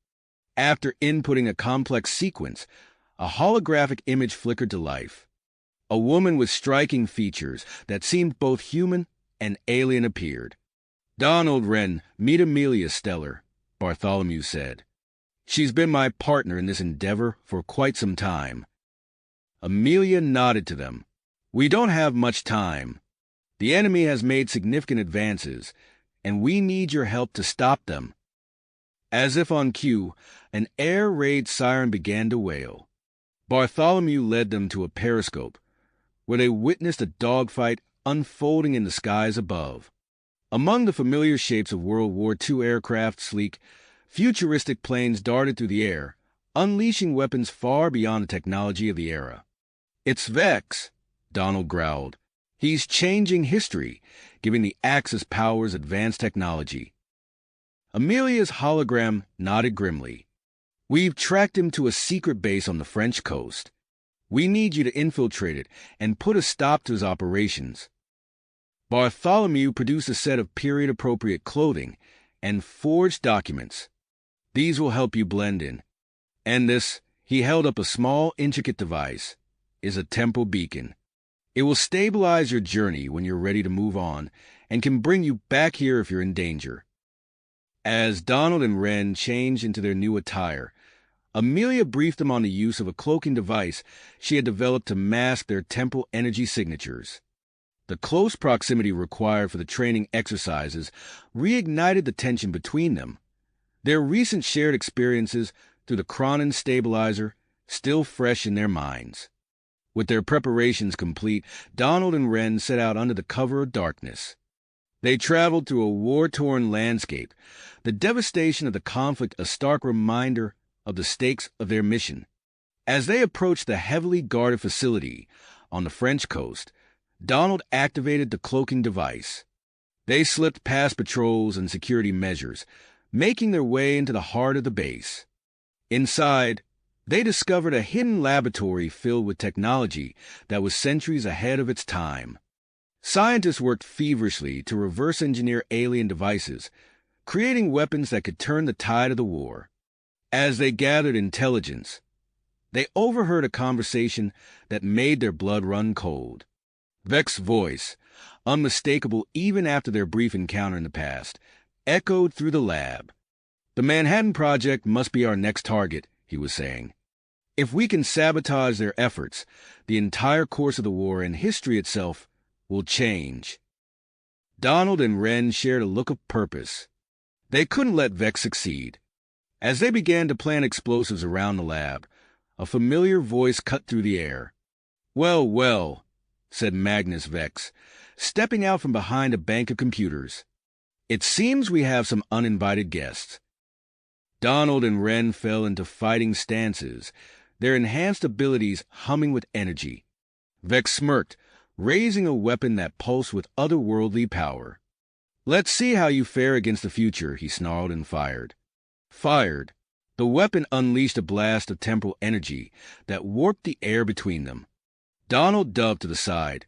After inputting a complex sequence, a holographic image flickered to life. A woman with striking features that seemed both human and alien appeared. "Donald, Wren, meet Amelia Stellar," Bartholomew said. "She's been my partner in this endeavor for quite some time." Amelia nodded to them. "We don't have much time. The enemy has made significant advances, and we need your help to stop them." As if on cue, an air raid siren began to wail. Bartholomew led them to a periscope, where they witnessed a dogfight unfolding in the skies above. Among the familiar shapes of World War II aircraft, sleek, futuristic planes darted through the air, unleashing weapons far beyond the technology of the era. "It's Vex," Donald growled. "He's changing history, giving the Axis powers advanced technology." Amelia's hologram nodded grimly. "We've tracked him to a secret base on the French coast. We need you to infiltrate it and put a stop to his operations." Bartholomew produced a set of period-appropriate clothing and forged documents. "These will help you blend in. And this," he held up a small, intricate device, "is a temporal beacon. It will stabilize your journey when you're ready to move on and can bring you back here if you're in danger." As Donald and Wren changed into their new attire, Amelia briefed them on the use of a cloaking device she had developed to mask their temporal energy signatures. The close proximity required for the training exercises reignited the tension between them, their recent shared experiences through the Cronin stabilizer still fresh in their minds. With their preparations complete, Donald and Wren set out under the cover of darkness. They traveled through a war-torn landscape, the devastation of the conflict a stark reminder of the stakes of their mission. As they approached the heavily guarded facility on the French coast, Donald activated the cloaking device. They slipped past patrols and security measures, making their way into the heart of the base. Inside, they discovered a hidden laboratory filled with technology that was centuries ahead of its time. Scientists worked feverishly to reverse engineer alien devices, creating weapons that could turn the tide of the war. As they gathered intelligence, they overheard a conversation that made their blood run cold. Vex's voice, unmistakable even after their brief encounter in the past, echoed through the lab. "The Manhattan Project must be our next target," he was saying. "If we can sabotage their efforts, the entire course of the war and history itself will change." Donald and Wren shared a look of purpose. They couldn't let Vex succeed. As they began to plant explosives around the lab, a familiar voice cut through the air. "Well, well," said Magnus Vex, stepping out from behind a bank of computers. "It seems we have some uninvited guests." Donald and Wren fell into fighting stances, their enhanced abilities humming with energy. Vex smirked, raising a weapon that pulsed with otherworldly power. "Let's see how you fare against the future," he snarled and fired. Fired. The weapon unleashed a blast of temporal energy that warped the air between them. Donald dove to the side,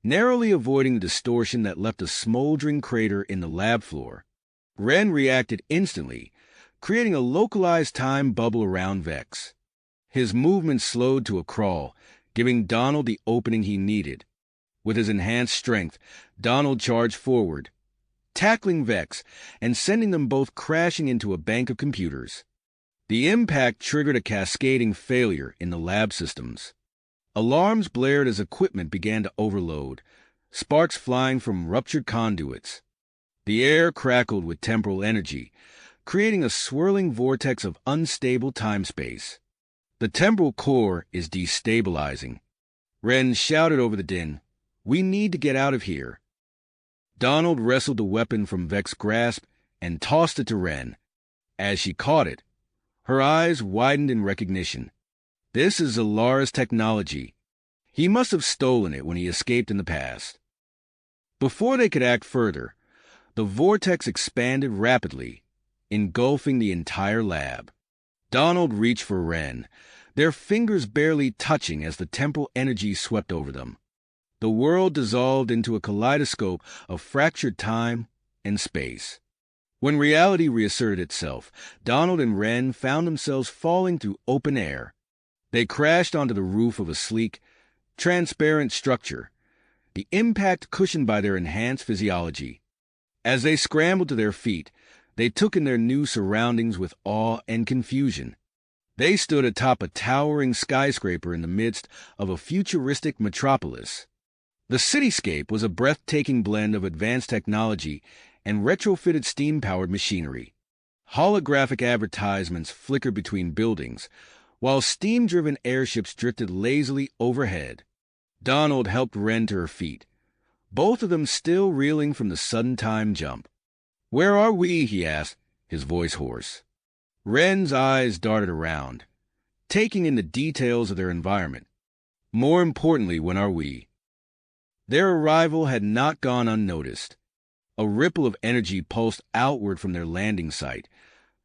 narrowly avoiding the distortion that left a smoldering crater in the lab floor. Wren reacted instantly, creating a localized time bubble around Vex. His movement slowed to a crawl, giving Donald the opening he needed. With his enhanced strength, Donald charged forward, tackling Vex and sending them both crashing into a bank of computers. The impact triggered a cascading failure in the lab systems. Alarms blared as equipment began to overload, sparks flying from ruptured conduits. The air crackled with temporal energy, creating a swirling vortex of unstable time-space. The temporal core is destabilizing. Ren shouted over the din, "We need to get out of here." Donald wrestled the weapon from Vex's grasp and tossed it to Ren. As she caught it, her eyes widened in recognition. This is Zalara's technology. He must have stolen it when he escaped in the past. Before they could act further, the vortex expanded rapidly, engulfing the entire lab. Donald reached for Ren, their fingers barely touching as the temporal energy swept over them. The world dissolved into a kaleidoscope of fractured time and space. When reality reasserted itself, Donald and Ren found themselves falling through open air. They crashed onto the roof of a sleek, transparent structure, the impact cushioned by their enhanced physiology. As they scrambled to their feet, they took in their new surroundings with awe and confusion. They stood atop a towering skyscraper in the midst of a futuristic metropolis. The cityscape was a breathtaking blend of advanced technology and retrofitted steam-powered machinery. Holographic advertisements flickered between buildings, while steam-driven airships drifted lazily overhead. Donald helped Ren to her feet, both of them still reeling from the sudden time jump. "Where are we?" he asked, his voice hoarse. Ren's eyes darted around, taking in the details of their environment. More importantly, when are we? Their arrival had not gone unnoticed. A ripple of energy pulsed outward from their landing site,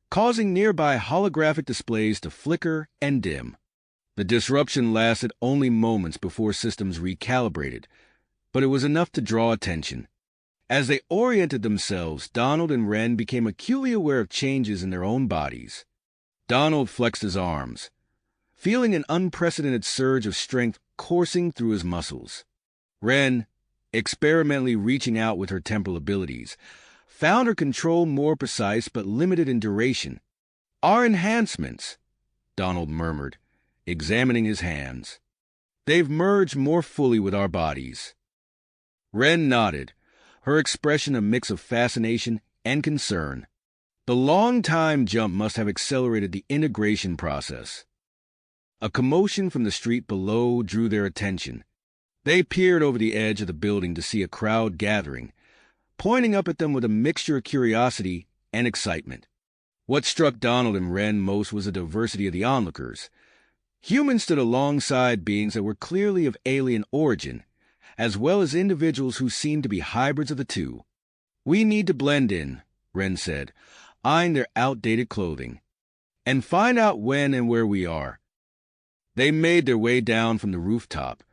causing nearby holographic displays to flicker and dim. The disruption lasted only moments before systems recalibrated, but it was enough to draw attention. As they oriented themselves, Donald and Ren became acutely aware of changes in their own bodies. Donald flexed his arms, feeling an unprecedented surge of strength coursing through his muscles. Ren, experimentally reaching out with her temporal abilities, found her control more precise but limited in duration. "Our enhancements," Donald murmured, examining his hands. "They've merged more fully with our bodies." Ren nodded, her expression a mix of fascination and concern. The long time jump must have accelerated the integration process. A commotion from the street below drew their attention. They peered over the edge of the building to see a crowd gathering, pointing up at them with a mixture of curiosity and excitement. What struck Donald and Ren most was the diversity of the onlookers. Humans stood alongside beings that were clearly of alien origin, as well as individuals who seemed to be hybrids of the two. "We need to blend in," Ren said, eyeing their outdated clothing, "and find out when and where we are." They made their way down from the rooftop,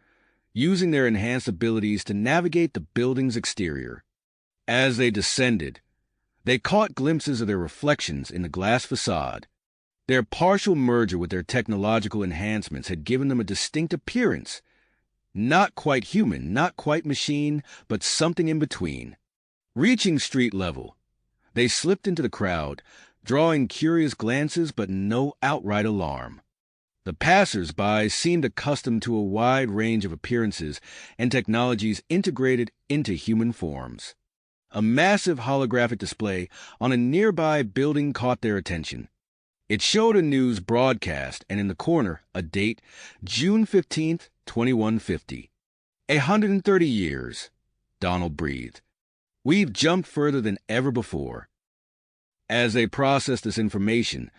using their enhanced abilities to navigate the building's exterior. As they descended, they caught glimpses of their reflections in the glass facade. Their partial merger with their technological enhancements had given them a distinct appearance. Not quite human, not quite machine, but something in between. Reaching street level, they slipped into the crowd, drawing curious glances but no outright alarm. The passers-by seemed accustomed to a wide range of appearances and technologies integrated into human forms. A massive holographic display on a nearby building caught their attention. It showed a news broadcast, and in the corner, a date, June 15th, 2150. 130 years, Donald breathed. "We've jumped further than ever before." As they processed this information,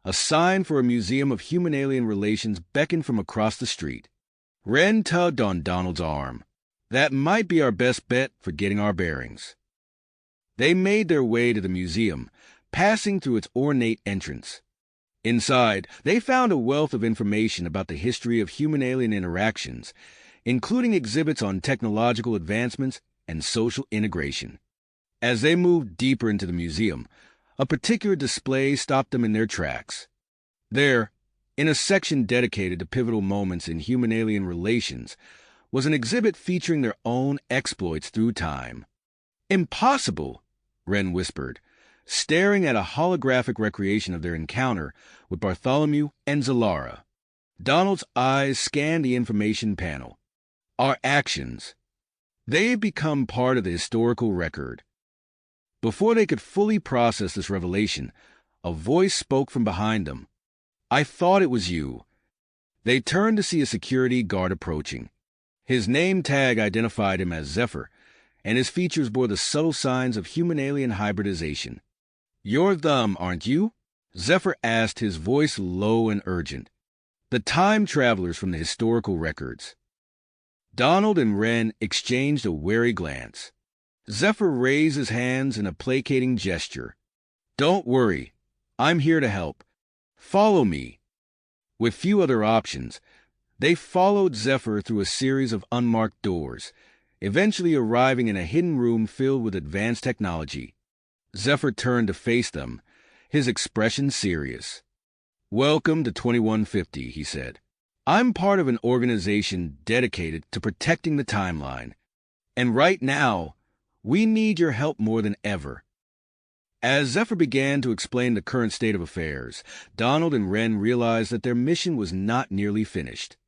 a sign for a museum of human-alien relations beckoned from across the street. Ren tugged on Donald's arm. "That might be our best bet for getting our bearings." They made their way to the museum, passing through its ornate entrance. Inside, they found a wealth of information about the history of human-alien interactions, including exhibits on technological advancements and social integration. As they moved deeper into the museum, a particular display stopped them in their tracks. There, in a section dedicated to pivotal moments in human-alien relations, was an exhibit featuring their own exploits through time. "Impossible!" Wren whispered, staring at a holographic recreation of their encounter with Bartholomew and Zalara. Donald's eyes scanned the information panel. Our actions. They had become part of the historical record. Before they could fully process this revelation, a voice spoke from behind them. I thought it was you. They turned to see a security guard approaching. His name tag identified him as Zephyr, and his features bore the subtle signs of human-alien hybridization. You're them, aren't you? Zephyr asked, his voice low and urgent. The time travelers from the historical records. Donald and Wren exchanged a wary glance. Zephyr raised his hands in a placating gesture. Don't worry. I'm here to help. Follow me. With few other options, they followed Zephyr through a series of unmarked doors, eventually arriving in a hidden room filled with advanced technology. Zephyr turned to face them, his expression serious. Welcome to 2150, he said. I'm part of an organization dedicated to protecting the timeline. And right now, we need your help more than ever. As Zephyr began to explain the current state of affairs, Donald and Wren realized that their mission was not nearly finished.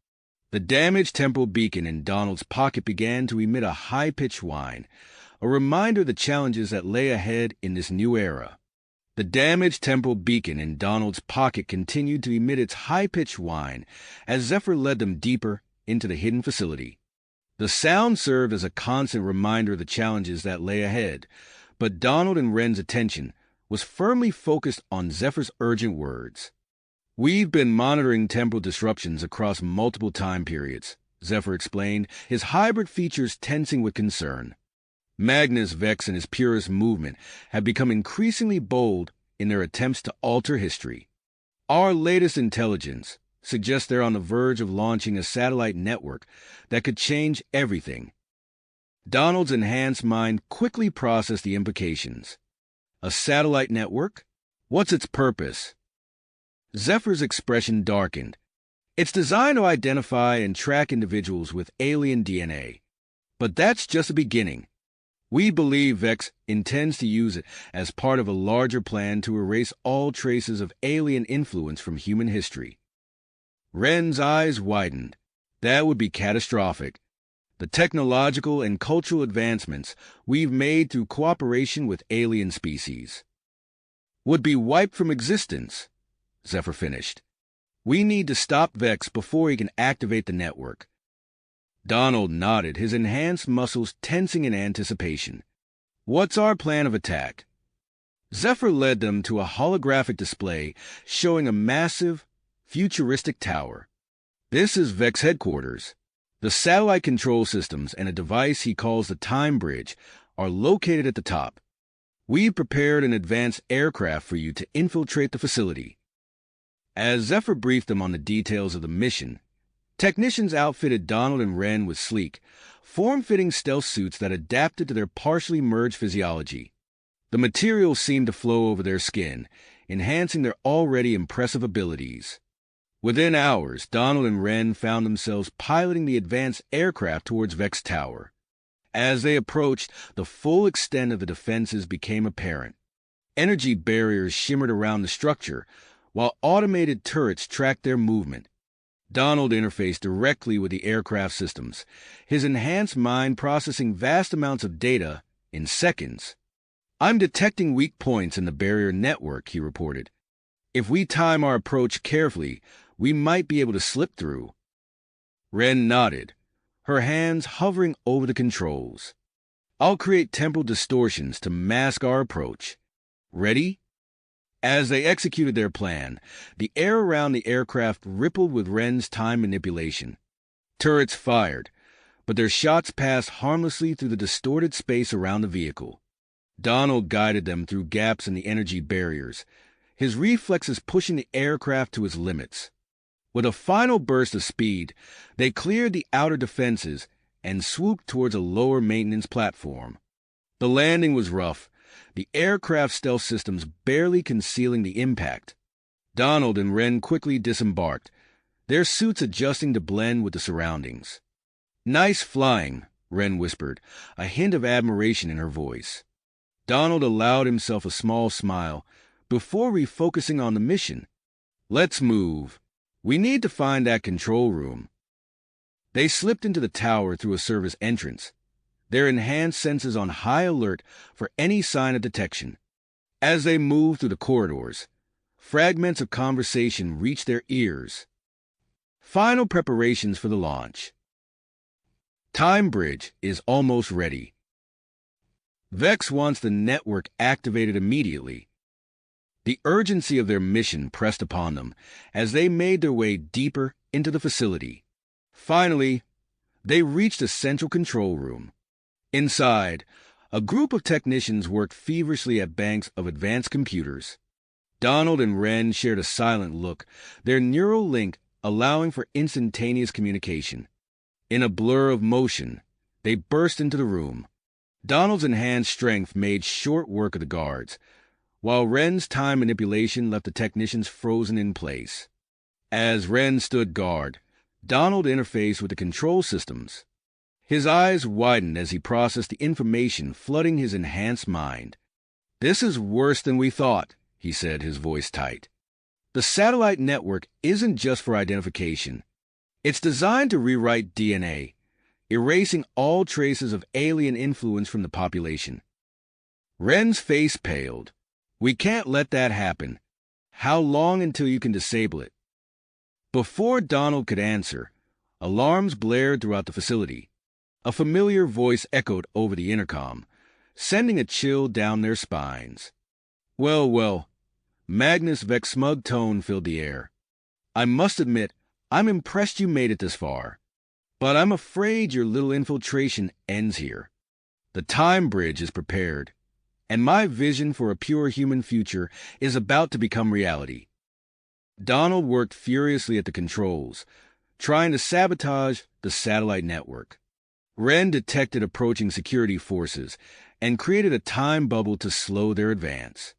The damaged temporal beacon in Donald's pocket began to emit a high-pitched whine, a reminder of the challenges that lay ahead in this new era. The damaged temporal beacon in Donald's pocket continued to emit its high-pitched whine as Zephyr led them deeper into the hidden facility. The sound served as a constant reminder of the challenges that lay ahead, but Donald and Wren's attention was firmly focused on Zephyr's urgent words. We've been monitoring temporal disruptions across multiple time periods, Zephyr explained, his hybrid features tensing with concern. Magnus Vex and his purist movement have become increasingly bold in their attempts to alter history. Our latest intelligence suggests they're on the verge of launching a satellite network that could change everything. Donald's enhanced mind quickly processed the implications. A satellite network? What's its purpose? Zephyr's expression darkened. It's designed to identify and track individuals with alien DNA. But that's just the beginning. We believe Vex intends to use it as part of a larger plan to erase all traces of alien influence from human history. Wren's eyes widened. That would be catastrophic. The technological and cultural advancements we've made through cooperation with alien species would be wiped from existence, Zephyr finished. We need to stop Vex before he can activate the network. Donald nodded, his enhanced muscles tensing in anticipation. What's our plan of attack? Zephyr led them to a holographic display showing a massive, futuristic tower. This is Vex headquarters. The satellite control systems and a device he calls the Time Bridge are located at the top. We've prepared an advanced aircraft for you to infiltrate the facility. As Zephyr briefed them on the details of the mission, technicians outfitted Donald and Wren with sleek, form-fitting stealth suits that adapted to their partially merged physiology. The materials seemed to flow over their skin, enhancing their already impressive abilities. Within hours, Donald and Wren found themselves piloting the advanced aircraft towards Vex Tower. As they approached, the full extent of the defenses became apparent. Energy barriers shimmered around the structure, while automated turrets tracked their movement. Donald interfaced directly with the aircraft systems, his enhanced mind processing vast amounts of data in seconds. I'm detecting weak points in the barrier network, he reported. If we time our approach carefully, we might be able to slip through. Wren nodded, her hands hovering over the controls. I'll create temporal distortions to mask our approach. Ready? As they executed their plan, the air around the aircraft rippled with Wren's time manipulation. Turrets fired, but their shots passed harmlessly through the distorted space around the vehicle. Donald guided them through gaps in the energy barriers, his reflexes pushing the aircraft to its limits. With a final burst of speed, they cleared the outer defenses and swooped towards a lower maintenance platform. The landing was rough, the aircraft stealth systems barely concealing the impact. Donald and Wren quickly disembarked, their suits adjusting to blend with the surroundings. Nice flying, Wren whispered, a hint of admiration in her voice. Donald allowed himself a small smile before refocusing on the mission. Let's move. We need to find that control room. They slipped into the tower through a service entrance, their enhanced senses on high alert for any sign of detection. As they moved through the corridors, fragments of conversation reached their ears. Final preparations for the launch. Time Bridge is almost ready. Vex wants the network activated immediately. The urgency of their mission pressed upon them as they made their way deeper into the facility. Finally, they reached a central control room. Inside, a group of technicians worked feverishly at banks of advanced computers. Donald and Ren shared a silent look, their neural link allowing for instantaneous communication. In a blur of motion, they burst into the room. Donald's enhanced strength made short work of the guards, while Ren's time manipulation left the technicians frozen in place. As Ren stood guard, Donald interfaced with the control systems. His eyes widened as he processed the information flooding his enhanced mind. "This is worse than we thought," he said, his voice tight. "The satellite network isn't just for identification. It's designed to rewrite DNA, erasing all traces of alien influence from the population." Ren's face paled. "We can't let that happen. How long until you can disable it?" Before Donald could answer, alarms blared throughout the facility. A familiar voice echoed over the intercom, sending a chill down their spines. Well, Magnus Vex's smug tone filled the air. "I must admit, I'm impressed you made it this far. But I'm afraid your little infiltration ends here. The time bridge is prepared, and my vision for a pure human future is about to become reality." Donald worked furiously at the controls, trying to sabotage the satellite network. Ren detected approaching security forces and created a time bubble to slow their advance.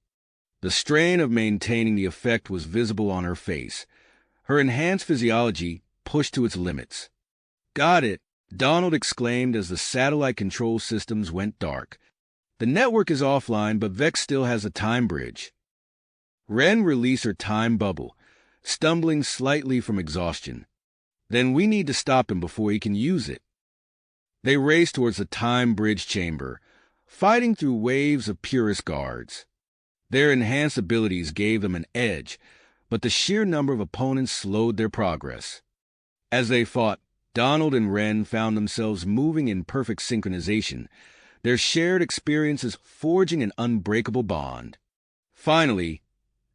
The strain of maintaining the effect was visible on her face, her enhanced physiology pushed to its limits. "Got it," Donald exclaimed as the satellite control systems went dark. "The network is offline, but Vex still has a time bridge." Ren released her time bubble, stumbling slightly from exhaustion. "Then we need to stop him before he can use it." They raced towards the time bridge chamber, fighting through waves of purist guards. Their enhanced abilities gave them an edge, but the sheer number of opponents slowed their progress. As they fought, Donald and Ren found themselves moving in perfect synchronization, their shared experiences forging an unbreakable bond. Finally,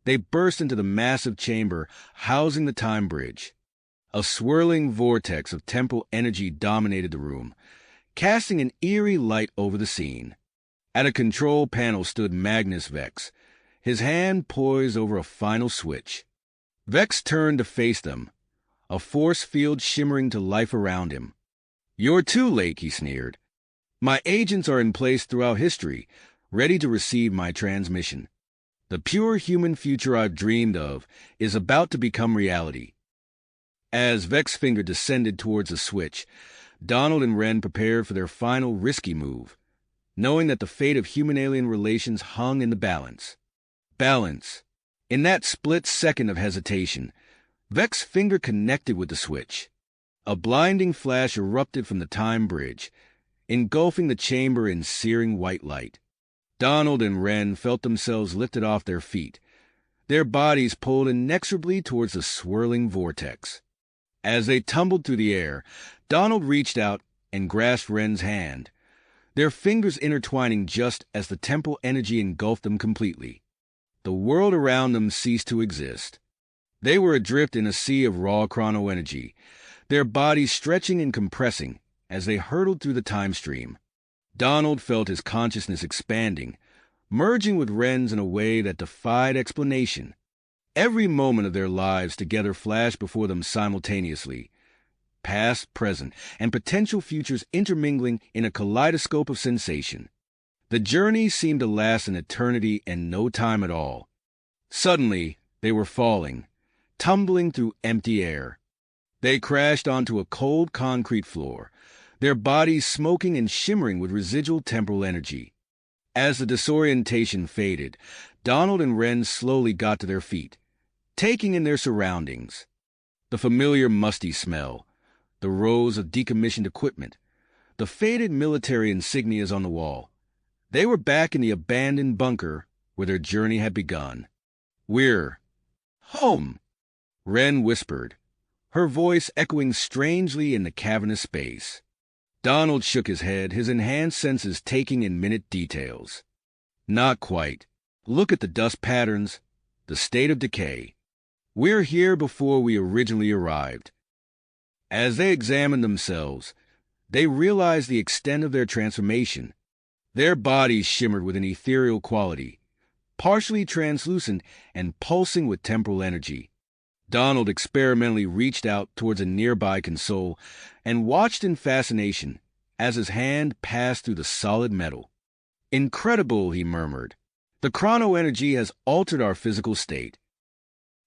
they burst into the massive chamber housing the time bridge. A swirling vortex of temporal energy dominated the room, casting an eerie light over the scene. At a control panel stood Magnus Vex, his hand poised over a final switch. Vex turned to face them, a force field shimmering to life around him. "You're too late," he sneered. "My agents are in place throughout history, ready to receive my transmission. The pure human future I've dreamed of is about to become reality." As Vex's finger descended towards the switch, Donald and Ren prepared for their final risky move, knowing that the fate of human-alien relations hung in the balance. Balance. In that split second of hesitation, Vex's finger connected with the switch. A blinding flash erupted from the time bridge, engulfing the chamber in searing white light. Donald and Ren felt themselves lifted off their feet, their bodies pulled inexorably towards the swirling vortex. As they tumbled through the air, Donald reached out and grasped Ren's hand, their fingers intertwining just as the temporal energy engulfed them completely. The world around them ceased to exist. They were adrift in a sea of raw chrono energy, their bodies stretching and compressing as they hurtled through the time stream. Donald felt his consciousness expanding, merging with Ren's in a way that defied explanation. Every moment of their lives together flashed before them simultaneously, past, present, and potential futures intermingling in a kaleidoscope of sensation. The journey seemed to last an eternity and no time at all. Suddenly, they were falling, tumbling through empty air. They crashed onto a cold concrete floor, their bodies smoking and shimmering with residual temporal energy. As the disorientation faded, Donald and Wren slowly got to their feet, taking in their surroundings. The familiar musty smell, the rows of decommissioned equipment, the faded military insignias on the wall. They were back in the abandoned bunker where their journey had begun. "We're home," Wren whispered, her voice echoing strangely in the cavernous space. Donald shook his head, his enhanced senses taking in minute details. "Not quite. Look at the dust patterns, the state of decay. We're here before we originally arrived." As they examined themselves, they realized the extent of their transformation. Their bodies shimmered with an ethereal quality, partially translucent and pulsing with temporal energy. Donald experimentally reached out towards a nearby console and watched in fascination as his hand passed through the solid metal. "Incredible," he murmured. "The chrono energy has altered our physical state."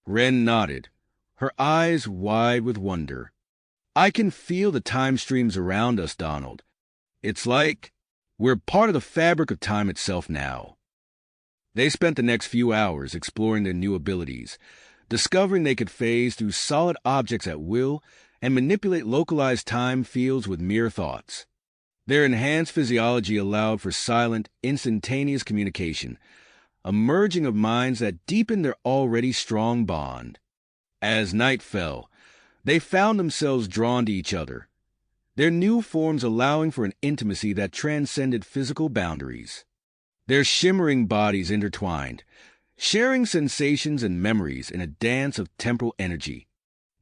Wren nodded, her eyes wide with wonder. "I can feel the time streams around us, Donald. It's like we're part of the fabric of time itself now." They spent the next few hours exploring their new abilities, discovering they could phase through solid objects at will and manipulate localized time fields with mere thoughts. Their enhanced physiology allowed for silent, instantaneous communication, a merging of minds that deepened their already strong bond. As night fell, they found themselves drawn to each other, their new forms allowing for an intimacy that transcended physical boundaries. Their shimmering bodies intertwined, sharing sensations and memories in a dance of temporal energy.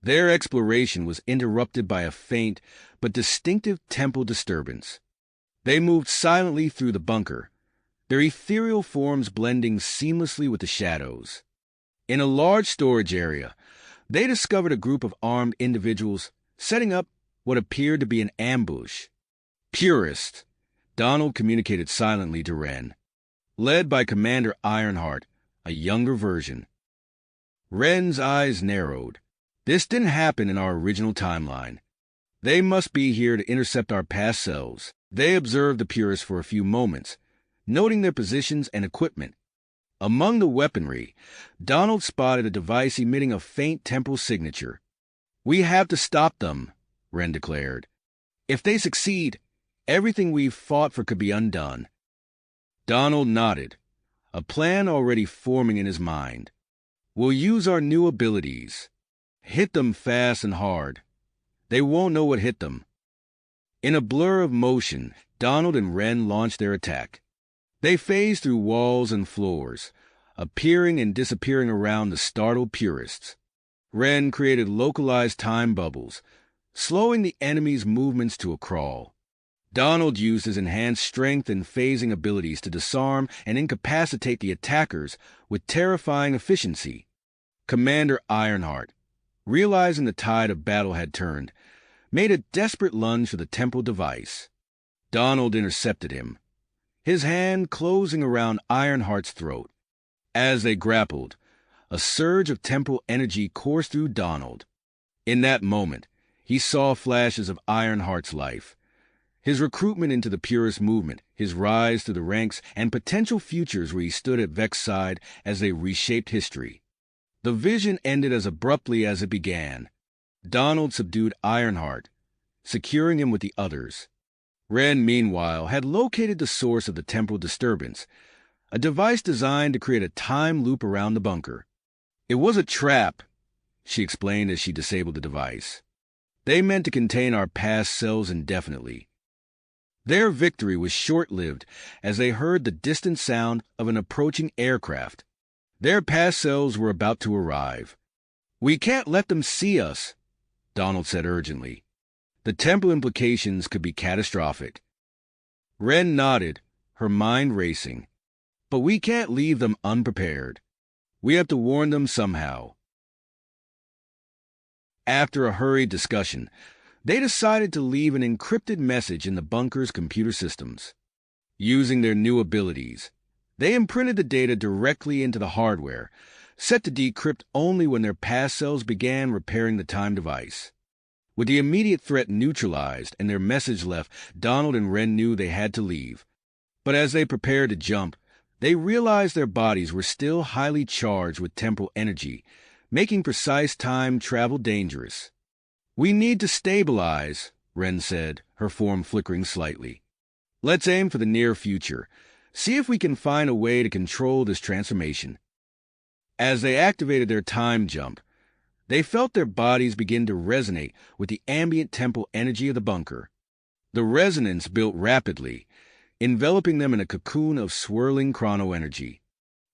Their exploration was interrupted by a faint but distinctive temporal disturbance. They moved silently through the bunker, their ethereal forms blending seamlessly with the shadows. In a large storage area, they discovered a group of armed individuals setting up what appeared to be an ambush. "Purist," Donald communicated silently to Wren, led by Commander Ironheart, a younger version. Wren's eyes narrowed. This didn't happen in our original timeline. They must be here to intercept our past selves. They observed the Purists for a few moments, noting their positions and equipment. Among the weaponry, Donald spotted a device emitting a faint temporal signature. "We have to stop them," Wren declared. "If they succeed, everything we've fought for could be undone." Donald nodded, a plan already forming in his mind. "We'll use our new abilities. Hit them fast and hard. They won't know what hit them." In a blur of motion, Donald and Wren launched their attack. They phased through walls and floors, appearing and disappearing around the startled Purists. Wren created localized time bubbles, slowing the enemy's movements to a crawl. Donald used his enhanced strength and phasing abilities to disarm and incapacitate the attackers with terrifying efficiency. Commander Ironheart, realizing the tide of battle had turned, made a desperate lunge for the temporal device. Donald intercepted him, his hand closing around Ironheart's throat. As they grappled, a surge of temporal energy coursed through Donald. In that moment, he saw flashes of Ironheart's life, his recruitment into the Purist movement, his rise through the ranks, and potential futures where he stood at Vex's side as they reshaped history. The vision ended as abruptly as it began. Donald subdued Ironheart, securing him with the others. Wren, meanwhile, had located the source of the temporal disturbance, a device designed to create a time loop around the bunker. "It was a trap," she explained as she disabled the device. "They meant to contain our past selves indefinitely." Their victory was short-lived as they heard the distant sound of an approaching aircraft. Their past selves were about to arrive. "We can't let them see us," Donald said urgently. The temporal implications could be catastrophic. Wren nodded, her mind racing. "But we can't leave them unprepared. We have to warn them somehow." After a hurried discussion, they decided to leave an encrypted message in the bunker's computer systems. Using their new abilities, they imprinted the data directly into the hardware, set to decrypt only when their past selves began repairing the time device. With the immediate threat neutralized and their message left, Donald and Wren knew they had to leave. But as they prepared to jump, they realized their bodies were still highly charged with temporal energy, making precise time travel dangerous. "We need to stabilize," Ren said, her form flickering slightly. "Let's aim for the near future. See if we can find a way to control this transformation." As they activated their time jump, they felt their bodies begin to resonate with the ambient temporal energy of the bunker. The resonance built rapidly, enveloping them in a cocoon of swirling chrono-energy.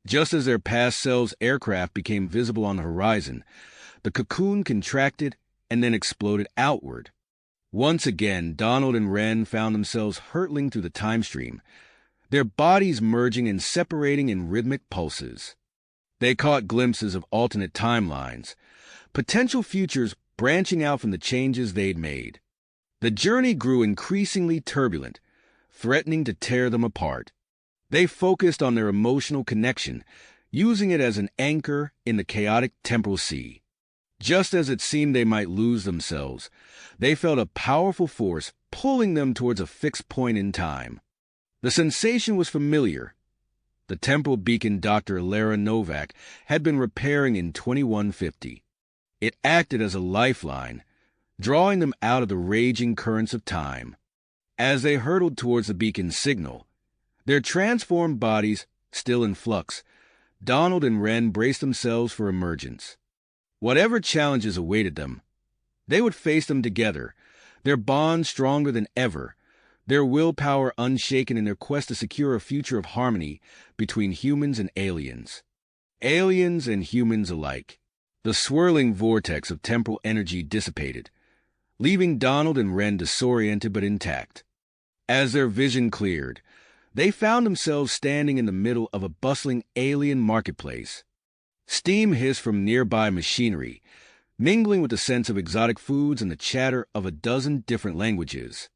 Just as their past selves' aircraft became visible on the horizon, the cocoon contracted and then exploded outward. Once again, Donald and Ren found themselves hurtling through the time stream, their bodies merging and separating in rhythmic pulses. They caught glimpses of alternate timelines, potential futures branching out from the changes they'd made. The journey grew increasingly turbulent, threatening to tear them apart. They focused on their emotional connection, using it as an anchor in the chaotic temporal sea. Just as it seemed they might lose themselves, they felt a powerful force pulling them towards a fixed point in time. The sensation was familiar. The temporal beacon Dr. Lara Novak had been repairing in 2150. It acted as a lifeline, drawing them out of the raging currents of time. As they hurtled towards the beacon's signal, their transformed bodies still in flux, Donald and Ren braced themselves for emergence. Whatever challenges awaited them, they would face them together, their bond stronger than ever, their willpower unshaken in their quest to secure a future of harmony between humans and aliens and humans alike. The swirling vortex of temporal energy dissipated, leaving Donald and Ren disoriented but intact. As their vision cleared, they found themselves standing in the middle of a bustling alien marketplace. Steam hissed from nearby machinery, mingling with the sense of exotic foods and the chatter of a dozen different languages.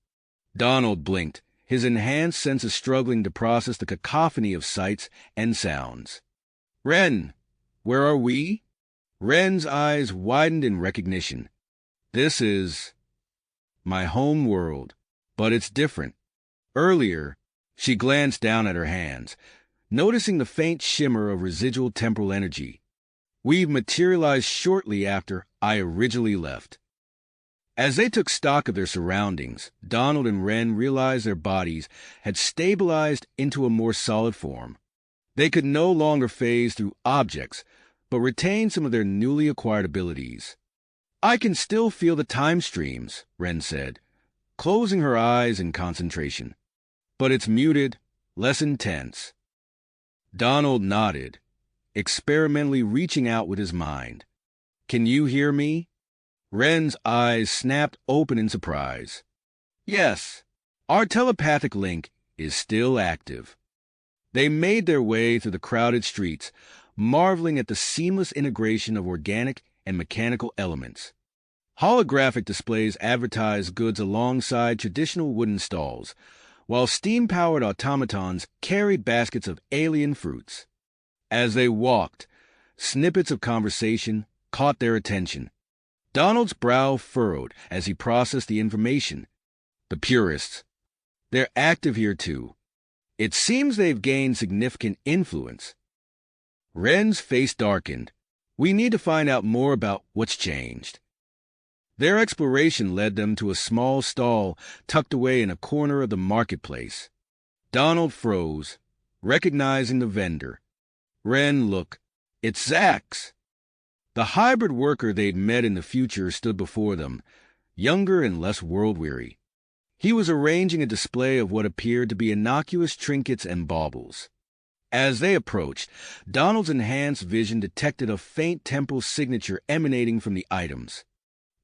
Donald blinked, his enhanced senses struggling to process the cacophony of sights and sounds. "Ren, where are we?" Ren's eyes widened in recognition. "This is my home world, but it's different." Earlier, she glanced down at her hands, noticing the faint shimmer of residual temporal energy. "We've materialized shortly after I originally left." As they took stock of their surroundings, Donald and Ren realized their bodies had stabilized into a more solid form. They could no longer phase through objects, but retain some of their newly acquired abilities. "I can still feel the time streams," Ren said, closing her eyes in concentration. "But it's muted, less intense." Donald nodded, experimentally reaching out with his mind. "Can you hear me?" Ren's eyes snapped open in surprise. "Yes, our telepathic link is still active." They made their way through the crowded streets, marveling at the seamless integration of organic and mechanical elements. Holographic displays advertised goods alongside traditional wooden stalls, while steam-powered automatons carried baskets of alien fruits. As they walked, snippets of conversation caught their attention. Donald's brow furrowed as he processed the information. The purists. They're active here too. It seems they've gained significant influence. Ren's face darkened. "We need to find out more about what's changed." Their exploration led them to a small stall tucked away in a corner of the marketplace. Donald froze, recognizing the vendor. "Ren, look, it's Zax." The hybrid worker they'd met in the future stood before them, younger and less world-weary. He was arranging a display of what appeared to be innocuous trinkets and baubles. As they approached, Donald's enhanced vision detected a faint temporal signature emanating from the items.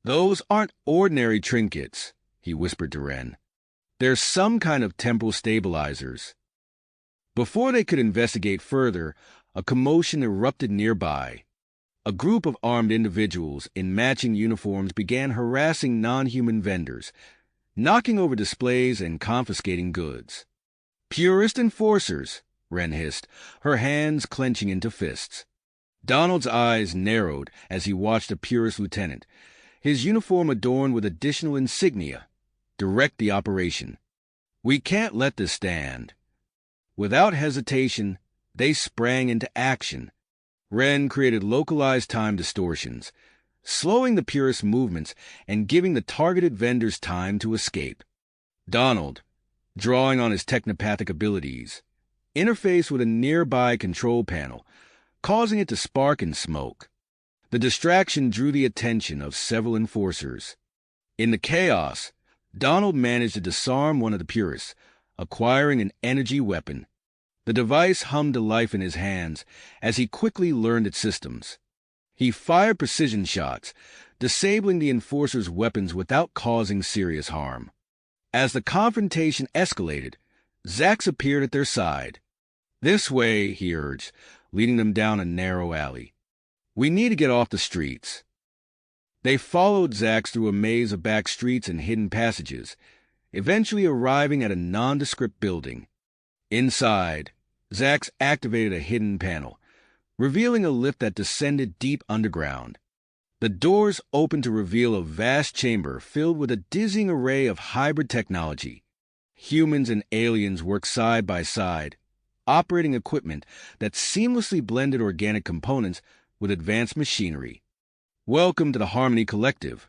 "Those aren't ordinary trinkets," he whispered to Ren. "They're some kind of temporal stabilizers." Before they could investigate further, a commotion erupted nearby. A group of armed individuals in matching uniforms began harassing non-human vendors, knocking over displays and confiscating goods. "Purist enforcers," Ren hissed, her hands clenching into fists. Donald's eyes narrowed as he watched a Purist lieutenant, his uniform adorned with additional insignia, direct the operation. "We can't let this stand." Without hesitation, they sprang into action. Wren created localized time distortions, slowing the purist movements and giving the targeted vendors time to escape. Donald, drawing on his technopathic abilities, interfaced with a nearby control panel, causing it to spark and smoke. The distraction drew the attention of several enforcers. In the chaos, Donald managed to disarm one of the purists, acquiring an energy weapon. The device hummed to life in his hands as he quickly learned its systems. He fired precision shots, disabling the enforcer's weapons without causing serious harm. As the confrontation escalated, Zax appeared at their side. "This way," he urged, leading them down a narrow alley. "We need to get off the streets." They followed Zax through a maze of back streets and hidden passages, eventually arriving at a nondescript building. Inside, Zax activated a hidden panel, revealing a lift that descended deep underground. The doors opened to reveal a vast chamber filled with a dizzying array of hybrid technology. Humans and aliens worked side by side, operating equipment that seamlessly blended organic components with advanced machinery. "Welcome to the Harmony Collective,"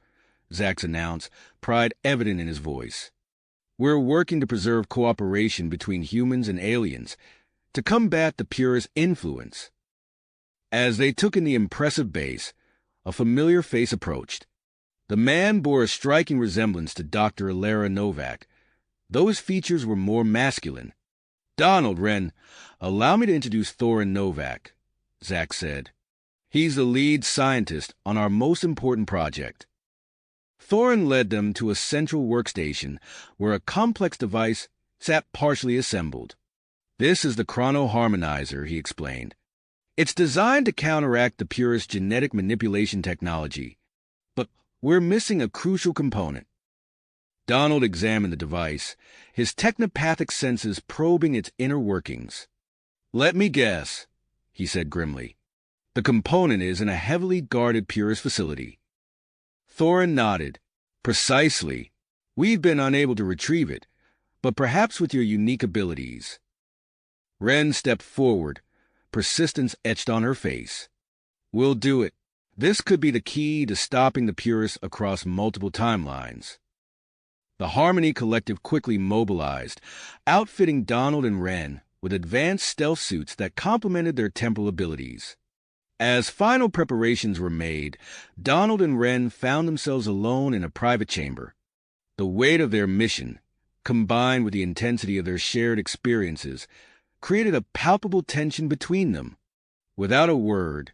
Zax announced, pride evident in his voice. "We're working to preserve cooperation between humans and aliens, to combat the purist influence." As they took in the impressive base, a familiar face approached. The man bore a striking resemblance to Dr. Alara Novak, though his features were more masculine. "Donald, Wren, allow me to introduce Thorin Novak," Zax said. "He's the lead scientist on our most important project." Thorin led them to a central workstation where a complex device sat partially assembled. "This is the chrono-harmonizer," he explained. "It's designed to counteract the purist genetic manipulation technology, but we're missing a crucial component." Donald examined the device, his technopathic senses probing its inner workings. "Let me guess," he said grimly. "The component is in a heavily guarded purist facility." Thorin nodded. "Precisely. We've been unable to retrieve it, but perhaps with your unique abilities." Wren stepped forward, persistence etched on her face. "We'll do it. This could be the key to stopping the purists across multiple timelines." The Harmony Collective quickly mobilized, outfitting Donald and Wren with advanced stealth suits that complemented their temporal abilities. As final preparations were made, Donald and Wren found themselves alone in a private chamber. The weight of their mission, combined with the intensity of their shared experiences, created a palpable tension between them. Without a word,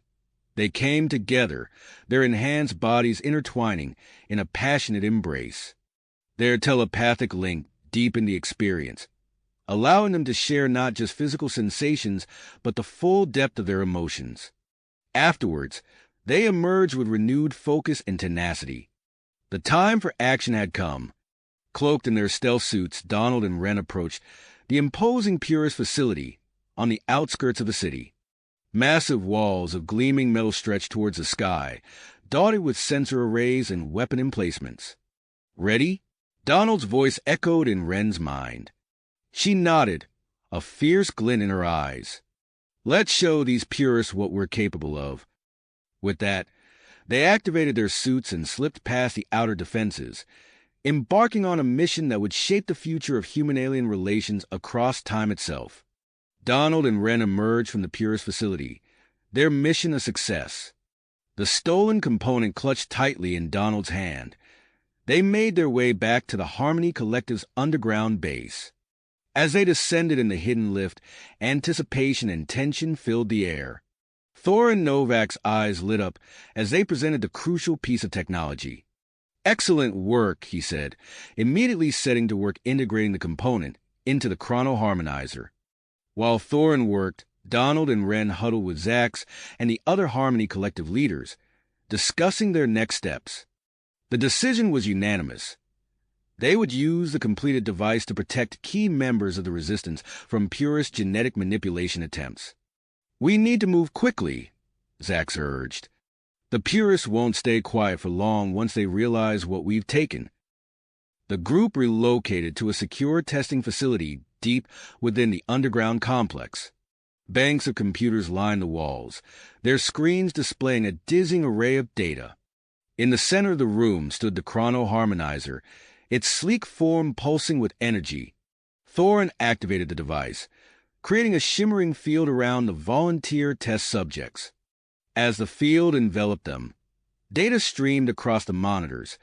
they came together, their enhanced bodies intertwining in a passionate embrace. Their telepathic link deepened the experience, allowing them to share not just physical sensations, but the full depth of their emotions. Afterwards, they emerged with renewed focus and tenacity. The time for action had come. Cloaked in their stealth suits, Donald and Wren approached the imposing purist facility on the outskirts of the city. Massive walls of gleaming metal stretched towards the sky, dotted with sensor arrays and weapon emplacements. "Ready?" Donald's voice echoed in Wren's mind. She nodded, a fierce glint in her eyes. "Let's show these purists what we're capable of." With that, they activated their suits and slipped past the outer defenses, embarking on a mission that would shape the future of human-alien relations across time itself. Donald and Wren emerged from the purist facility, their mission a success. The stolen component clutched tightly in Donald's hand. They made their way back to the Harmony Collective's underground base. As they descended in the hidden lift, anticipation and tension filled the air. Thorin Novak's eyes lit up as they presented the crucial piece of technology. "Excellent work," he said, immediately setting to work integrating the component into the chrono-harmonizer. While Thorin worked, Donald and Wren huddled with Zax and the other Harmony Collective leaders, discussing their next steps. The decision was unanimous. They would use the completed device to protect key members of the Resistance from purist genetic manipulation attempts. "We need to move quickly," Zax urged. "The purists won't stay quiet for long once they realize what we've taken." The group relocated to a secure testing facility deep within the underground complex. Banks of computers lined the walls, their screens displaying a dizzying array of data. In the center of the room stood the chrono-harmonizer, its sleek form pulsing with energy. Thorin activated the device, creating a shimmering field around the volunteer test subjects. As the field enveloped them, data streamed across the monitors,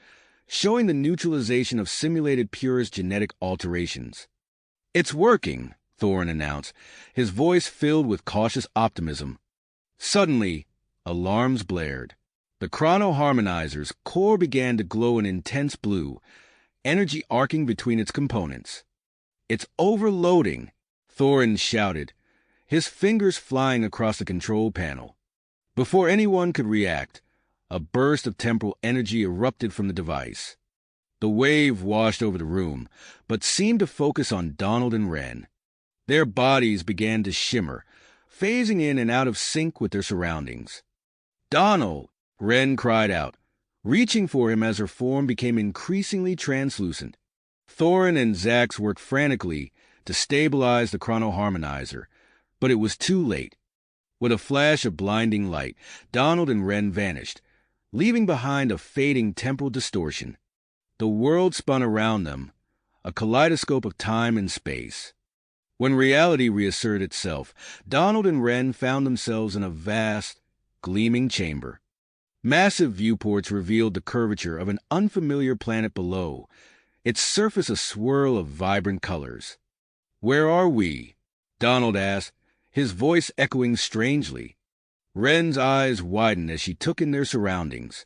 showing the neutralization of simulated Purist genetic alterations. "It's working," Thorin announced, his voice filled with cautious optimism. Suddenly, alarms blared. The chrono-harmonizer's core began to glow an intense blue, energy arcing between its components. "It's overloading," Thorin shouted, his fingers flying across the control panel. Before anyone could react, a burst of temporal energy erupted from the device. The wave washed over the room, but seemed to focus on Donald and Wren. Their bodies began to shimmer, phasing in and out of sync with their surroundings. "Donald!" Wren cried out, reaching for him as her form became increasingly translucent. Thorin and Zax worked frantically to stabilize the chrono-harmonizer, but it was too late. With a flash of blinding light, Donald and Wren vanished, leaving behind a fading temporal distortion. The world spun around them, a kaleidoscope of time and space. When reality reasserted itself, Donald and Wren found themselves in a vast, gleaming chamber. Massive viewports revealed the curvature of an unfamiliar planet below, its surface a swirl of vibrant colors. "Where are we?" Donald asked, his voice echoing strangely. Wren's eyes widened as she took in their surroundings.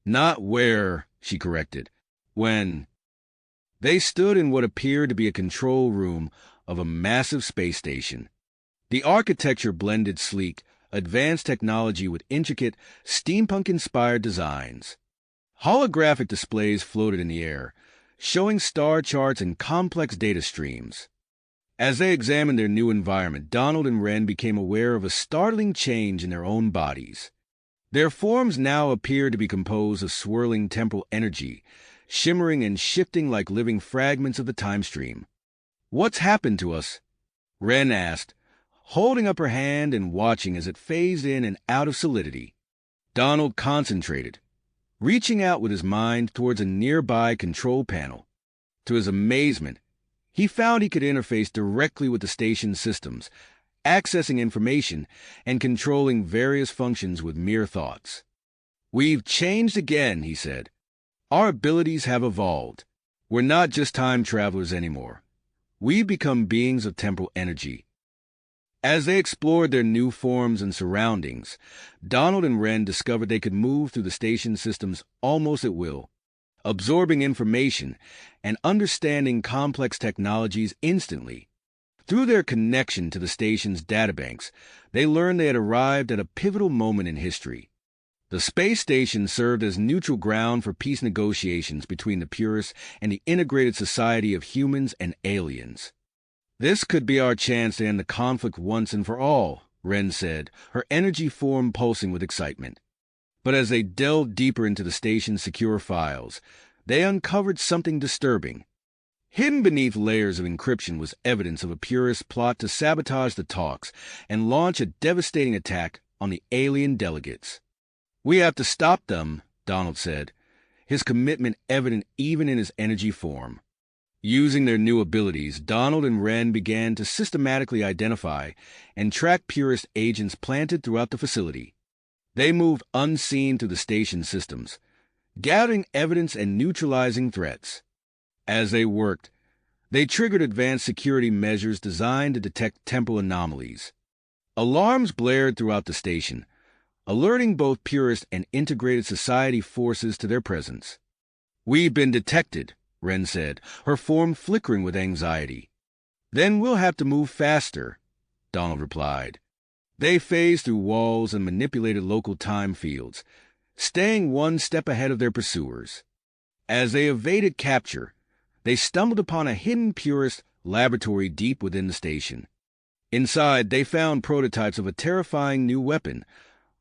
"Not where," she corrected. "When." They stood in what appeared to be a control room of a massive space station. The architecture blended sleek, advanced technology with intricate, steampunk-inspired designs. Holographic displays floated in the air, showing star charts and complex data streams. As they examined their new environment, Donald and Wren became aware of a startling change in their own bodies. Their forms now appeared to be composed of swirling temporal energy, shimmering and shifting like living fragments of the time stream. "What's happened to us?" Wren asked, holding up her hand and watching as it phased in and out of solidity. Donald concentrated, reaching out with his mind towards a nearby control panel. To his amazement, he found he could interface directly with the station's systems, accessing information and controlling various functions with mere thoughts. "We've changed again," he said. "Our abilities have evolved. We're not just time travelers anymore. We've become beings of temporal energy." As they explored their new forms and surroundings, Donald and Wren discovered they could move through the station systems almost at will, absorbing information and understanding complex technologies instantly. Through their connection to the station's databanks, they learned they had arrived at a pivotal moment in history. The space station served as neutral ground for peace negotiations between the Purists and the integrated society of humans and aliens. "This could be our chance to end the conflict once and for all," Wren said, her energy form pulsing with excitement. But as they delved deeper into the station's secure files, they uncovered something disturbing. Hidden beneath layers of encryption was evidence of a Purist plot to sabotage the talks and launch a devastating attack on the alien delegates. "We have to stop them," Donald said, his commitment evident even in his energy form. Using their new abilities, Donald and Wren began to systematically identify and track Purist agents planted throughout the facility. They moved unseen through the station systems, gathering evidence and neutralizing threats. As they worked, they triggered advanced security measures designed to detect temporal anomalies. Alarms blared throughout the station, alerting both Purist and integrated society forces to their presence. "We've been detected," Wren said, her form flickering with anxiety. "Then we'll have to move faster," Donald replied. They phased through walls and manipulated local time fields, staying one step ahead of their pursuers. As they evaded capture, they stumbled upon a hidden Purist laboratory deep within the station. Inside, they found prototypes of a terrifying new weapon,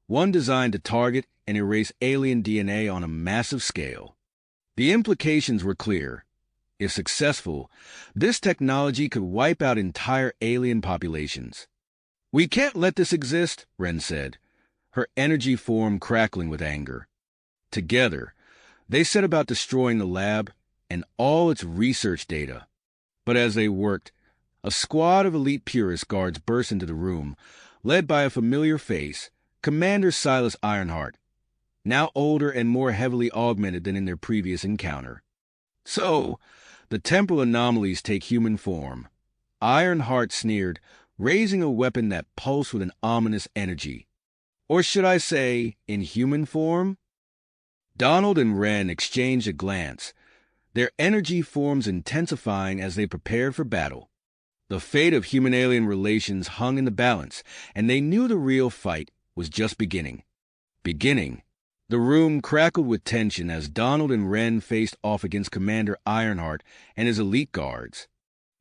one designed to target and erase alien DNA on a massive scale. The implications were clear. If successful, this technology could wipe out entire alien populations. "We can't let this exist," Wren said, her energy form crackling with anger. Together, they set about destroying the lab and all its research data. But as they worked, a squad of elite purist guards burst into the room, led by a familiar face, Commander Silas Ironheart, now older and more heavily augmented than in their previous encounter. "So, the temporal anomalies take human form," Ironheart sneered, raising a weapon that pulsed with an ominous energy. "Or should I say, in human form?" Donald and Wren exchanged a glance, their energy forms intensifying as they prepared for battle. The fate of human-alien relations hung in the balance, and they knew the real fight was just beginning. The room crackled with tension as Donald and Wren faced off against Commander Ironheart and his elite guards.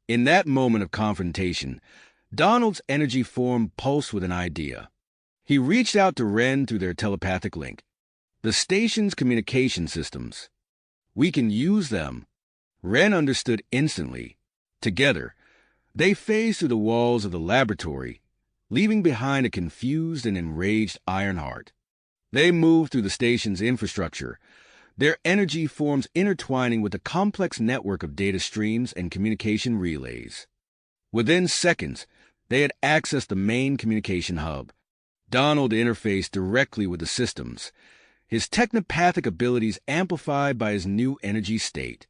In that moment of confrontation, Donald's energy form pulsed with an idea. He reached out to Wren through their telepathic link. "The station's communication systems. We can use them." Wren understood instantly. Together, they phased through the walls of the laboratory, leaving behind a confused and enraged Ironheart. They moved through the station's infrastructure, their energy forms intertwining with a complex network of data streams and communication relays. Within seconds, they had accessed the main communication hub. Donald interfaced directly with the systems, his technopathic abilities amplified by his new energy state.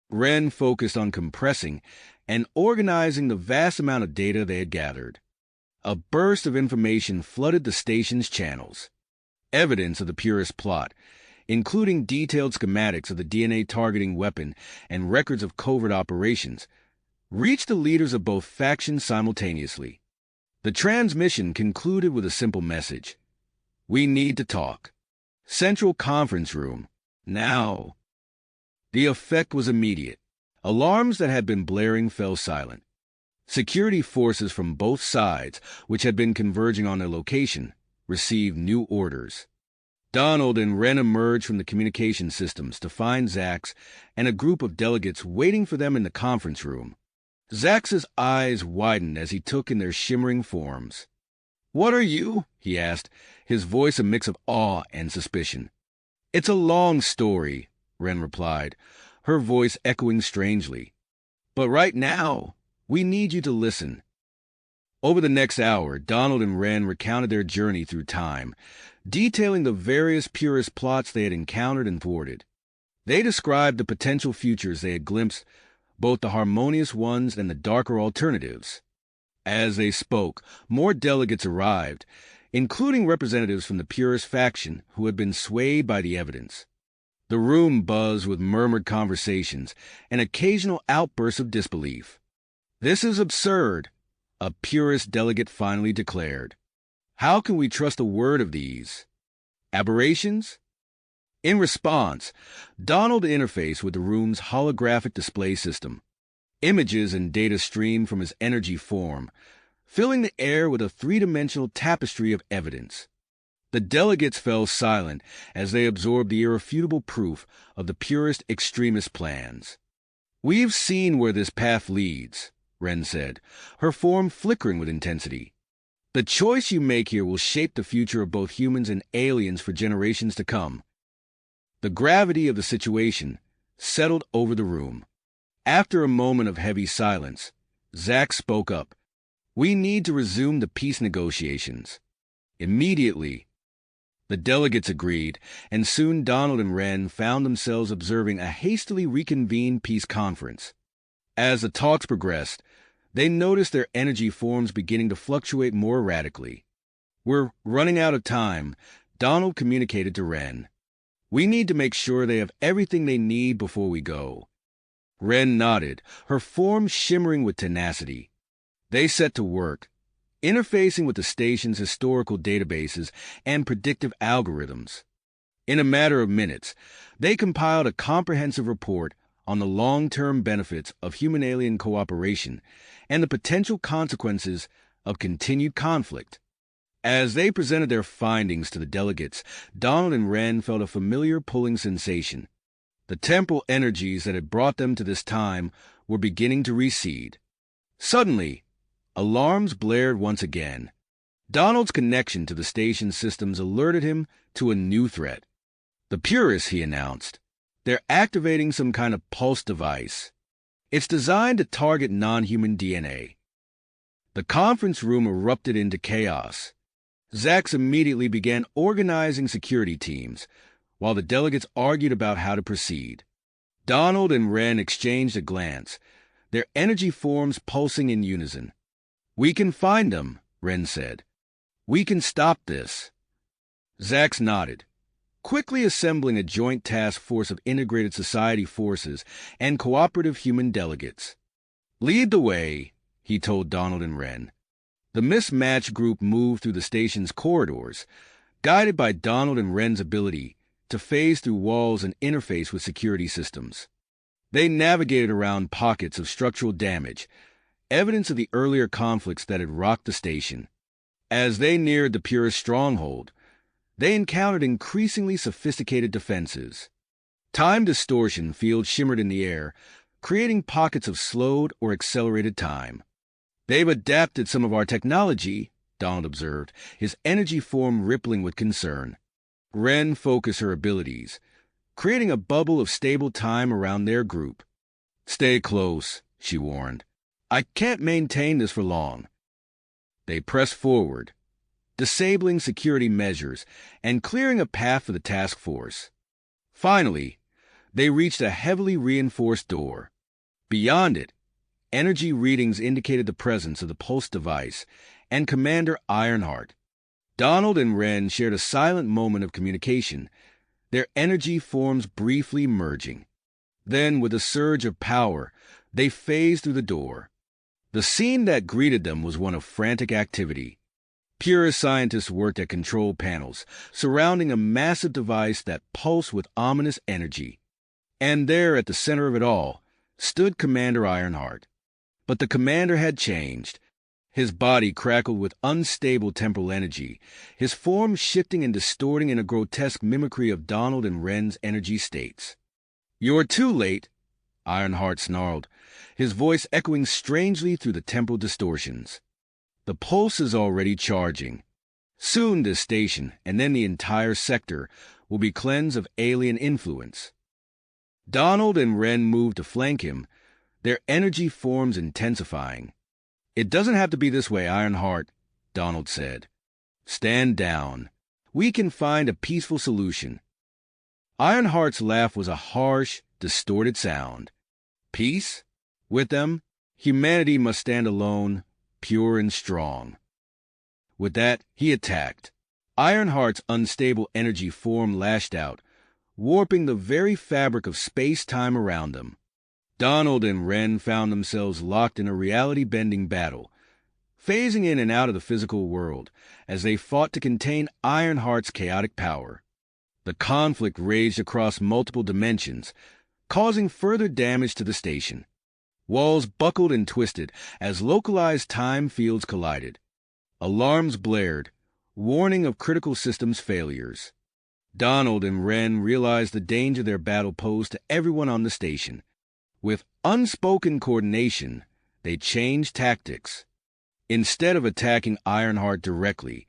Wren focused on compressing and organizing the vast amount of data they had gathered. A burst of information flooded the station's channels. Evidence of the purist plot, including detailed schematics of the DNA-targeting weapon and records of covert operations, reached the leaders of both factions simultaneously. The transmission concluded with a simple message: "We need to talk. Central conference room. Now." The effect was immediate. Alarms that had been blaring fell silent. Security forces from both sides, which had been converging on their location, received new orders. Donald and Wren emerged from the communication systems to find Zax and a group of delegates waiting for them in the conference room. Zax's eyes widened as he took in their shimmering forms. "What are you?" he asked, his voice a mix of awe and suspicion. "It's a long story," Wren replied, her voice echoing strangely. "But right now, we need you to listen." Over the next hour, Donald and Wren recounted their journey through time, detailing the various purist plots they had encountered and thwarted. They described the potential futures they had glimpsed, both the harmonious ones and the darker alternatives. As they spoke, more delegates arrived, including representatives from the purist faction who had been swayed by the evidence. The room buzzed with murmured conversations and occasional outbursts of disbelief. "This is absurd," a purist delegate finally declared. "How can we trust a word of these? Aberrations?" In response, Donald interfaced with the room's holographic display system. Images and data streamed from his energy form, filling the air with a three-dimensional tapestry of evidence. The delegates fell silent as they absorbed the irrefutable proof of the purist extremist plans. "We've seen where this path leads," Wren said, her form flickering with intensity. "The choice you make here will shape the future of both humans and aliens for generations to come." The gravity of the situation settled over the room. After a moment of heavy silence, Zax spoke up. "We need to resume the peace negotiations. Immediately." The delegates agreed, and soon Donald and Wren found themselves observing a hastily reconvened peace conference. As the talks progressed, they noticed their energy forms beginning to fluctuate more radically. "We're running out of time," Donald communicated to Wren. "We need to make sure they have everything they need before we go." Wren nodded, her form shimmering with tenacity. They set to work, interfacing with the station's historical databases and predictive algorithms. In a matter of minutes, they compiled a comprehensive report on the long-term benefits of human-alien cooperation and the potential consequences of continued conflict. As they presented their findings to the delegates, Donald and Wren felt a familiar pulling sensation. The temporal energies that had brought them to this time were beginning to recede. Suddenly, alarms blared once again. Donald's connection to the station's systems alerted him to a new threat. "The Purists," he announced. "They're activating some kind of pulse device. It's designed to target non-human DNA." The conference room erupted into chaos. Zax immediately began organizing security teams, while the delegates argued about how to proceed. Donald and Wren exchanged a glance, their energy forms pulsing in unison. "We can find them," Wren said. "We can stop this." Zax nodded, quickly assembling a joint task force of integrated society forces and cooperative human delegates. "Lead the way," he told Donald and Wren. The mismatched group moved through the station's corridors, guided by Donald and Wren's ability to phase through walls and interface with security systems. They navigated around pockets of structural damage, evidence of the earlier conflicts that had rocked the station. As they neared the Purist stronghold, they encountered increasingly sophisticated defenses. Time distortion fields shimmered in the air, creating pockets of slowed or accelerated time. "They've adapted some of our technology," Donald observed, his energy form rippling with concern. Wren focused her abilities, creating a bubble of stable time around their group. "Stay close," she warned. "I can't maintain this for long." They pressed forward, disabling security measures and clearing a path for the task force. Finally, they reached a heavily reinforced door. Beyond it, energy readings indicated the presence of the pulse device and Commander Ironheart. Donald and Wren shared a silent moment of communication, their energy forms briefly merging. Then, with a surge of power, they phased through the door. The scene that greeted them was one of frantic activity. Purist scientists worked at control panels, surrounding a massive device that pulsed with ominous energy. And there, at the center of it all, stood Commander Ironheart. But the commander had changed. His body crackled with unstable temporal energy, his form shifting and distorting in a grotesque mimicry of Donald and Wren's energy states. "You're too late," Ironheart snarled, his voice echoing strangely through the temporal distortions. "The pulse is already charging. Soon this station, and then the entire sector, will be cleansed of alien influence." Donald and Wren moved to flank him, their energy forms intensifying. "It doesn't have to be this way, Ironheart," Donald said. "Stand down. We can find a peaceful solution." Ironheart's laugh was a harsh, distorted sound. "Peace? With them, humanity must stand alone, pure and strong." With that, he attacked. Ironheart's unstable energy form lashed out, warping the very fabric of space-time around them. Donald and Wren found themselves locked in a reality-bending battle, phasing in and out of the physical world as they fought to contain Ironheart's chaotic power. The conflict raged across multiple dimensions, causing further damage to the station. Walls buckled and twisted as localized time fields collided. Alarms blared, warning of critical systems failures. Donald and Wren realized the danger their battle posed to everyone on the station. With unspoken coordination, they changed tactics. Instead of attacking Ironheart directly,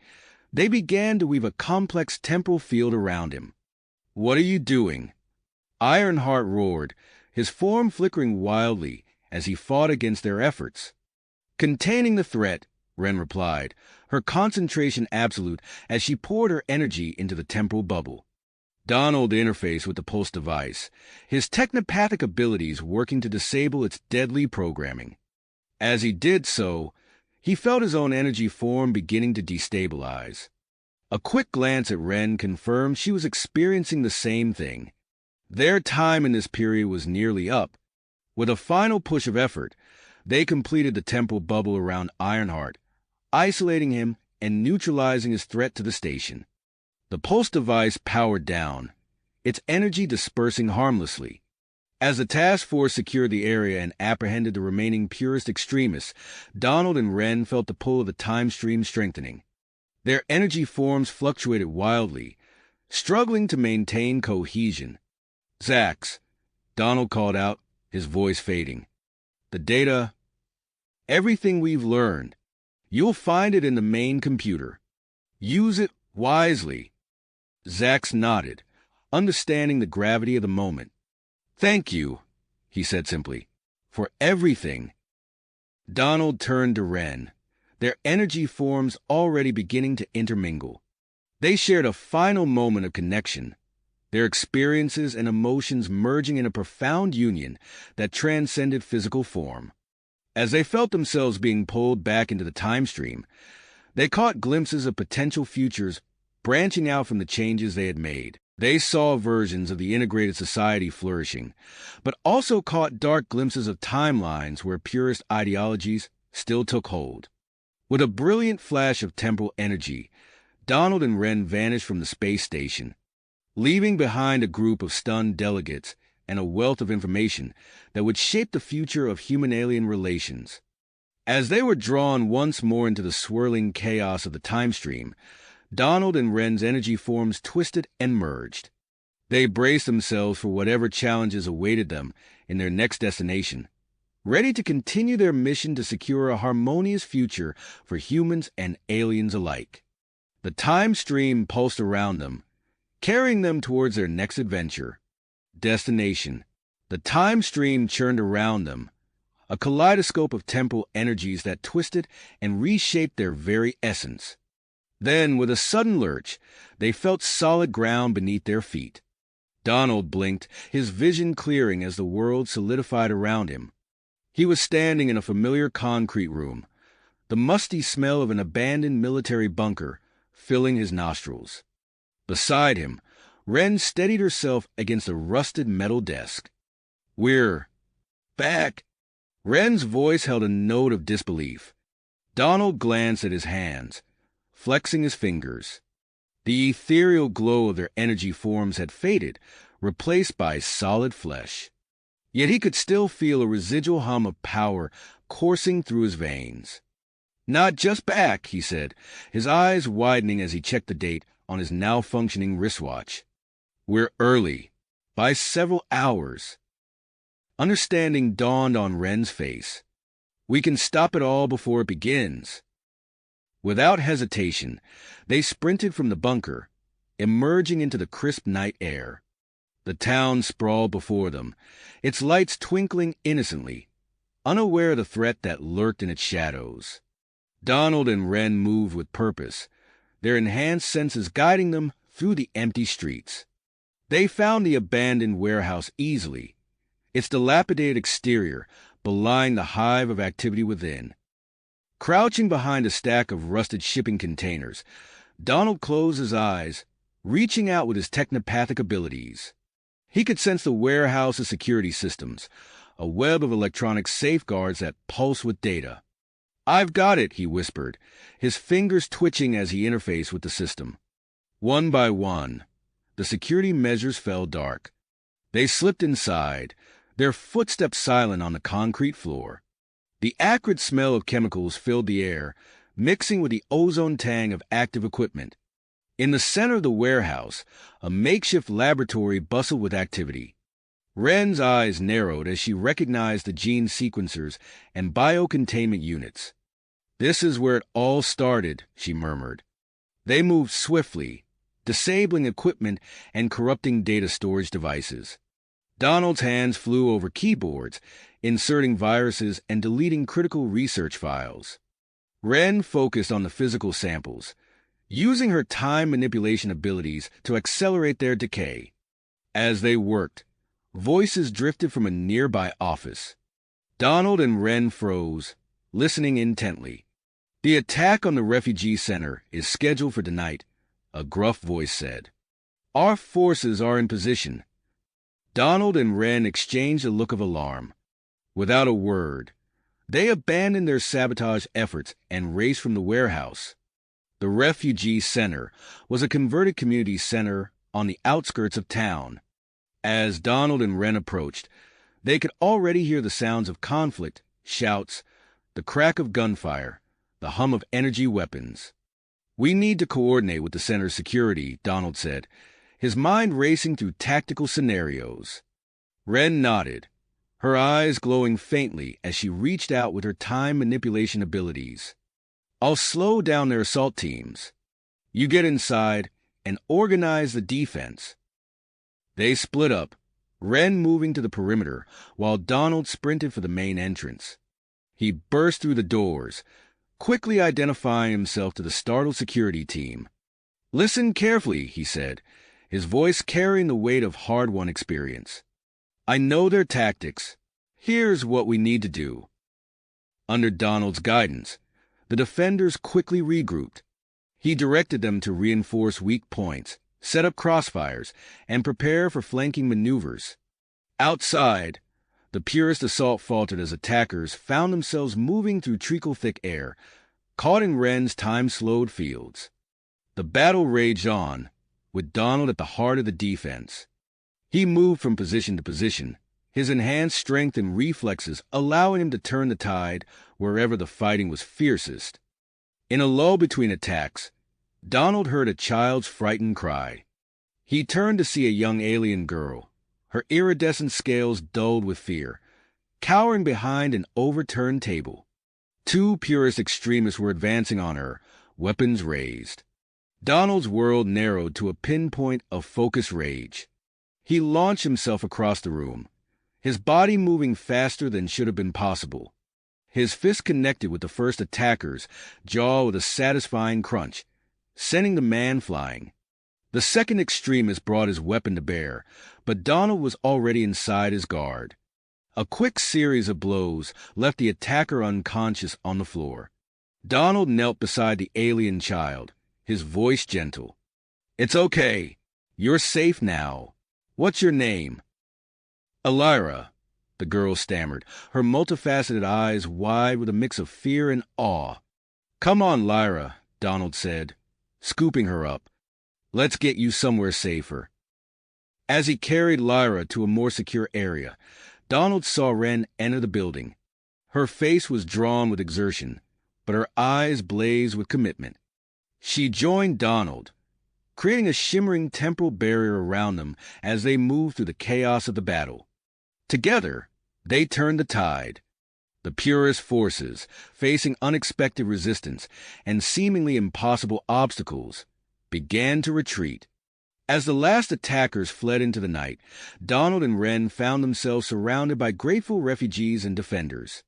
they began to weave a complex temporal field around him. "What are you doing?" Ironheart roared, his form flickering wildly as he fought against their efforts. "Containing the threat," Wren replied, her concentration absolute as she poured her energy into the temporal bubble. Donald interfaced with the pulse device, his technopathic abilities working to disable its deadly programming. As he did so, he felt his own energy form beginning to destabilize. A quick glance at Wren confirmed she was experiencing the same thing. Their time in this period was nearly up. With a final push of effort, they completed the temporal bubble around Ironheart, isolating him and neutralizing his threat to the station. The pulse device powered down, its energy dispersing harmlessly. As the task force secured the area and apprehended the remaining Purist extremists, Donald and Wren felt the pull of the time stream strengthening. Their energy forms fluctuated wildly, struggling to maintain cohesion. "Zax, Donald called out, his voice fading. "The data, everything we've learned. You'll find it in the main computer. Use it wisely." Zax nodded, understanding the gravity of the moment. "Thank you," he said simply, "for everything." Donald turned to Ren, their energy forms already beginning to intermingle. They shared a final moment of connection, their experiences and emotions merging in a profound union that transcended physical form. As they felt themselves being pulled back into the time stream, they caught glimpses of potential futures branching out from the changes they had made. They saw versions of the integrated society flourishing, but also caught dark glimpses of timelines where purist ideologies still took hold. With a brilliant flash of temporal energy, Donald and Ren vanished from the space station, leaving behind a group of stunned delegates and a wealth of information that would shape the future of human-alien relations. As they were drawn once more into the swirling chaos of the time stream, Donald and Ren's energy forms twisted and merged. They braced themselves for whatever challenges awaited them in their next destination, ready to continue their mission to secure a harmonious future for humans and aliens alike. The time stream pulsed around them, carrying them towards their next adventure. Destination. The time stream churned around them, a kaleidoscope of temporal energies that twisted and reshaped their very essence. Then, with a sudden lurch, they felt solid ground beneath their feet. Donald blinked, his vision clearing as the world solidified around him. He was standing in a familiar concrete room, the musty smell of an abandoned military bunker filling his nostrils. Beside him, Ren steadied herself against a rusted metal desk. "We're back." Ren's voice held a note of disbelief. Donald glanced at his hands, flexing his fingers. The ethereal glow of their energy forms had faded, replaced by solid flesh. Yet he could still feel a residual hum of power coursing through his veins. "Not just back," he said, his eyes widening as he checked the date on his now-functioning wristwatch. "We're early, by several hours." Understanding dawned on Ren's face. "We can stop it all before it begins." Without hesitation, they sprinted from the bunker, emerging into the crisp night air. The town sprawled before them, its lights twinkling innocently, unaware of the threat that lurked in its shadows. Donald and Ren moved with purpose, their enhanced senses guiding them through the empty streets. They found the abandoned warehouse easily, its dilapidated exterior belying the hive of activity within. Crouching behind a stack of rusted shipping containers, Donald closed his eyes, reaching out with his technopathic abilities. He could sense the warehouse's security systems, a web of electronic safeguards that pulsed with data. "I've got it," he whispered, his fingers twitching as he interfaced with the system. One by one, the security measures fell dark. They slipped inside, their footsteps silent on the concrete floor. The acrid smell of chemicals filled the air, mixing with the ozone tang of active equipment. In the center of the warehouse, a makeshift laboratory bustled with activity. Ren's eyes narrowed as she recognized the gene sequencers and biocontainment units. "This is where it all started," she murmured. They moved swiftly, disabling equipment and corrupting data storage devices. Donald's hands flew over keyboards, inserting viruses and deleting critical research files. Ren focused on the physical samples, using her time manipulation abilities to accelerate their decay. As they worked, voices drifted from a nearby office. Donald and Ren froze, listening intently. "The attack on the refugee center is scheduled for tonight," a gruff voice said. "Our forces are in position." Donald and Ren exchanged a look of alarm. Without a word, they abandoned their sabotage efforts and raced from the warehouse. The refugee center was a converted community center on the outskirts of town. As Donald and Ren approached, they could already hear the sounds of conflict, shouts, the crack of gunfire, the hum of energy weapons. "We need to coordinate with the center's security," Donald said, his mind racing through tactical scenarios. Ren nodded, her eyes glowing faintly as she reached out with her time manipulation abilities. I'll slow down their assault teams. You get inside and organize the defense. They split up, Ren moving to the perimeter while Donald sprinted for the main entrance. He burst through the doors, quickly identifying himself to the startled security team. "Listen carefully," he said, his voice carrying the weight of hard-won experience. "I know their tactics. Here's what we need to do." Under Donald's guidance, the defenders quickly regrouped. He directed them to reinforce weak points, set up crossfires, and prepare for flanking maneuvers. Outside, the purest assault faltered as attackers found themselves moving through treacle-thick air, caught in Ren's time-slowed fields. The battle raged on, with Donald at the heart of the defense. He moved from position to position, his enhanced strength and reflexes allowing him to turn the tide wherever the fighting was fiercest. In a lull between attacks, Donald heard a child's frightened cry. He turned to see a young alien girl, her iridescent scales dulled with fear, cowering behind an overturned table. Two purist extremists were advancing on her, weapons raised. Donald's world narrowed to a pinpoint of focused rage. He launched himself across the room, his body moving faster than should have been possible. His fist connected with the first attacker's jaw with a satisfying crunch, sending the man flying. The second extremist brought his weapon to bear, but Donald was already inside his guard. A quick series of blows left the attacker unconscious on the floor. Donald knelt beside the alien child, his voice gentle. "It's okay. You're safe now. What's your name?" "Elira," the girl stammered, her multifaceted eyes wide with a mix of fear and awe. "Come on, Lyra," Donald said, scooping her up. "Let's get you somewhere safer." As he carried Lyra to a more secure area, Donald saw Ren enter the building. Her face was drawn with exertion, but her eyes blazed with commitment. She joined Donald, creating a shimmering temporal barrier around them as they moved through the chaos of the battle. Together, they turned the tide. The purest forces, facing unexpected resistance and seemingly impossible obstacles, began to retreat. As the last attackers fled into the night, Donald and Ren found themselves surrounded by grateful refugees and defenders.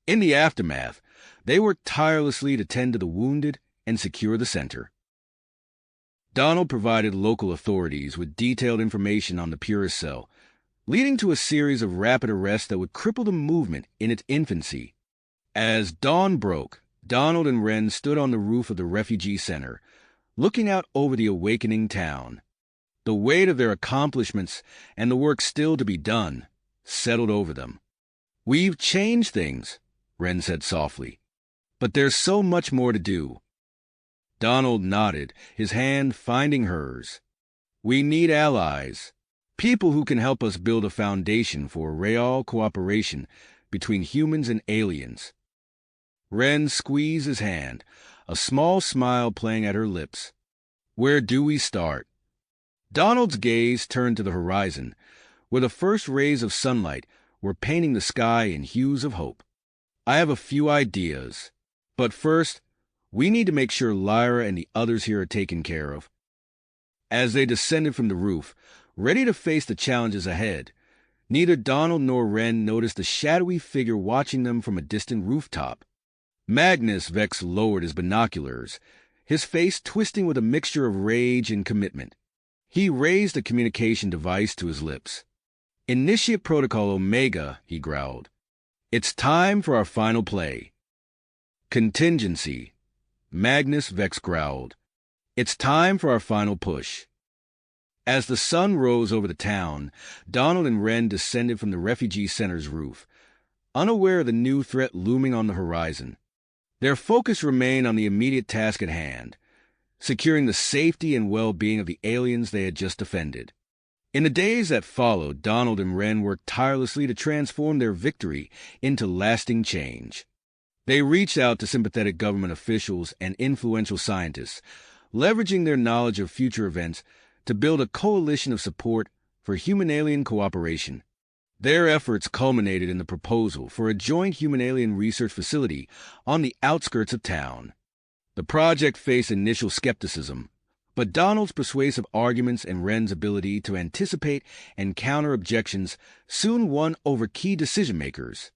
In the aftermath, they worked tirelessly to tend to the wounded and secure the center. Donald provided local authorities with detailed information on the purist cell, leading to a series of rapid arrests that would cripple the movement in its infancy. As dawn broke, Donald and Ren stood on the roof of the refugee center, looking out over the awakening town. The weight of their accomplishments and the work still to be done settled over them. "We've changed things," Ren said softly, "but there's so much more to do." Donald nodded, his hand finding hers. "We need allies, people who can help us build a foundation for real cooperation between humans and aliens." Ren squeezed his hand, a small smile playing at her lips. "Where do we start?" Donald's gaze turned to the horizon, where the first rays of sunlight were painting the sky in hues of hope. "I have a few ideas, but first, we need to make sure Lyra and the others here are taken care of." As they descended from the roof, ready to face the challenges ahead, neither Donald nor Ren noticed a shadowy figure watching them from a distant rooftop. Magnus Vex lowered his binoculars, his face twisting with a mixture of rage and commitment. He raised a communication device to his lips. "Initiate Protocol Omega," he growled. "It's time for our final play." "Contingency," Magnus Vex growled. "It's time for our final push." As the sun rose over the town, Donald and Ren descended from the refugee center's roof, unaware of the new threat looming on the horizon. Their focus remained on the immediate task at hand, securing the safety and well-being of the aliens they had just defended. In the days that followed, Donald and Ren worked tirelessly to transform their victory into lasting change. They reached out to sympathetic government officials and influential scientists, leveraging their knowledge of future events to build a coalition of support for human-alien cooperation. Their efforts culminated in the proposal for a joint human-alien research facility on the outskirts of town. The project faced initial skepticism, but Donald's persuasive arguments and Wren's ability to anticipate and counter objections soon won over key decision-makers.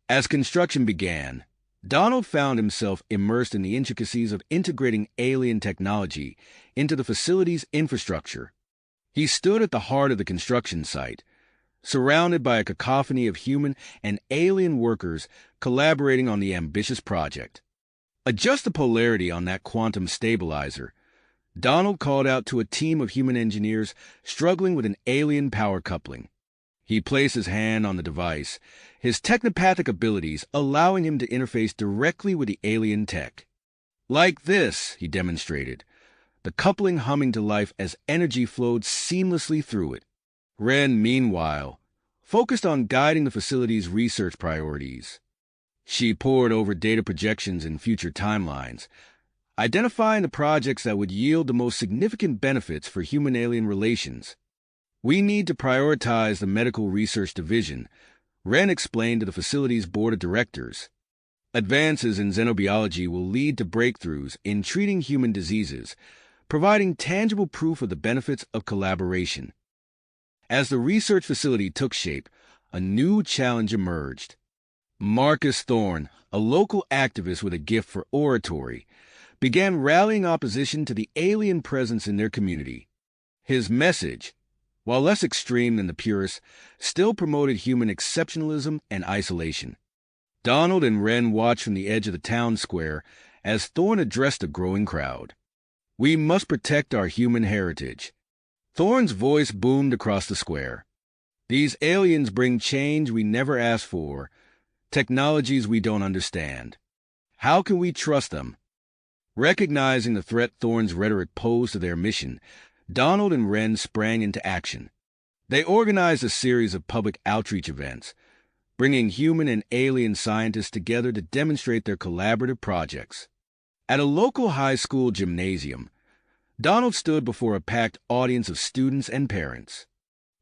As construction began, Donald found himself immersed in the intricacies of integrating alien technology into the facility's infrastructure. He stood at the heart of the construction site, surrounded by a cacophony of human and alien workers collaborating on the ambitious project. Adjust the polarity on that quantum stabilizer. Donald called out to a team of human engineers struggling with an alien power coupling. He placed his hand on the device, his technopathic abilities allowing him to interface directly with the alien tech. Like this, he demonstrated, the coupling humming to life as energy flowed seamlessly through it. Wren, meanwhile, focused on guiding the facility's research priorities. She pored over data projections and future timelines, identifying the projects that would yield the most significant benefits for human-alien relations. We need to prioritize the medical research division, Wren explained to the facility's board of directors. Advances in xenobiology will lead to breakthroughs in treating human diseases, providing tangible proof of the benefits of collaboration. As the research facility took shape, a new challenge emerged. Marcus Thorne, a local activist with a gift for oratory, began rallying opposition to the alien presence in their community. His message, while less extreme than the purists, still promoted human exceptionalism and isolation. Donald and Wren watched from the edge of the town square as Thorne addressed a growing crowd. "We must protect our human heritage." Thorne's voice boomed across the square. "These aliens bring change we never asked for, technologies we don't understand. How can we trust them?" Recognizing the threat Thorne's rhetoric posed to their mission, Donald and Wren sprang into action. They organized a series of public outreach events, bringing human and alien scientists together to demonstrate their collaborative projects. At a local high school gymnasium, Donald stood before a packed audience of students and parents.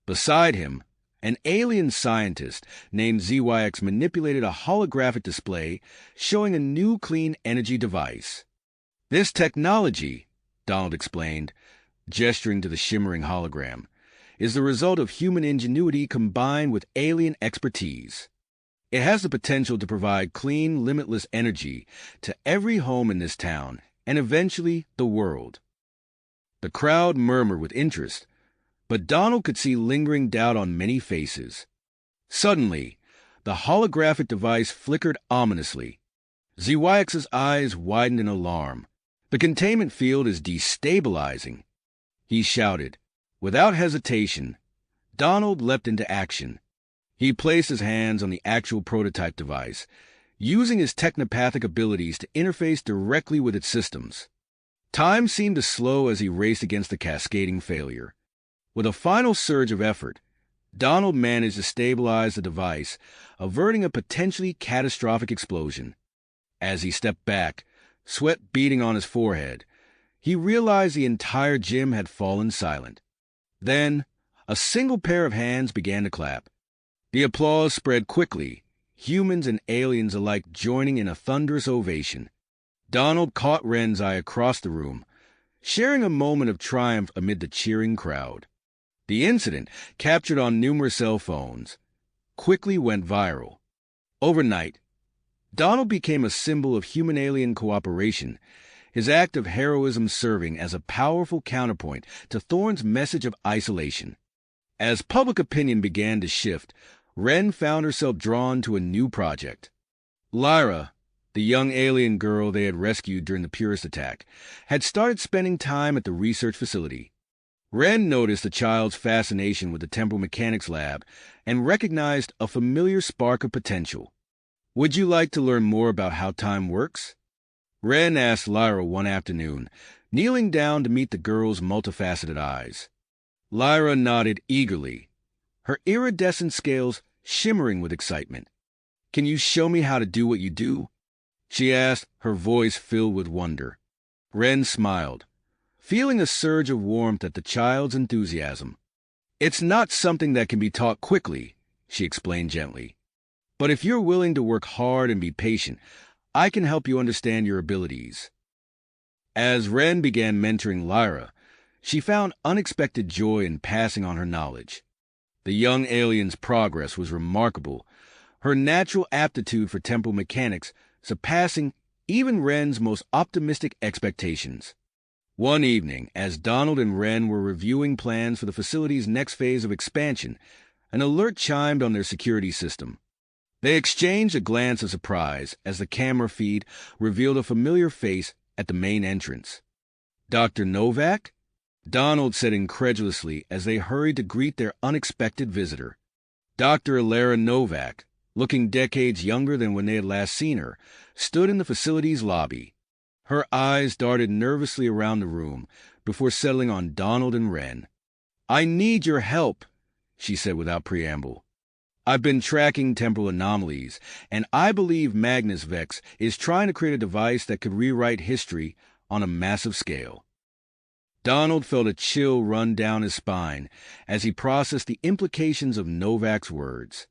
Beside him, an alien scientist named ZYX manipulated a holographic display showing a new clean energy device. "This technology," Donald explained, gesturing to the shimmering hologram, "is the result of human ingenuity combined with alien expertise. It has the potential to provide clean, limitless energy to every home in this town and eventually the world." The crowd murmured with interest, but Donald could see lingering doubt on many faces. Suddenly, the holographic device flickered ominously. ZYX's eyes widened in alarm. "The containment field is destabilizing," he shouted. Without hesitation, Donald leapt into action. He placed his hands on the actual prototype device, using his technopathic abilities to interface directly with its systems. Time seemed to slow as he raced against the cascading failure. With a final surge of effort, Donald managed to stabilize the device, averting a potentially catastrophic explosion. As he stepped back, sweat beading on his forehead, he realized the entire gym had fallen silent. Then, a single pair of hands began to clap. The applause spread quickly, humans and aliens alike joining in a thunderous ovation. Donald caught Wren's eye across the room, sharing a moment of triumph amid the cheering crowd. The incident, captured on numerous cell phones, quickly went viral. Overnight, Donald became a symbol of human-alien cooperation, his act of heroism serving as a powerful counterpoint to Thorne's message of isolation. As public opinion began to shift, Wren found herself drawn to a new project. Lyra, the young alien girl they had rescued during the Purist attack, had started spending time at the research facility. Wren noticed the child's fascination with the temporal mechanics lab and recognized a familiar spark of potential. "Would you like to learn more about how time works?" Wren asked Lyra one afternoon, kneeling down to meet the girl's multifaceted eyes. Lyra nodded eagerly, her iridescent scales shimmering with excitement. "Can you show me how to do what you do?" she asked, her voice filled with wonder. Wren smiled, feeling a surge of warmth at the child's enthusiasm. "It's not something that can be taught quickly," she explained gently. "But if you're willing to work hard and be patient, I can help you understand your abilities." As Ren began mentoring Lyra, she found unexpected joy in passing on her knowledge. The young alien's progress was remarkable, her natural aptitude for temporal mechanics surpassing even Ren's most optimistic expectations. One evening, as Donald and Ren were reviewing plans for the facility's next phase of expansion, an alert chimed on their security system. They exchanged a glance of surprise as the camera feed revealed a familiar face at the main entrance. "Dr. Novak?" Donald said incredulously as they hurried to greet their unexpected visitor. Dr. Alara Novak, looking decades younger than when they had last seen her, stood in the facility's lobby. Her eyes darted nervously around the room before settling on Donald and Ren. "I need your help," she said without preamble. "I've been tracking temporal anomalies, and I believe Magnus Vex is trying to create a device that could rewrite history on a massive scale." Donald felt a chill run down his spine as he processed the implications of Novak's words.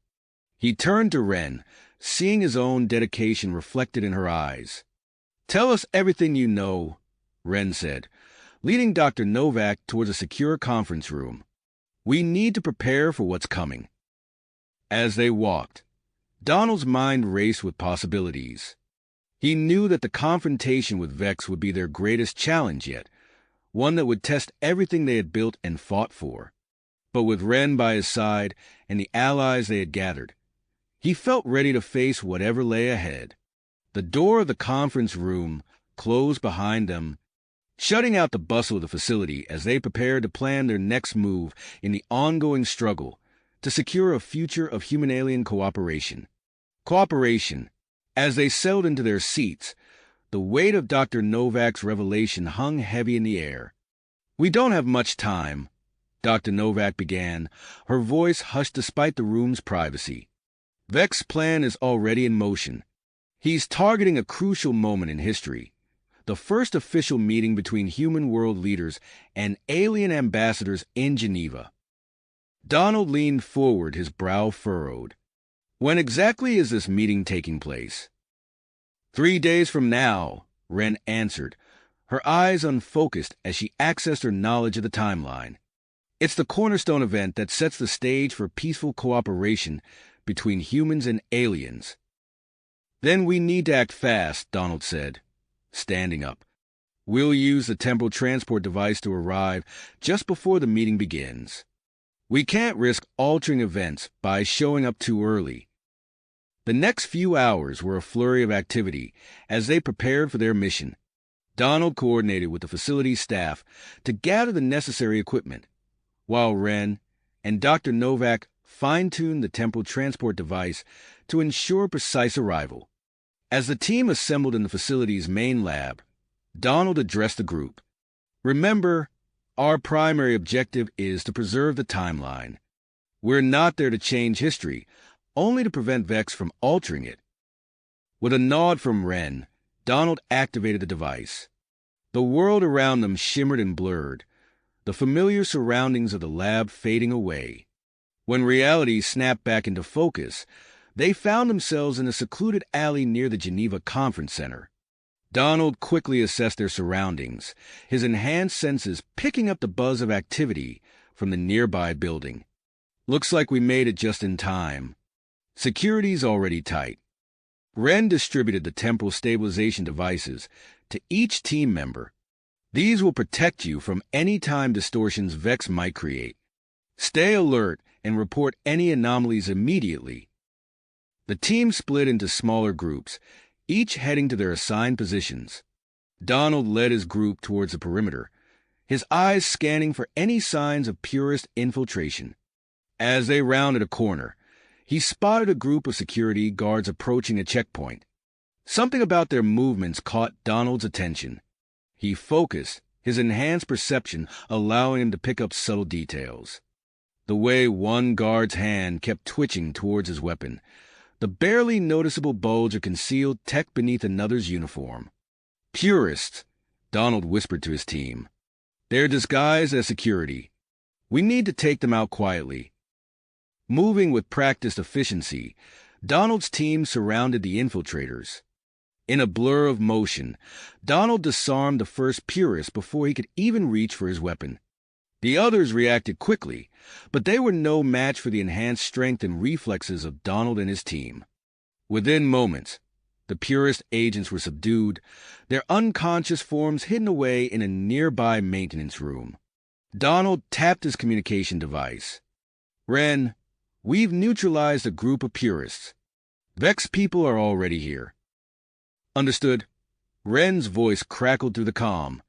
He turned to Ren, seeing his own dedication reflected in her eyes. "Tell us everything you know," Ren said, leading Dr. Novak towards a secure conference room. "We need to prepare for what's coming." As they walked, Donald's mind raced with possibilities. He knew that the confrontation with Vex would be their greatest challenge yet, one that would test everything they had built and fought for. But with Ren by his side and the allies they had gathered, he felt ready to face whatever lay ahead. The door of the conference room closed behind them, shutting out the bustle of the facility as they prepared to plan their next move in the ongoing struggle to secure a future of human-alien cooperation. As they settled into their seats, the weight of Dr. Novak's revelation hung heavy in the air. "We don't have much time," Dr. Novak began, her voice hushed despite the room's privacy. "Vex's plan is already in motion. He's targeting a crucial moment in history, the first official meeting between human world leaders and alien ambassadors in Geneva." Donald leaned forward, his brow furrowed. "When exactly is this meeting taking place?" 3 days from now," Ren answered, her eyes unfocused as she accessed her knowledge of the timeline. "It's the cornerstone event that sets the stage for peaceful cooperation between humans and aliens." "Then we need to act fast," Donald said, standing up. "We'll use the temporal transport device to arrive just before the meeting begins. We can't risk altering events by showing up too early." The next few hours were a flurry of activity as they prepared for their mission. Donald coordinated with the facility staff to gather the necessary equipment, while Ren and Dr. Novak fine-tuned the temporal transport device to ensure precise arrival. As the team assembled in the facility's main lab, Donald addressed the group. "Remember, our primary objective is to preserve the timeline. We're not there to change history, only to prevent Vex from altering it." With a nod from Ren, Donald activated the device. The world around them shimmered and blurred, the familiar surroundings of the lab fading away. When reality snapped back into focus, they found themselves in a secluded alley near the Geneva Conference Center. Donald quickly assessed their surroundings, his enhanced senses picking up the buzz of activity from the nearby building. "Looks like we made it just in time. Security's already tight." Ren distributed the temporal stabilization devices to each team member. "These will protect you from any time distortions Vex might create. Stay alert and report any anomalies immediately." The team split into smaller groups, each heading to their assigned positions. Donald led his group towards the perimeter, his eyes scanning for any signs of purist infiltration. As they rounded a corner, he spotted a group of security guards approaching a checkpoint. Something about their movements caught Donald's attention. He focused, his enhanced perception allowing him to pick up subtle details. The way one guard's hand kept twitching towards his weapon, the barely noticeable bulge of concealed tech beneath another's uniform. "Purists," Donald whispered to his team. "They're disguised as security. We need to take them out quietly." Moving with practiced efficiency, Donald's team surrounded the infiltrators. In a blur of motion, Donald disarmed the first purist before he could even reach for his weapon. The others reacted quickly, but they were no match for the enhanced strength and reflexes of Donald and his team. Within moments, the purist agents were subdued, their unconscious forms hidden away in a nearby maintenance room. Donald tapped his communication device. "Ren, we've neutralized a group of purists. Vex people are already here." "Understood." Ren's voice crackled through the comm.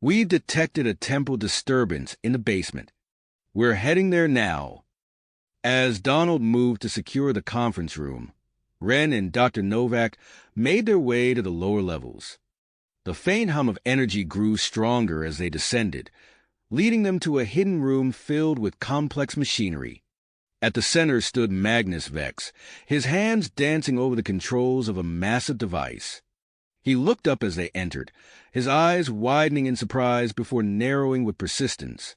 "We've detected a temple disturbance in the basement. We're heading there now." As Donald moved to secure the conference room, Ren and Dr. Novak made their way to the lower levels. The faint hum of energy grew stronger as they descended, leading them to a hidden room filled with complex machinery. At the center stood Magnus Vex, his hands dancing over the controls of a massive device. He looked up as they entered, his eyes widening in surprise before narrowing with persistence.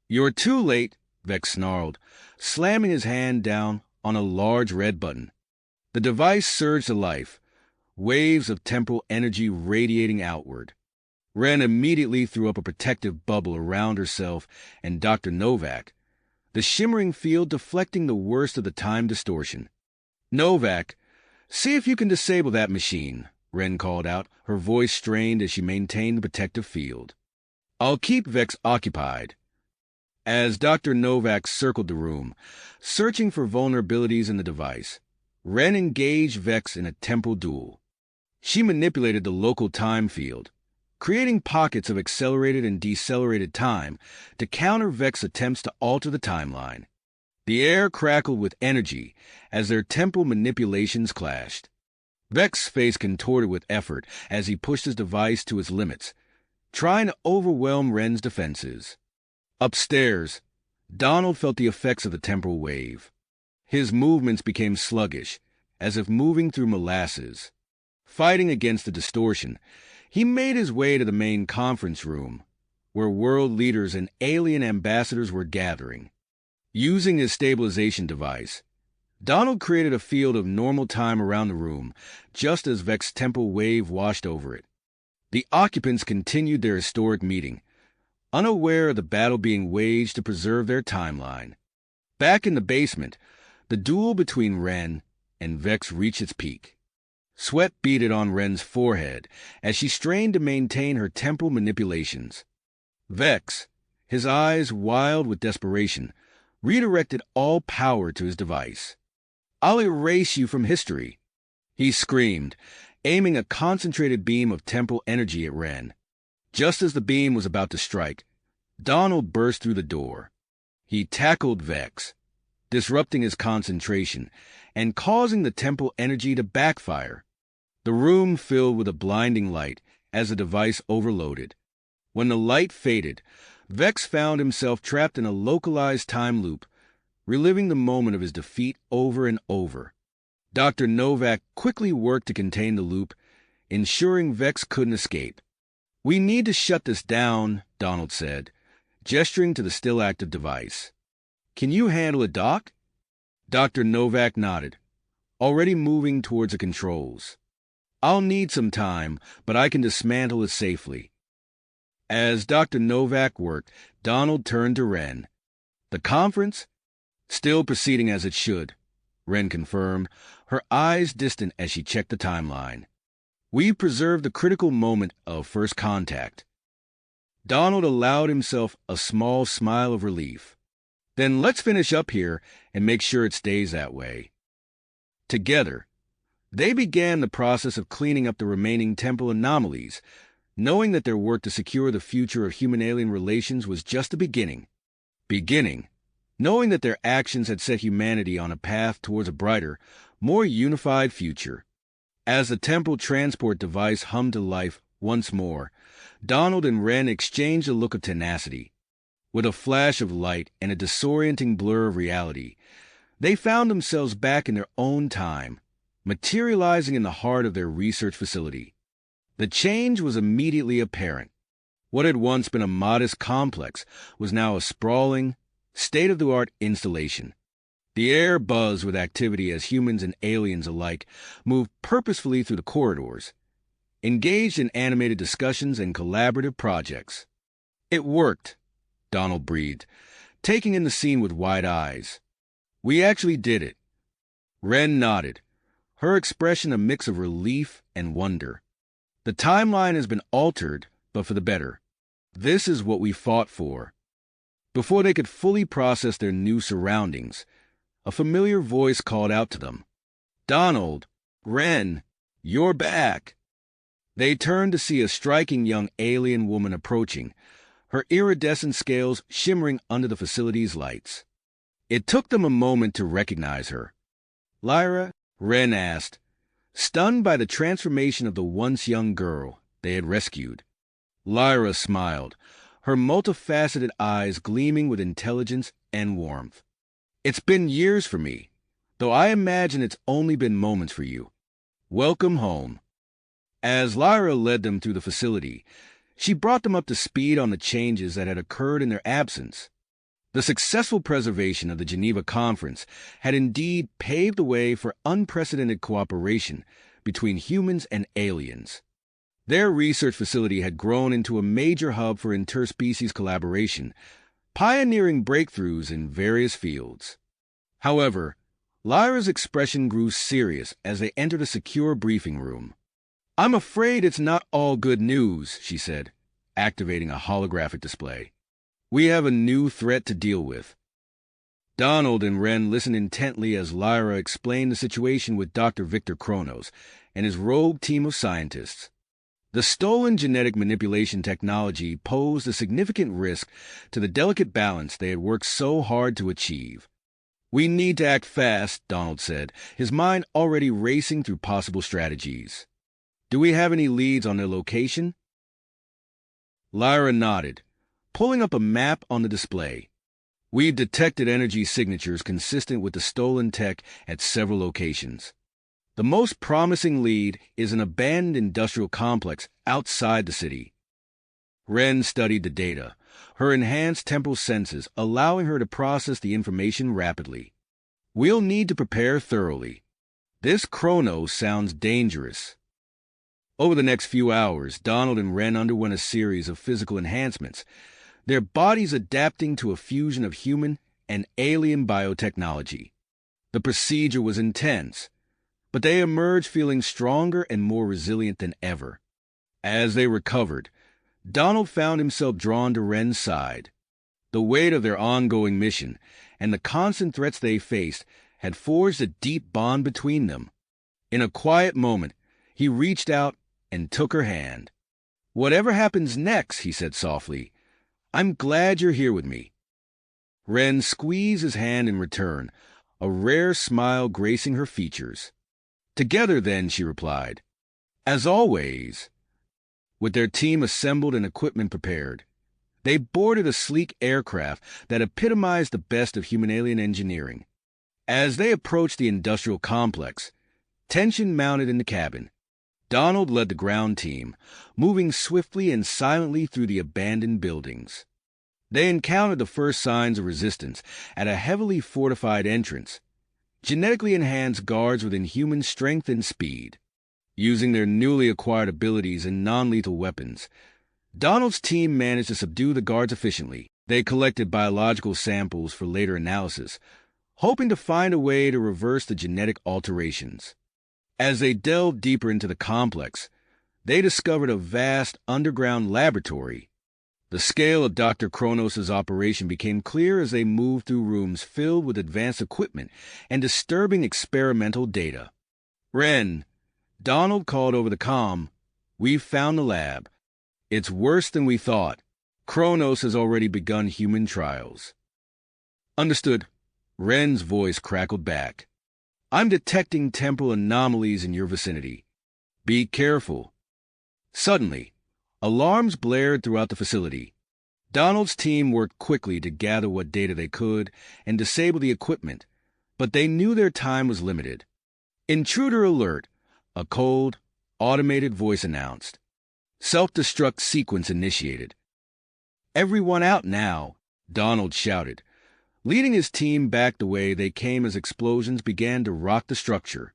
"You're too late," Vex snarled, slamming his hand down on a large red button. The device surged to life, waves of temporal energy radiating outward. Ren immediately threw up a protective bubble around herself and Dr. Novak, the shimmering field deflecting the worst of the time distortion. "Novak, see if you can disable that machine," Ren called out, her voice strained as she maintained the protective field. "I'll keep Vex occupied." As Dr. Novak circled the room, searching for vulnerabilities in the device, Ren engaged Vex in a temporal duel. She manipulated the local time field, creating pockets of accelerated and decelerated time to counter Vex's attempts to alter the timeline. The air crackled with energy as their temporal manipulations clashed. Vex's face contorted with effort as he pushed his device to its limits, trying to overwhelm Ren's defenses. Upstairs, Donald felt the effects of the temporal wave. His movements became sluggish, as if moving through molasses. Fighting against the distortion, he made his way to the main conference room, where world leaders and alien ambassadors were gathering. Using his stabilization device, Donald created a field of normal time around the room, just as Vex's temporal wave washed over it. The occupants continued their historic meeting, unaware of the battle being waged to preserve their timeline. Back in the basement, the duel between Ren and Vex reached its peak. Sweat beaded on Ren's forehead as she strained to maintain her temporal manipulations. Vex, his eyes wild with desperation, redirected all power to his device. "I'll erase you from history," he screamed, aiming a concentrated beam of temporal energy at Ren. Just as the beam was about to strike, Donald burst through the door. He tackled Vex, disrupting his concentration and causing the temporal energy to backfire. The room filled with a blinding light as the device overloaded. When the light faded, Vex found himself trapped in a localized time loop, reliving the moment of his defeat over and over. Dr. Novak quickly worked to contain the loop, ensuring Vex couldn't escape. "We need to shut this down," Donald said, gesturing to the still active device. "Can you handle it, Doc?" Dr. Novak nodded, already moving towards the controls. "I'll need some time, but I can dismantle it safely." As Dr. Novak worked, Donald turned to Ren. "The conference? Still proceeding as it should," Ren confirmed, her eyes distant as she checked the timeline. "We preserved the critical moment of first contact." Donald allowed himself a small smile of relief. "Then let's finish up here and make sure it stays that way." Together, they began the process of cleaning up the remaining temporal anomalies, knowing that their work to secure the future of human-alien relations was just a beginning. Knowing that their actions had set humanity on a path towards a brighter, more unified future. As the temporal transport device hummed to life once more, Donald and Ren exchanged a look of tenacity. With a flash of light and a disorienting blur of reality, they found themselves back in their own time, materializing in the heart of their research facility. The change was immediately apparent. What had once been a modest complex was now a sprawling, state-of-the-art installation. The air buzzed with activity as humans and aliens alike moved purposefully through the corridors, engaged in animated discussions and collaborative projects. "It worked," Donald breathed, taking in the scene with wide eyes. "We actually did it." Wren nodded, her expression a mix of relief and wonder. "The timeline has been altered, but for the better. This is what we fought for." Before they could fully process their new surroundings, a familiar voice called out to them. "Donald, Wren, you're back." They turned to see a striking young alien woman approaching, her iridescent scales shimmering under the facility's lights. It took them a moment to recognize her. "Lyra?" Wren asked, stunned by the transformation of the once young girl they had rescued. Lyra smiled, her multifaceted eyes gleaming with intelligence and warmth. "It's been years for me, though I imagine it's only been moments for you. Welcome home." As Lyra led them through the facility, she brought them up to speed on the changes that had occurred in their absence. The successful preservation of the Geneva Conference had indeed paved the way for unprecedented cooperation between humans and aliens. Their research facility had grown into a major hub for interspecies collaboration, pioneering breakthroughs in various fields. However, Lyra's expression grew serious as they entered a secure briefing room. "I'm afraid it's not all good news," she said, activating a holographic display. "We have a new threat to deal with." Donald and Wren listened intently as Lyra explained the situation with Dr. Victor Kronos and his rogue team of scientists. The stolen genetic manipulation technology posed a significant risk to the delicate balance they had worked so hard to achieve. "We need to act fast," Donald said, his mind already racing through possible strategies. "Do we have any leads on their location?" Lyra nodded, pulling up a map on the display. "We've detected energy signatures consistent with the stolen tech at several locations. The most promising lead is an abandoned industrial complex outside the city." Wren studied the data, her enhanced temporal senses allowing her to process the information rapidly. "We'll need to prepare thoroughly. This Kronos sounds dangerous." Over the next few hours, Donald and Wren underwent a series of physical enhancements, their bodies adapting to a fusion of human and alien biotechnology. The procedure was intense, but they emerged feeling stronger and more resilient than ever. As they recovered, Donald found himself drawn to Wren's side. The weight of their ongoing mission and the constant threats they faced had forged a deep bond between them. In a quiet moment, he reached out and took her hand. "Whatever happens next," he said softly, "I'm glad you're here with me." Wren squeezed his hand in return, a rare smile gracing her features. "Together, then," she replied. "As always." With their team assembled and equipment prepared, they boarded a sleek aircraft that epitomized the best of human-alien engineering. As they approached the industrial complex, tension mounted in the cabin. Donald led the ground team, moving swiftly and silently through the abandoned buildings. They encountered the first signs of resistance at a heavily fortified entrance, genetically enhanced guards with inhuman strength and speed. Using their newly acquired abilities and non-lethal weapons, Donald's team managed to subdue the guards efficiently. They collected biological samples for later analysis, hoping to find a way to reverse the genetic alterations. As they delved deeper into the complex, they discovered a vast underground laboratory. The scale of Dr. Kronos' operation became clear as they moved through rooms filled with advanced equipment and disturbing experimental data. "Wren," Donald called over the comm, "we've found the lab. It's worse than we thought. Kronos has already begun human trials." "Understood." Wren's voice crackled back. "I'm detecting temporal anomalies in your vicinity. Be careful." Suddenly, alarms blared throughout the facility. Donald's team worked quickly to gather what data they could and disable the equipment, but they knew their time was limited. "Intruder alert," a cold, automated voice announced. "Self-destruct sequence initiated." "Everyone out now," Donald shouted, Leading his team back the way they came as explosions began to rock the structure.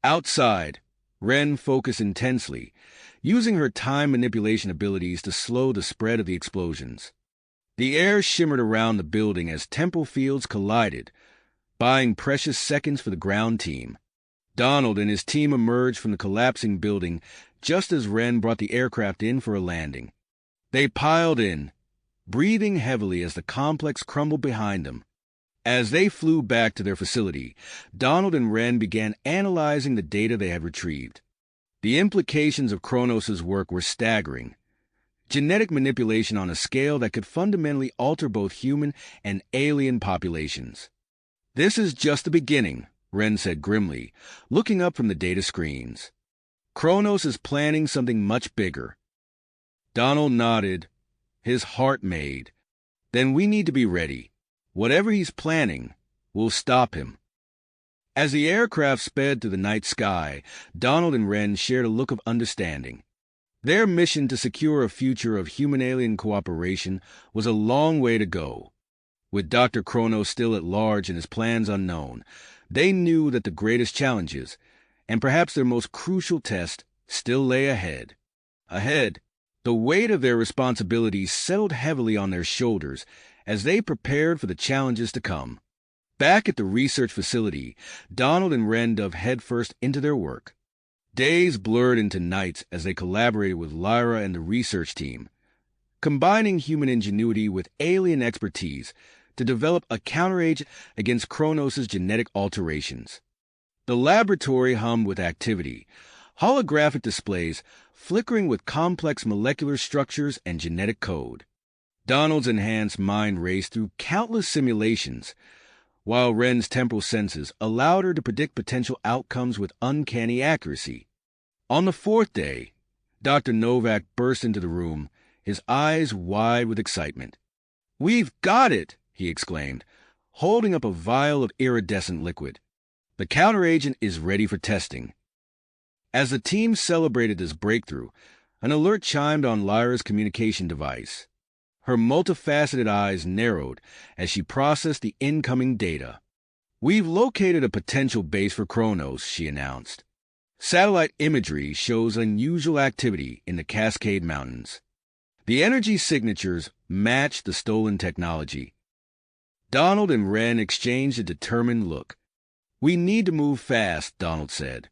Outside, Ren focused intensely, using her time manipulation abilities to slow the spread of the explosions. The air shimmered around the building as temporal fields collided, buying precious seconds for the ground team. Donald and his team emerged from the collapsing building just as Ren brought the aircraft in for a landing. They piled in, breathing heavily as the complex crumbled behind them. As they flew back to their facility, Donald and Ren began analyzing the data they had retrieved. The implications of Kronos' work were staggering. Genetic manipulation on a scale that could fundamentally alter both human and alien populations. "This is just the beginning," Ren said grimly, looking up from the data screens. "Kronos is planning something much bigger." Donald nodded, his heart made. "Then we need to be ready. Whatever he's planning, we'll stop him." As the aircraft sped through the night sky, Donald and Ren shared a look of understanding. Their mission to secure a future of human-alien cooperation was a long way to go. With Dr. Kronos still at large and his plans unknown, they knew that the greatest challenges, and perhaps their most crucial test, still lay ahead. The weight of their responsibilities settled heavily on their shoulders as they prepared for the challenges to come. Back at the research facility, Donald and Ren dove headfirst into their work. Days blurred into nights as they collaborated with Lyra and the research team, combining human ingenuity with alien expertise to develop a counteragent against Kronos' genetic alterations. The laboratory hummed with activity, holographic displays flickering with complex molecular structures and genetic code. Donald's enhanced mind raced through countless simulations, while Ren's temporal senses allowed her to predict potential outcomes with uncanny accuracy. On the fourth day, Dr. Novak burst into the room, his eyes wide with excitement. "We've got it!" he exclaimed, holding up a vial of iridescent liquid. "The counteragent is ready for testing." As the team celebrated this breakthrough, an alert chimed on Lyra's communication device. Her multifaceted eyes narrowed as she processed the incoming data. "We've located a potential base for Kronos," she announced. "Satellite imagery shows unusual activity in the Cascade Mountains. The energy signatures match the stolen technology." Donald and Ren exchanged a determined look. "We need to move fast," Donald said.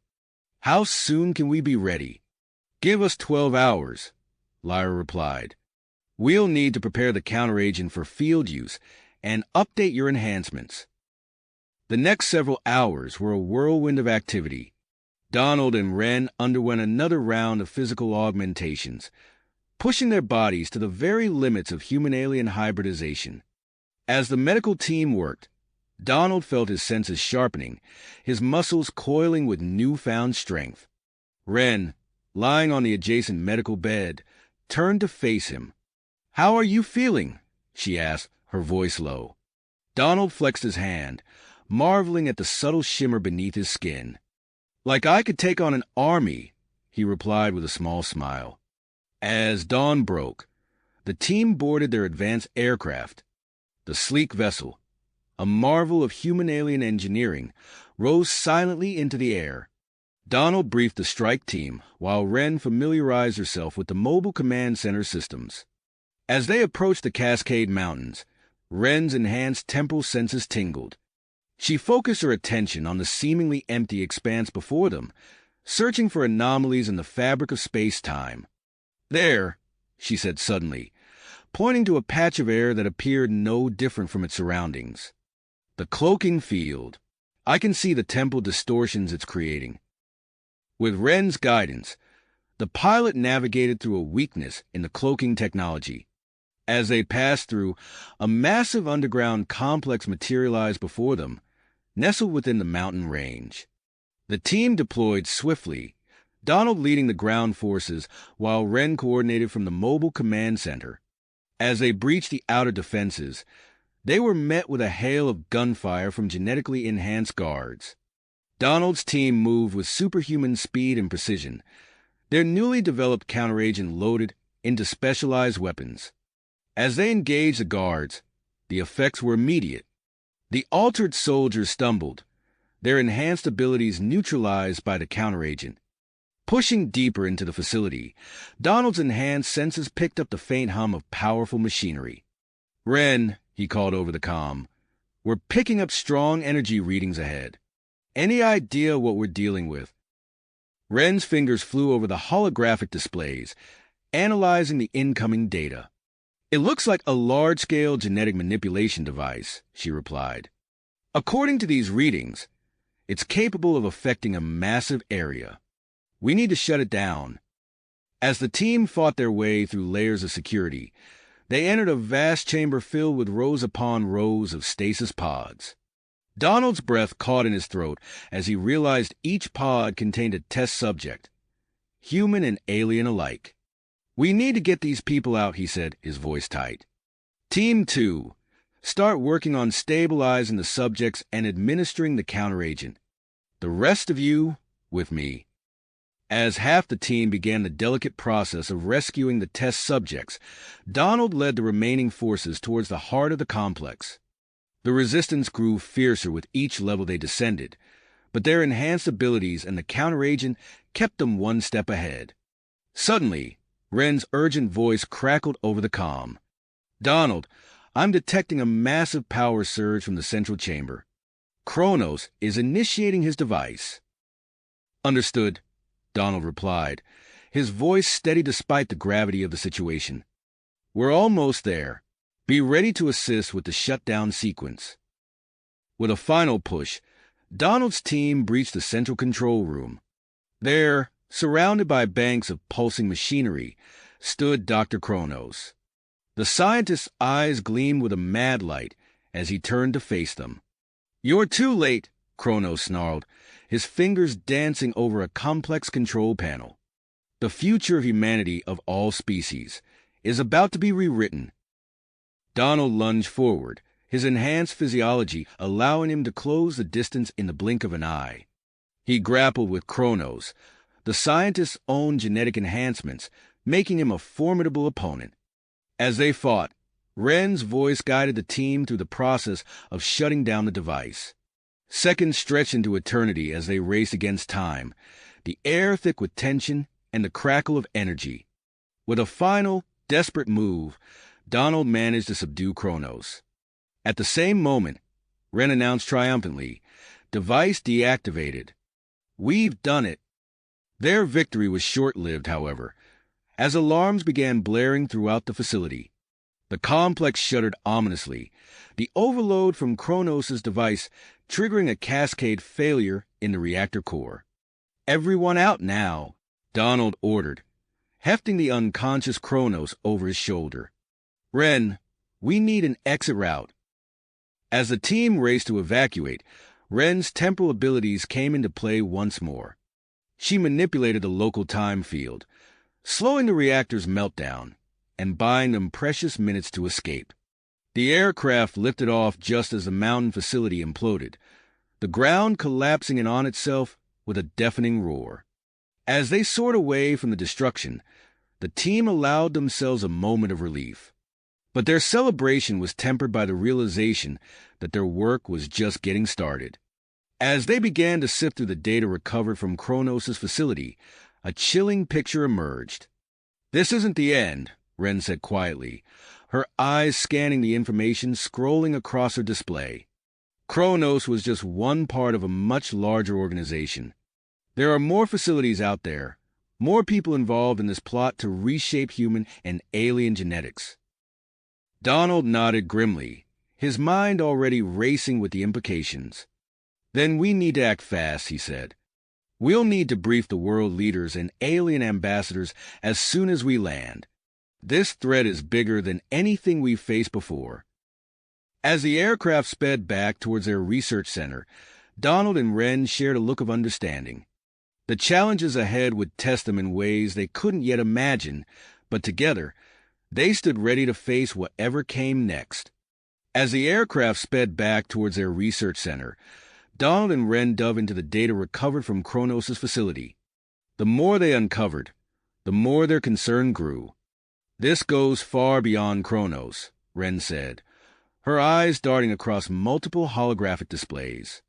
"How soon can we be ready?" "Give us 12 hours," Lyra replied. "We'll need to prepare the counteragent for field use and update your enhancements." The next several hours were a whirlwind of activity. Donald and Ren underwent another round of physical augmentations, pushing their bodies to the very limits of human-alien hybridization. As the medical team worked, Donald felt his senses sharpening, his muscles coiling with newfound strength. Ren, lying on the adjacent medical bed, turned to face him. "How are you feeling?" she asked, her voice low. Donald flexed his hand, marveling at the subtle shimmer beneath his skin. "Like I could take on an army," he replied with a small smile. As dawn broke, the team boarded their advanced aircraft. The sleek vessel, a marvel of human-alien engineering, rose silently into the air. Donald briefed the strike team, while Ren familiarized herself with the mobile command center systems. As they approached the Cascade Mountains, Ren's enhanced temporal senses tingled. She focused her attention on the seemingly empty expanse before them, searching for anomalies in the fabric of space-time. "There," she said suddenly, pointing to a patch of air that appeared no different from its surroundings. "The cloaking field. I can see the temporal distortions it's creating." With Ren's guidance, the pilot navigated through a weakness in the cloaking technology. As they passed through, a massive underground complex materialized before them, nestled within the mountain range. The team deployed swiftly, Donald leading the ground forces while Ren coordinated from the mobile command center. As they breached the outer defenses, they were met with a hail of gunfire from genetically enhanced guards. Donald's team moved with superhuman speed and precision, their newly developed counteragent loaded into specialized weapons. As they engaged the guards, the effects were immediate. The altered soldiers stumbled, their enhanced abilities neutralized by the counteragent. Pushing deeper into the facility, Donald's enhanced senses picked up the faint hum of powerful machinery. "Ren," he called over the comm, "we're picking up strong energy readings ahead. Any idea what we're dealing with?" Ren's fingers flew over the holographic displays, analyzing the incoming data. "It looks like a large-scale genetic manipulation device," she replied. "According to these readings, it's capable of affecting a massive area. We need to shut it down." As the team fought their way through layers of security, they entered a vast chamber filled with rows upon rows of stasis pods. Donald's breath caught in his throat as he realized each pod contained a test subject, human and alien alike. "We need to get these people out," he said, his voice tight. "Team 2, start working on stabilizing the subjects and administering the counteragent. The rest of you, with me." As half the team began the delicate process of rescuing the test subjects, Donald led the remaining forces towards the heart of the complex. The resistance grew fiercer with each level they descended, but their enhanced abilities and the counteragent kept them one step ahead. Suddenly, Ren's urgent voice crackled over the comm. "Donald, I'm detecting a massive power surge from the central chamber. Kronos is initiating his device." "Understood," Donald replied, his voice steady despite the gravity of the situation. "We're almost there. Be ready to assist with the shutdown sequence." With a final push, Donald's team breached the central control room. There, surrounded by banks of pulsing machinery, stood Dr. Kronos. The scientist's eyes gleamed with a mad light as he turned to face them. "You're too late," Kronos snarled, his fingers dancing over a complex control panel. "The future of humanity, of all species, is about to be rewritten." Donald lunged forward, his enhanced physiology allowing him to close the distance in the blink of an eye. He grappled with Kronos, the scientist's own genetic enhancements, making him a formidable opponent. As they fought, Ren's voice guided the team through the process of shutting down the device. Seconds stretched into eternity as they raced against time, the air thick with tension and the crackle of energy. With a final, desperate move, Donald managed to subdue Kronos. At the same moment, Ren announced triumphantly, "Device deactivated. We've done it." Their victory was short-lived, however, as alarms began blaring throughout the facility. The complex shuddered ominously, the overload from Kronos' device triggering a cascade failure in the reactor core. "Everyone out now," Donald ordered, hefting the unconscious Kronos over his shoulder. "Ren, we need an exit route." As the team raced to evacuate, Ren's temporal abilities came into play once more. She manipulated the local time field, slowing the reactor's meltdown and buying them precious minutes to escape. The aircraft lifted off just as the mountain facility imploded, the ground collapsing in on itself with a deafening roar. As they soared away from the destruction, the team allowed themselves a moment of relief. But their celebration was tempered by the realization that their work was just getting started. As they began to sift through the data recovered from Kronos' facility, a chilling picture emerged. "This isn't the end," Ren said quietly, her eyes scanning the information scrolling across her display. Kronos was just one part of a much larger organization. There are more facilities out there, more people involved in this plot to reshape human and alien genetics. Donald nodded grimly, his mind already racing with the implications. "Then we need to act fast," he said. "We'll need to brief the world leaders and alien ambassadors as soon as we land. This threat is bigger than anything we've faced before." As the aircraft sped back towards their research center, Donald and Ren shared a look of understanding. The challenges ahead would test them in ways they couldn't yet imagine, but together, they stood ready to face whatever came next. As the aircraft sped back towards their research center, Donald and Ren dove into the data recovered from Kronos' facility. The more they uncovered, the more their concern grew. "This goes far beyond Kronos," Ren said, her eyes darting across multiple holographic displays.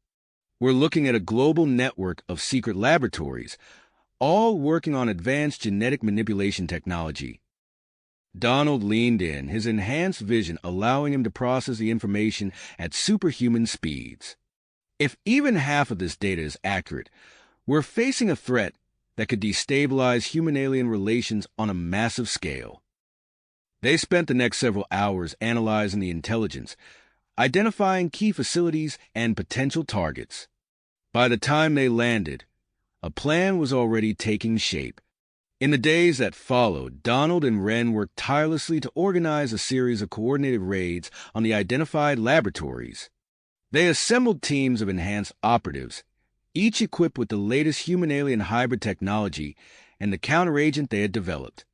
We're looking at a global network of secret laboratories, all working on advanced genetic manipulation technology. Donald leaned in, his enhanced vision allowing him to process the information at superhuman speeds. If even half of this data is accurate, we're facing a threat that could destabilize human-alien relations on a massive scale. They spent the next several hours analyzing the intelligence, identifying key facilities and potential targets. By the time they landed, a plan was already taking shape. In the days that followed, Donald and Wren worked tirelessly to organize a series of coordinated raids on the identified laboratories. They assembled teams of enhanced operatives, each equipped with the latest human-alien hybrid technology and the counteragent they had developed.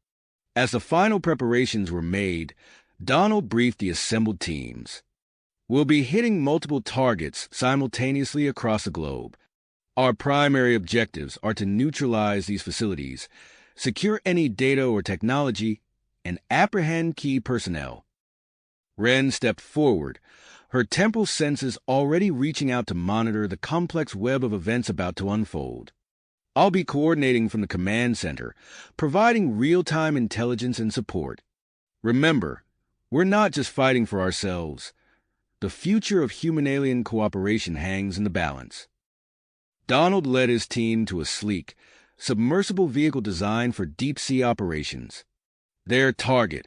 As the final preparations were made, Donald briefed the assembled teams. We'll be hitting multiple targets simultaneously across the globe. Our primary objectives are to neutralize these facilities, secure any data or technology, and apprehend key personnel. Wren stepped forward, her temporal senses already reaching out to monitor the complex web of events about to unfold. I'll be coordinating from the command center, providing real-time intelligence and support. Remember, we're not just fighting for ourselves. The future of human-alien cooperation hangs in the balance. Donald led his team to a sleek, submersible vehicle designed for deep-sea operations. Their target,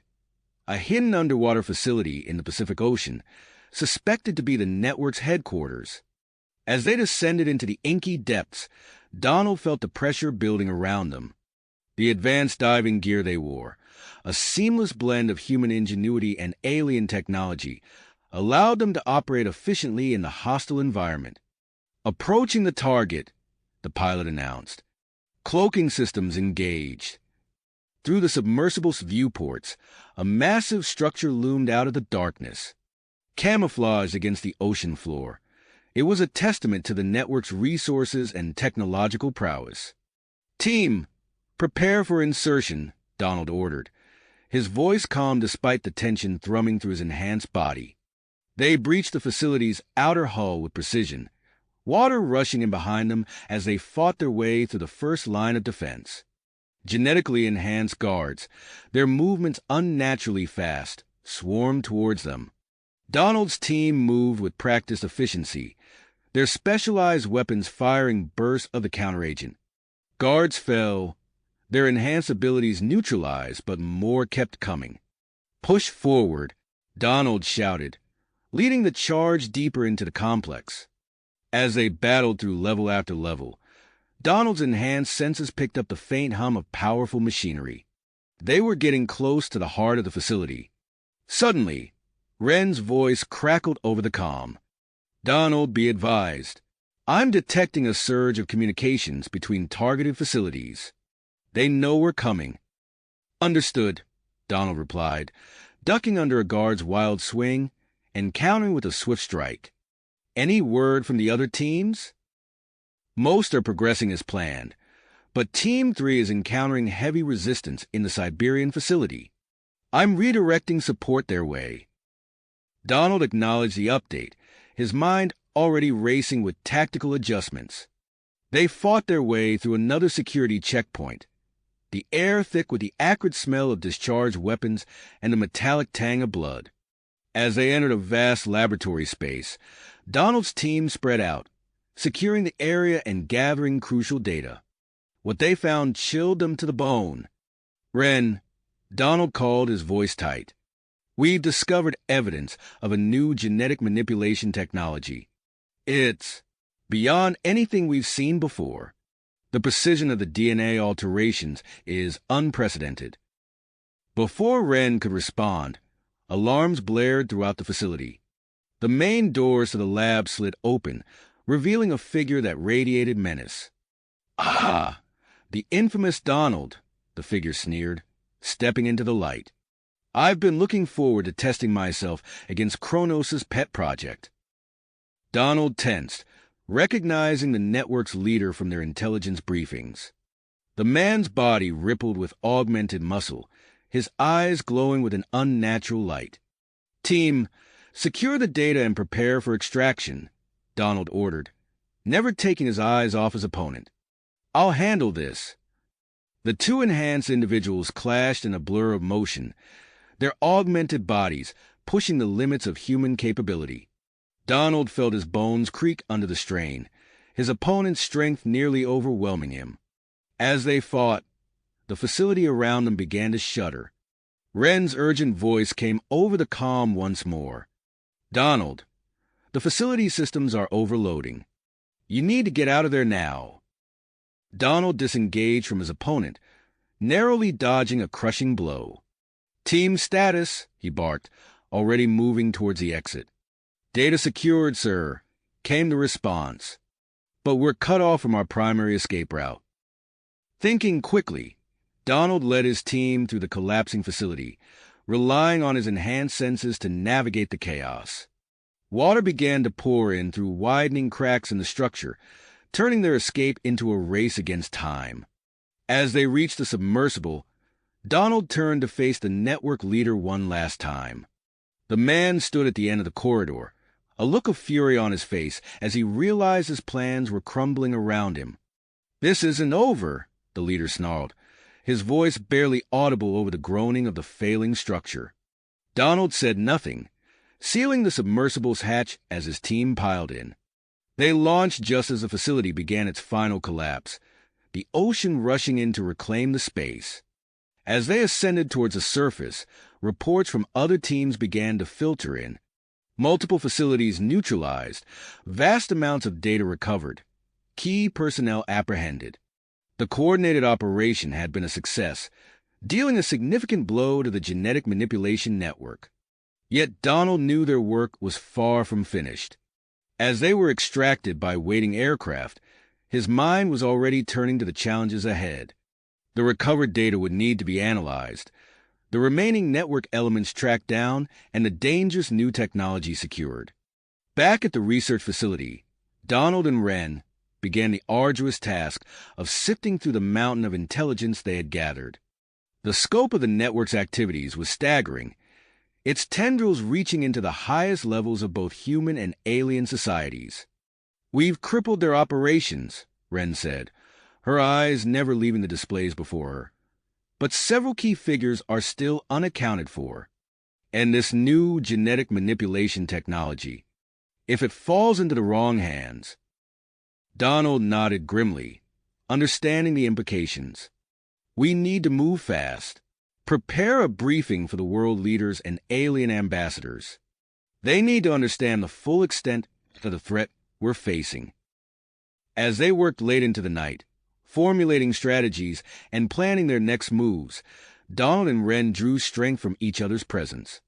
a hidden underwater facility in the Pacific Ocean, suspected to be the network's headquarters. As they descended into the inky depths, Donald felt the pressure building around them. The advanced diving gear they wore, a seamless blend of human ingenuity and alien technology, allowed them to operate efficiently in the hostile environment. Approaching the target, the pilot announced. Cloaking systems engaged. Through the submersible's viewports, a massive structure loomed out of the darkness. Camouflaged against the ocean floor, it was a testament to the network's resources and technological prowess. "Team, prepare for insertion," Donald ordered, his voice calm despite the tension thrumming through his enhanced body. They breached the facility's outer hull with precision, water rushing in behind them as they fought their way through the first line of defense. Genetically enhanced guards, their movements unnaturally fast, swarmed towards them. Donald's team moved with practiced efficiency, their specialized weapons firing bursts of the counteragent. Guards fell, their enhanced abilities neutralized, but more kept coming. "Push forward," Donald shouted, leading the charge deeper into the complex. As they battled through level after level, Donald's enhanced senses picked up the faint hum of powerful machinery. They were getting close to the heart of the facility. Suddenly, Wren's voice crackled over the comm. "Donald, be advised. I'm detecting a surge of communications between targeted facilities. They know we're coming." "Understood," Donald replied, ducking under a guard's wild swing and countering with a swift strike. "Any word from the other teams?" "Most are progressing as planned, but Team 3 is encountering heavy resistance in the Siberian facility. I'm redirecting support their way." Donald acknowledged the update, his mind already racing with tactical adjustments. They fought their way through another security checkpoint, the air thick with the acrid smell of discharged weapons and the metallic tang of blood. As they entered a vast laboratory space, Donald's team spread out, securing the area and gathering crucial data. What they found chilled them to the bone. "Wren," Donald called, his voice tight. "We've discovered evidence of a new genetic manipulation technology. It's beyond anything we've seen before. The precision of the DNA alterations is unprecedented." Before Wren could respond, alarms blared throughout the facility. The main doors to the lab slid open, revealing a figure that radiated menace. "Ah, the infamous Donald," the figure sneered, stepping into the light. "I've been looking forward to testing myself against Kronos' pet project." Donald tensed, recognizing the network's leader from their intelligence briefings. The man's body rippled with augmented muscle, his eyes glowing with an unnatural light. "Team, Secure the data and prepare for extraction, Donald ordered, never taking his eyes off his opponent. I'll handle this. The two enhanced individuals clashed in a blur of motion, their augmented bodies pushing the limits of human capability. Donald felt his bones creak under the strain, his opponent's strength nearly overwhelming him. As they fought, the facility around them began to shudder. Ren's urgent voice came over the comm once more. Donald, the facility systems are overloading. You need to get out of there now. Donald disengaged from his opponent, narrowly dodging a crushing blow. Team status, he barked, already moving towards the exit. Data secured, sir, came the response. But we're cut off from our primary escape route. Thinking quickly, Donald led his team through the collapsing facility, relying on his enhanced senses to navigate the chaos. Water began to pour in through widening cracks in the structure, turning their escape into a race against time. As they reached the submersible, Donald turned to face the network leader one last time. The man stood at the end of the corridor, a look of fury on his face as he realized his plans were crumbling around him. "This isn't over," the leader snarled, his voice barely audible over the groaning of the failing structure. Donald said nothing, sealing the submersible's hatch as his team piled in. They launched just as the facility began its final collapse, the ocean rushing in to reclaim the space. As they ascended towards the surface, reports from other teams began to filter in. Multiple facilities neutralized, vast amounts of data recovered, key personnel apprehended. The coordinated operation had been a success, dealing a significant blow to the genetic manipulation network. Yet Donald knew their work was far from finished. As they were extracted by waiting aircraft, his mind was already turning to the challenges ahead. The recovered data would need to be analyzed, the remaining network elements tracked down, and the dangerous new technology secured. Back at the research facility, Donald and Ren began the arduous task of sifting through the mountain of intelligence they had gathered. The scope of the network's activities was staggering, its tendrils reaching into the highest levels of both human and alien societies. "We've crippled their operations," Ren said, her eyes never leaving the displays before her. "But several key figures are still unaccounted for. And this new genetic manipulation technology, if it falls into the wrong hands..." Donald nodded grimly, understanding the implications. "We need to move fast. Prepare a briefing for the world leaders and alien ambassadors. They need to understand the full extent of the threat we're facing." As they worked late into the night, formulating strategies and planning their next moves, Donald and Ren drew strength from each other's presence.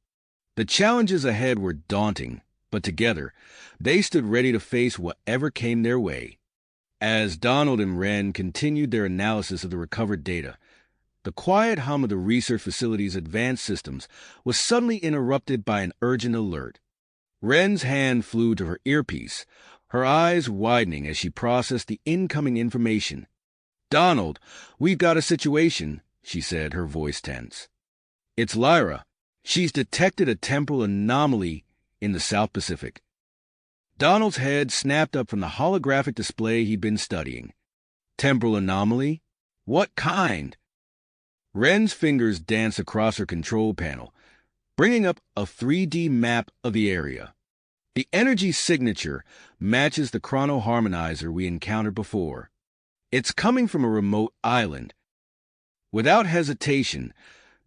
The challenges ahead were daunting, but together, they stood ready to face whatever came their way. As Donald and Ren continued their analysis of the recovered data, the quiet hum of the research facility's advanced systems was suddenly interrupted by an urgent alert. Ren's hand flew to her earpiece, her eyes widening as she processed the incoming information. "Donald, we've got a situation," she said, her voice tense. "It's Lyra. She's detected a temporal anomaly in the South Pacific." Donald's head snapped up from the holographic display he'd been studying. "Temporal anomaly? What kind?" Ren's fingers danced across her control panel, bringing up a 3D map of the area. "The energy signature matches the chronoharmonizer we encountered before. It's coming from a remote island." Without hesitation,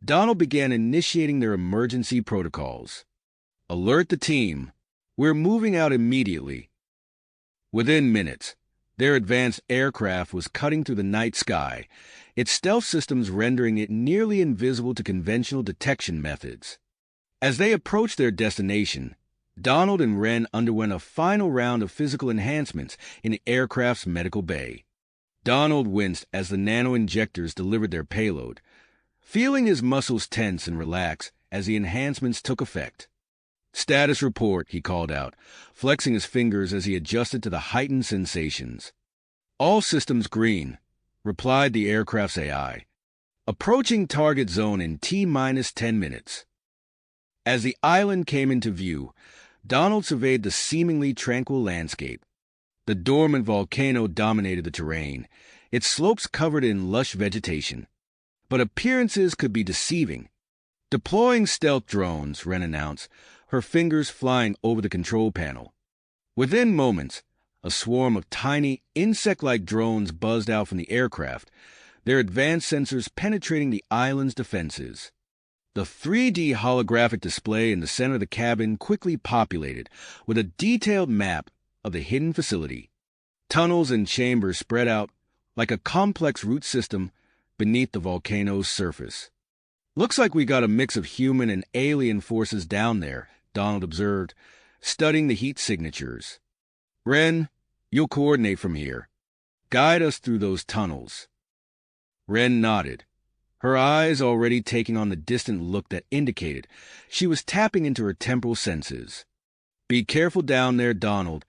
Donald began initiating their emergency protocols. "Alert the team. We're moving out immediately." Within minutes, their advanced aircraft was cutting through the night sky, its stealth systems rendering it nearly invisible to conventional detection methods. As they approached their destination, Donald and Ren underwent a final round of physical enhancements in the aircraft's medical bay. Donald winced as the nano-injectors delivered their payload, feeling his muscles tense and relax as the enhancements took effect. "Status report," he called out, flexing his fingers as he adjusted to the heightened sensations. "All systems green," replied the aircraft's AI. "Approaching target zone in T-minus 10 minutes." As the island came into view, Donald surveyed the seemingly tranquil landscape. The dormant volcano dominated the terrain, its slopes covered in lush vegetation. But appearances could be deceiving. "Deploying stealth drones," Wren announced, her fingers flying over the control panel. Within moments, a swarm of tiny, insect-like drones buzzed out from the aircraft, their advanced sensors penetrating the island's defenses. The 3D holographic display in the center of the cabin quickly populated with a detailed map of the hidden facility. Tunnels and chambers spread out like a complex root system beneath the volcano's surface. "Looks like we got a mix of human and alien forces down there," Donald observed, studying the heat signatures. "Wren, you'll coordinate from here. Guide us through those tunnels." Wren nodded, her eyes already taking on the distant look that indicated she was tapping into her temporal senses. "Be careful down there, Donald.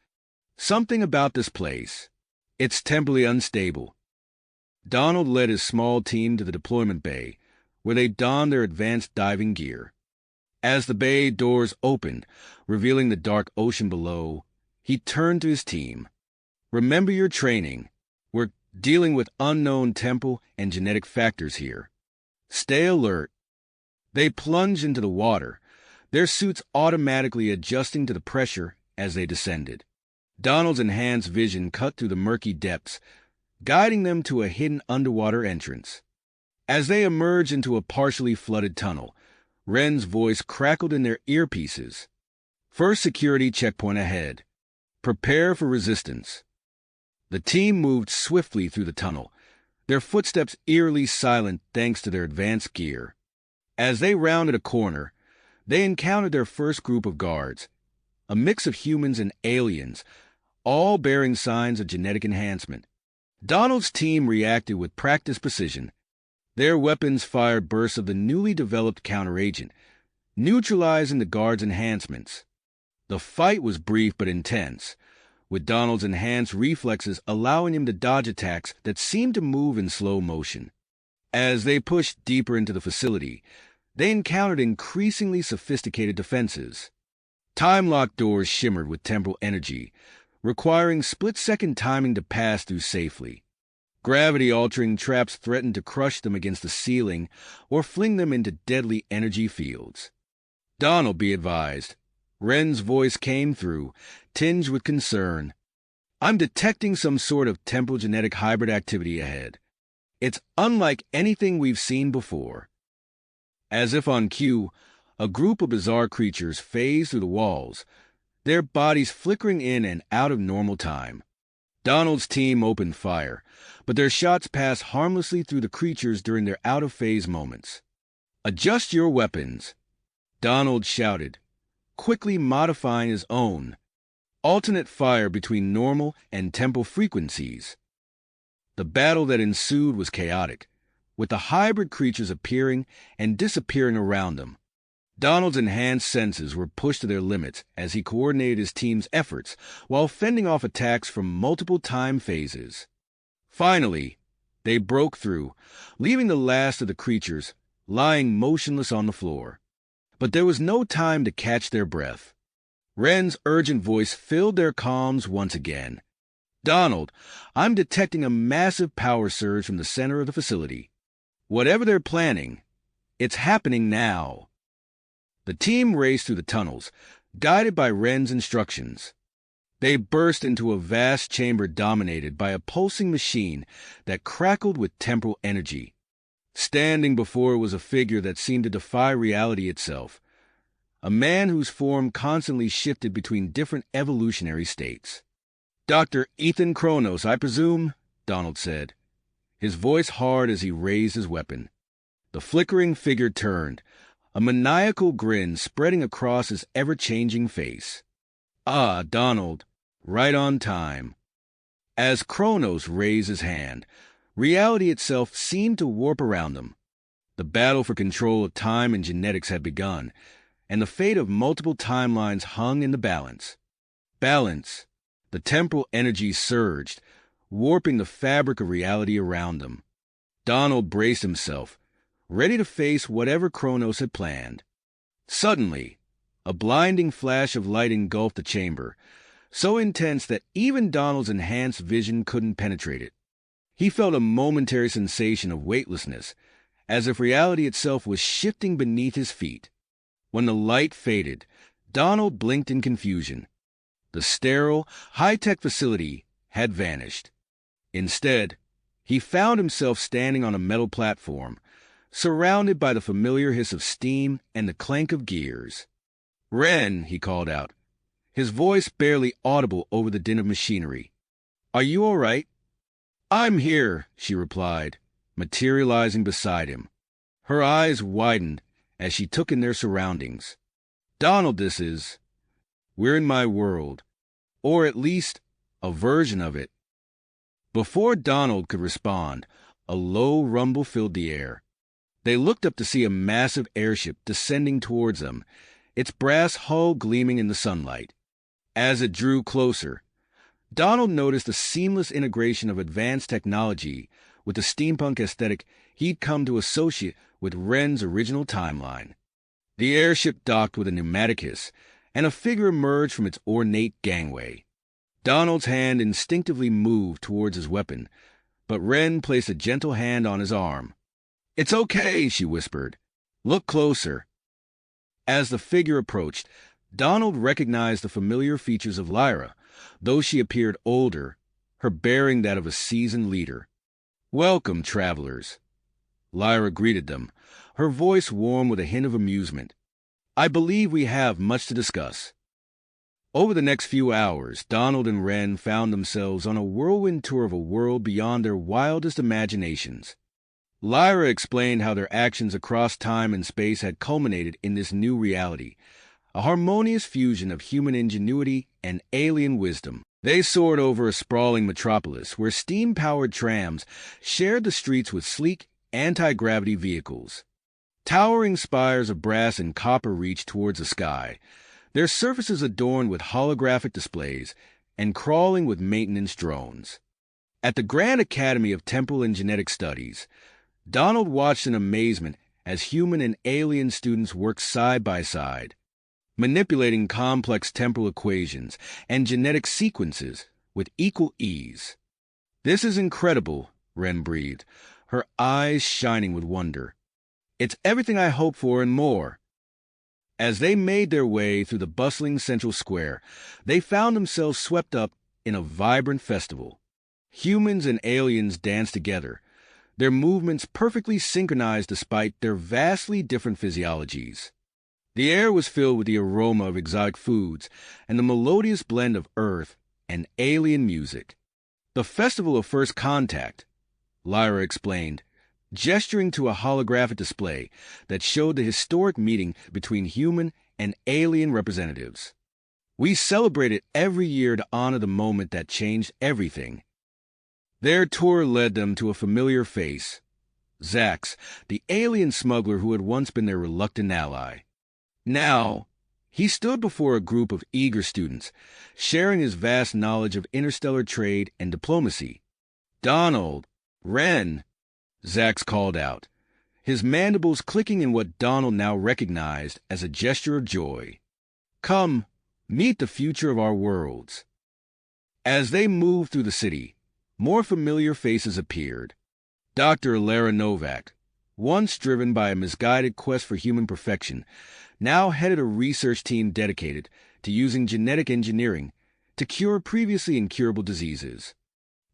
Something about this place. It's temporally unstable." Donald led his small team to the deployment bay, where they donned their advanced diving gear. As the bay doors opened, revealing the dark ocean below, he turned to his team. "Remember your training. We're dealing with unknown temporal and genetic factors here. Stay alert." They plunged into the water, their suits automatically adjusting to the pressure as they descended. Donald's enhanced vision cut through the murky depths, guiding them to a hidden underwater entrance. As they emerged into a partially flooded tunnel, Wren's voice crackled in their earpieces. "First security checkpoint ahead. Prepare for resistance." The team moved swiftly through the tunnel, their footsteps eerily silent thanks to their advanced gear. As they rounded a corner, they encountered their first group of guards, a mix of humans and aliens, all bearing signs of genetic enhancement. Donald's team reacted with practiced precision. Their weapons fired bursts of the newly developed counteragent, neutralizing the guards' enhancements. The fight was brief but intense, with Donald's enhanced reflexes allowing him to dodge attacks that seemed to move in slow motion. As they pushed deeper into the facility, they encountered increasingly sophisticated defenses. Time-locked doors shimmered with temporal energy, requiring split-second timing to pass through safely. Gravity-altering traps threatened to crush them against the ceiling or fling them into deadly energy fields. "Donald, be advised." Wren's voice came through, tinged with concern. "I'm detecting some sort of temporal genetic hybrid activity ahead. It's unlike anything we've seen before." As if on cue, a group of bizarre creatures phased through the walls, their bodies flickering in and out of normal time. Donald's team opened fire, but their shots passed harmlessly through the creatures during their out-of-phase moments. "Adjust your weapons," Donald shouted, quickly modifying his own. Alternate fire between normal and temporal frequencies. The battle that ensued was chaotic, with the hybrid creatures appearing and disappearing around them. Donald's enhanced senses were pushed to their limits as he coordinated his team's efforts while fending off attacks from multiple time phases. Finally, they broke through, leaving the last of the creatures lying motionless on the floor. But there was no time to catch their breath. Wren's urgent voice filled their calms once again. "Donald, I'm detecting a massive power surge from the center of the facility. Whatever they're planning, it's happening now." The team raced through the tunnels, guided by Wren's instructions. They burst into a vast chamber dominated by a pulsing machine that crackled with temporal energy. Standing before it was a figure that seemed to defy reality itself, a man whose form constantly shifted between different evolutionary states. "Dr. Ethan Kronos, I presume?" Donald said, his voice hard as he raised his weapon. The flickering figure turned, a maniacal grin spreading across his ever-changing face. "Ah, Donald, right on time." As Kronos raised his hand, reality itself seemed to warp around them. The battle for control of time and genetics had begun, and the fate of multiple timelines hung in the balance. Balance. The temporal energy surged, warping the fabric of reality around them. Donald braced himself, ready to face whatever Kronos had planned. Suddenly, a blinding flash of light engulfed the chamber, so intense that even Donald's enhanced vision couldn't penetrate it. He felt a momentary sensation of weightlessness, as if reality itself was shifting beneath his feet. When the light faded, Donald blinked in confusion. The sterile, high-tech facility had vanished. Instead, he found himself standing on a metal platform, surrounded by the familiar hiss of steam and the clank of gears. "Ren," he called out, his voice barely audible over the din of machinery. "Are you all right?" "I'm here," she replied, materializing beside him. Her eyes widened as she took in their surroundings. "Donald, this is. We're in my world. Or at least, a version of it." Before Donald could respond, a low rumble filled the air. They looked up to see a massive airship descending towards them, its brass hull gleaming in the sunlight. As it drew closer, Donald noticed the seamless integration of advanced technology with the steampunk aesthetic he'd come to associate with Ren's original timeline. The airship docked with a pneumatic hiss, and a figure emerged from its ornate gangway. Donald's hand instinctively moved towards his weapon, but Ren placed a gentle hand on his arm. "It's okay," she whispered. "Look closer." As the figure approached, Donald recognized the familiar features of Lyra, though she appeared older, her bearing that of a seasoned leader. "Welcome, travelers." Lyra greeted them, her voice warm with a hint of amusement. "I believe we have much to discuss." Over the next few hours, Donald and Ren found themselves on a whirlwind tour of a world beyond their wildest imaginations. Lyra explained how their actions across time and space had culminated in this new reality, a harmonious fusion of human ingenuity and alien wisdom. They soared over a sprawling metropolis where steam-powered trams shared the streets with sleek, anti-gravity vehicles. Towering spires of brass and copper reached towards the sky, their surfaces adorned with holographic displays and crawling with maintenance drones. At the Grand Academy of Temporal and Genetic Studies, Donald watched in amazement as human and alien students worked side by side, manipulating complex temporal equations and genetic sequences with equal ease. "This is incredible," Ren breathed, her eyes shining with wonder. "It's everything I hoped for and more." As they made their way through the bustling central square, they found themselves swept up in a vibrant festival. Humans and aliens danced together, their movements perfectly synchronized despite their vastly different physiologies. The air was filled with the aroma of exotic foods and the melodious blend of earth and alien music. "The Festival of First Contact," Lyra explained, gesturing to a holographic display that showed the historic meeting between human and alien representatives. "We celebrate it every year to honor the moment that changed everything." Their tour led them to a familiar face, Zax, the alien smuggler who had once been their reluctant ally. Now, he stood before a group of eager students, sharing his vast knowledge of interstellar trade and diplomacy. "Donald, Ren," Zax called out, his mandibles clicking in what Donald now recognized as a gesture of joy. "Come, meet the future of our worlds." As they moved through the city, more familiar faces appeared. Dr. Alara Novak, once driven by a misguided quest for human perfection, now headed a research team dedicated to using genetic engineering to cure previously incurable diseases.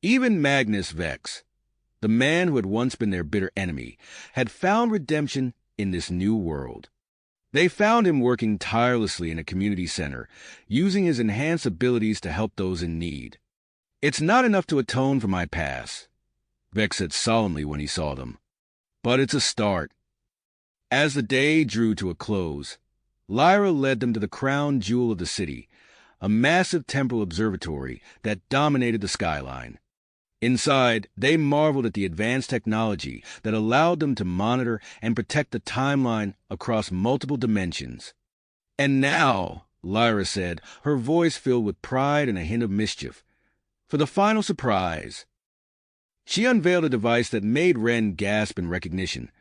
Even Magnus Vex, the man who had once been their bitter enemy, had found redemption in this new world. They found him working tirelessly in a community center, using his enhanced abilities to help those in need. "It's not enough to atone for my past," Vex said solemnly when he saw them, "but it's a start." As the day drew to a close, Lyra led them to the crown jewel of the city, a massive temporal observatory that dominated the skyline. Inside, they marveled at the advanced technology that allowed them to monitor and protect the timeline across multiple dimensions. "And now," Lyra said, her voice filled with pride and a hint of mischief, "for the final surprise." She unveiled a device that made Ren gasp in recognition,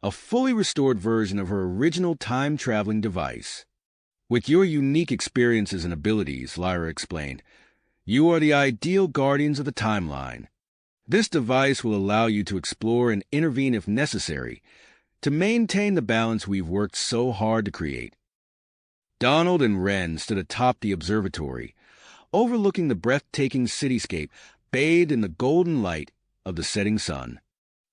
a fully restored version of her original time-traveling device. With your unique experiences and abilities, Lyra explained, you are the ideal guardians of the timeline. This device will allow you to explore and intervene if necessary, to maintain the balance we've worked so hard to create. Donald and Wren stood atop the observatory, overlooking the breathtaking cityscape bathed in the golden light of the setting sun.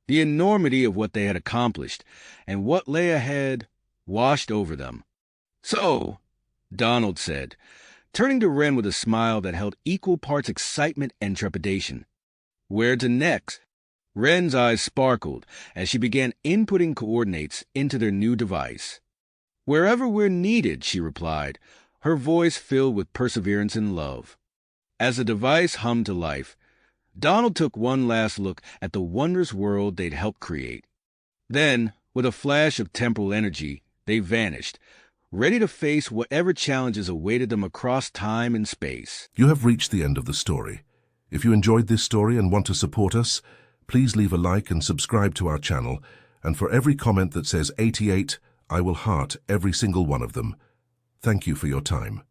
The enormity of what they had accomplished and what lay ahead washed over them. "So," Donald said, turning to Wren with a smile that held equal parts excitement and trepidation. "Where to next?" Wren's eyes sparkled as she began inputting coordinates into their new device. "Wherever we're needed," she replied, her voice filled with perseverance and love. As the device hummed to life, Donald took one last look at the wondrous world they'd helped create. Then, with a flash of temporal energy, they vanished, ready to face whatever challenges awaited them across time and space. You have reached the end of the story. If you enjoyed this story and want to support us, please leave a like and subscribe to our channel, and for every comment that says 88, I will heart every single one of them. Thank you for your time.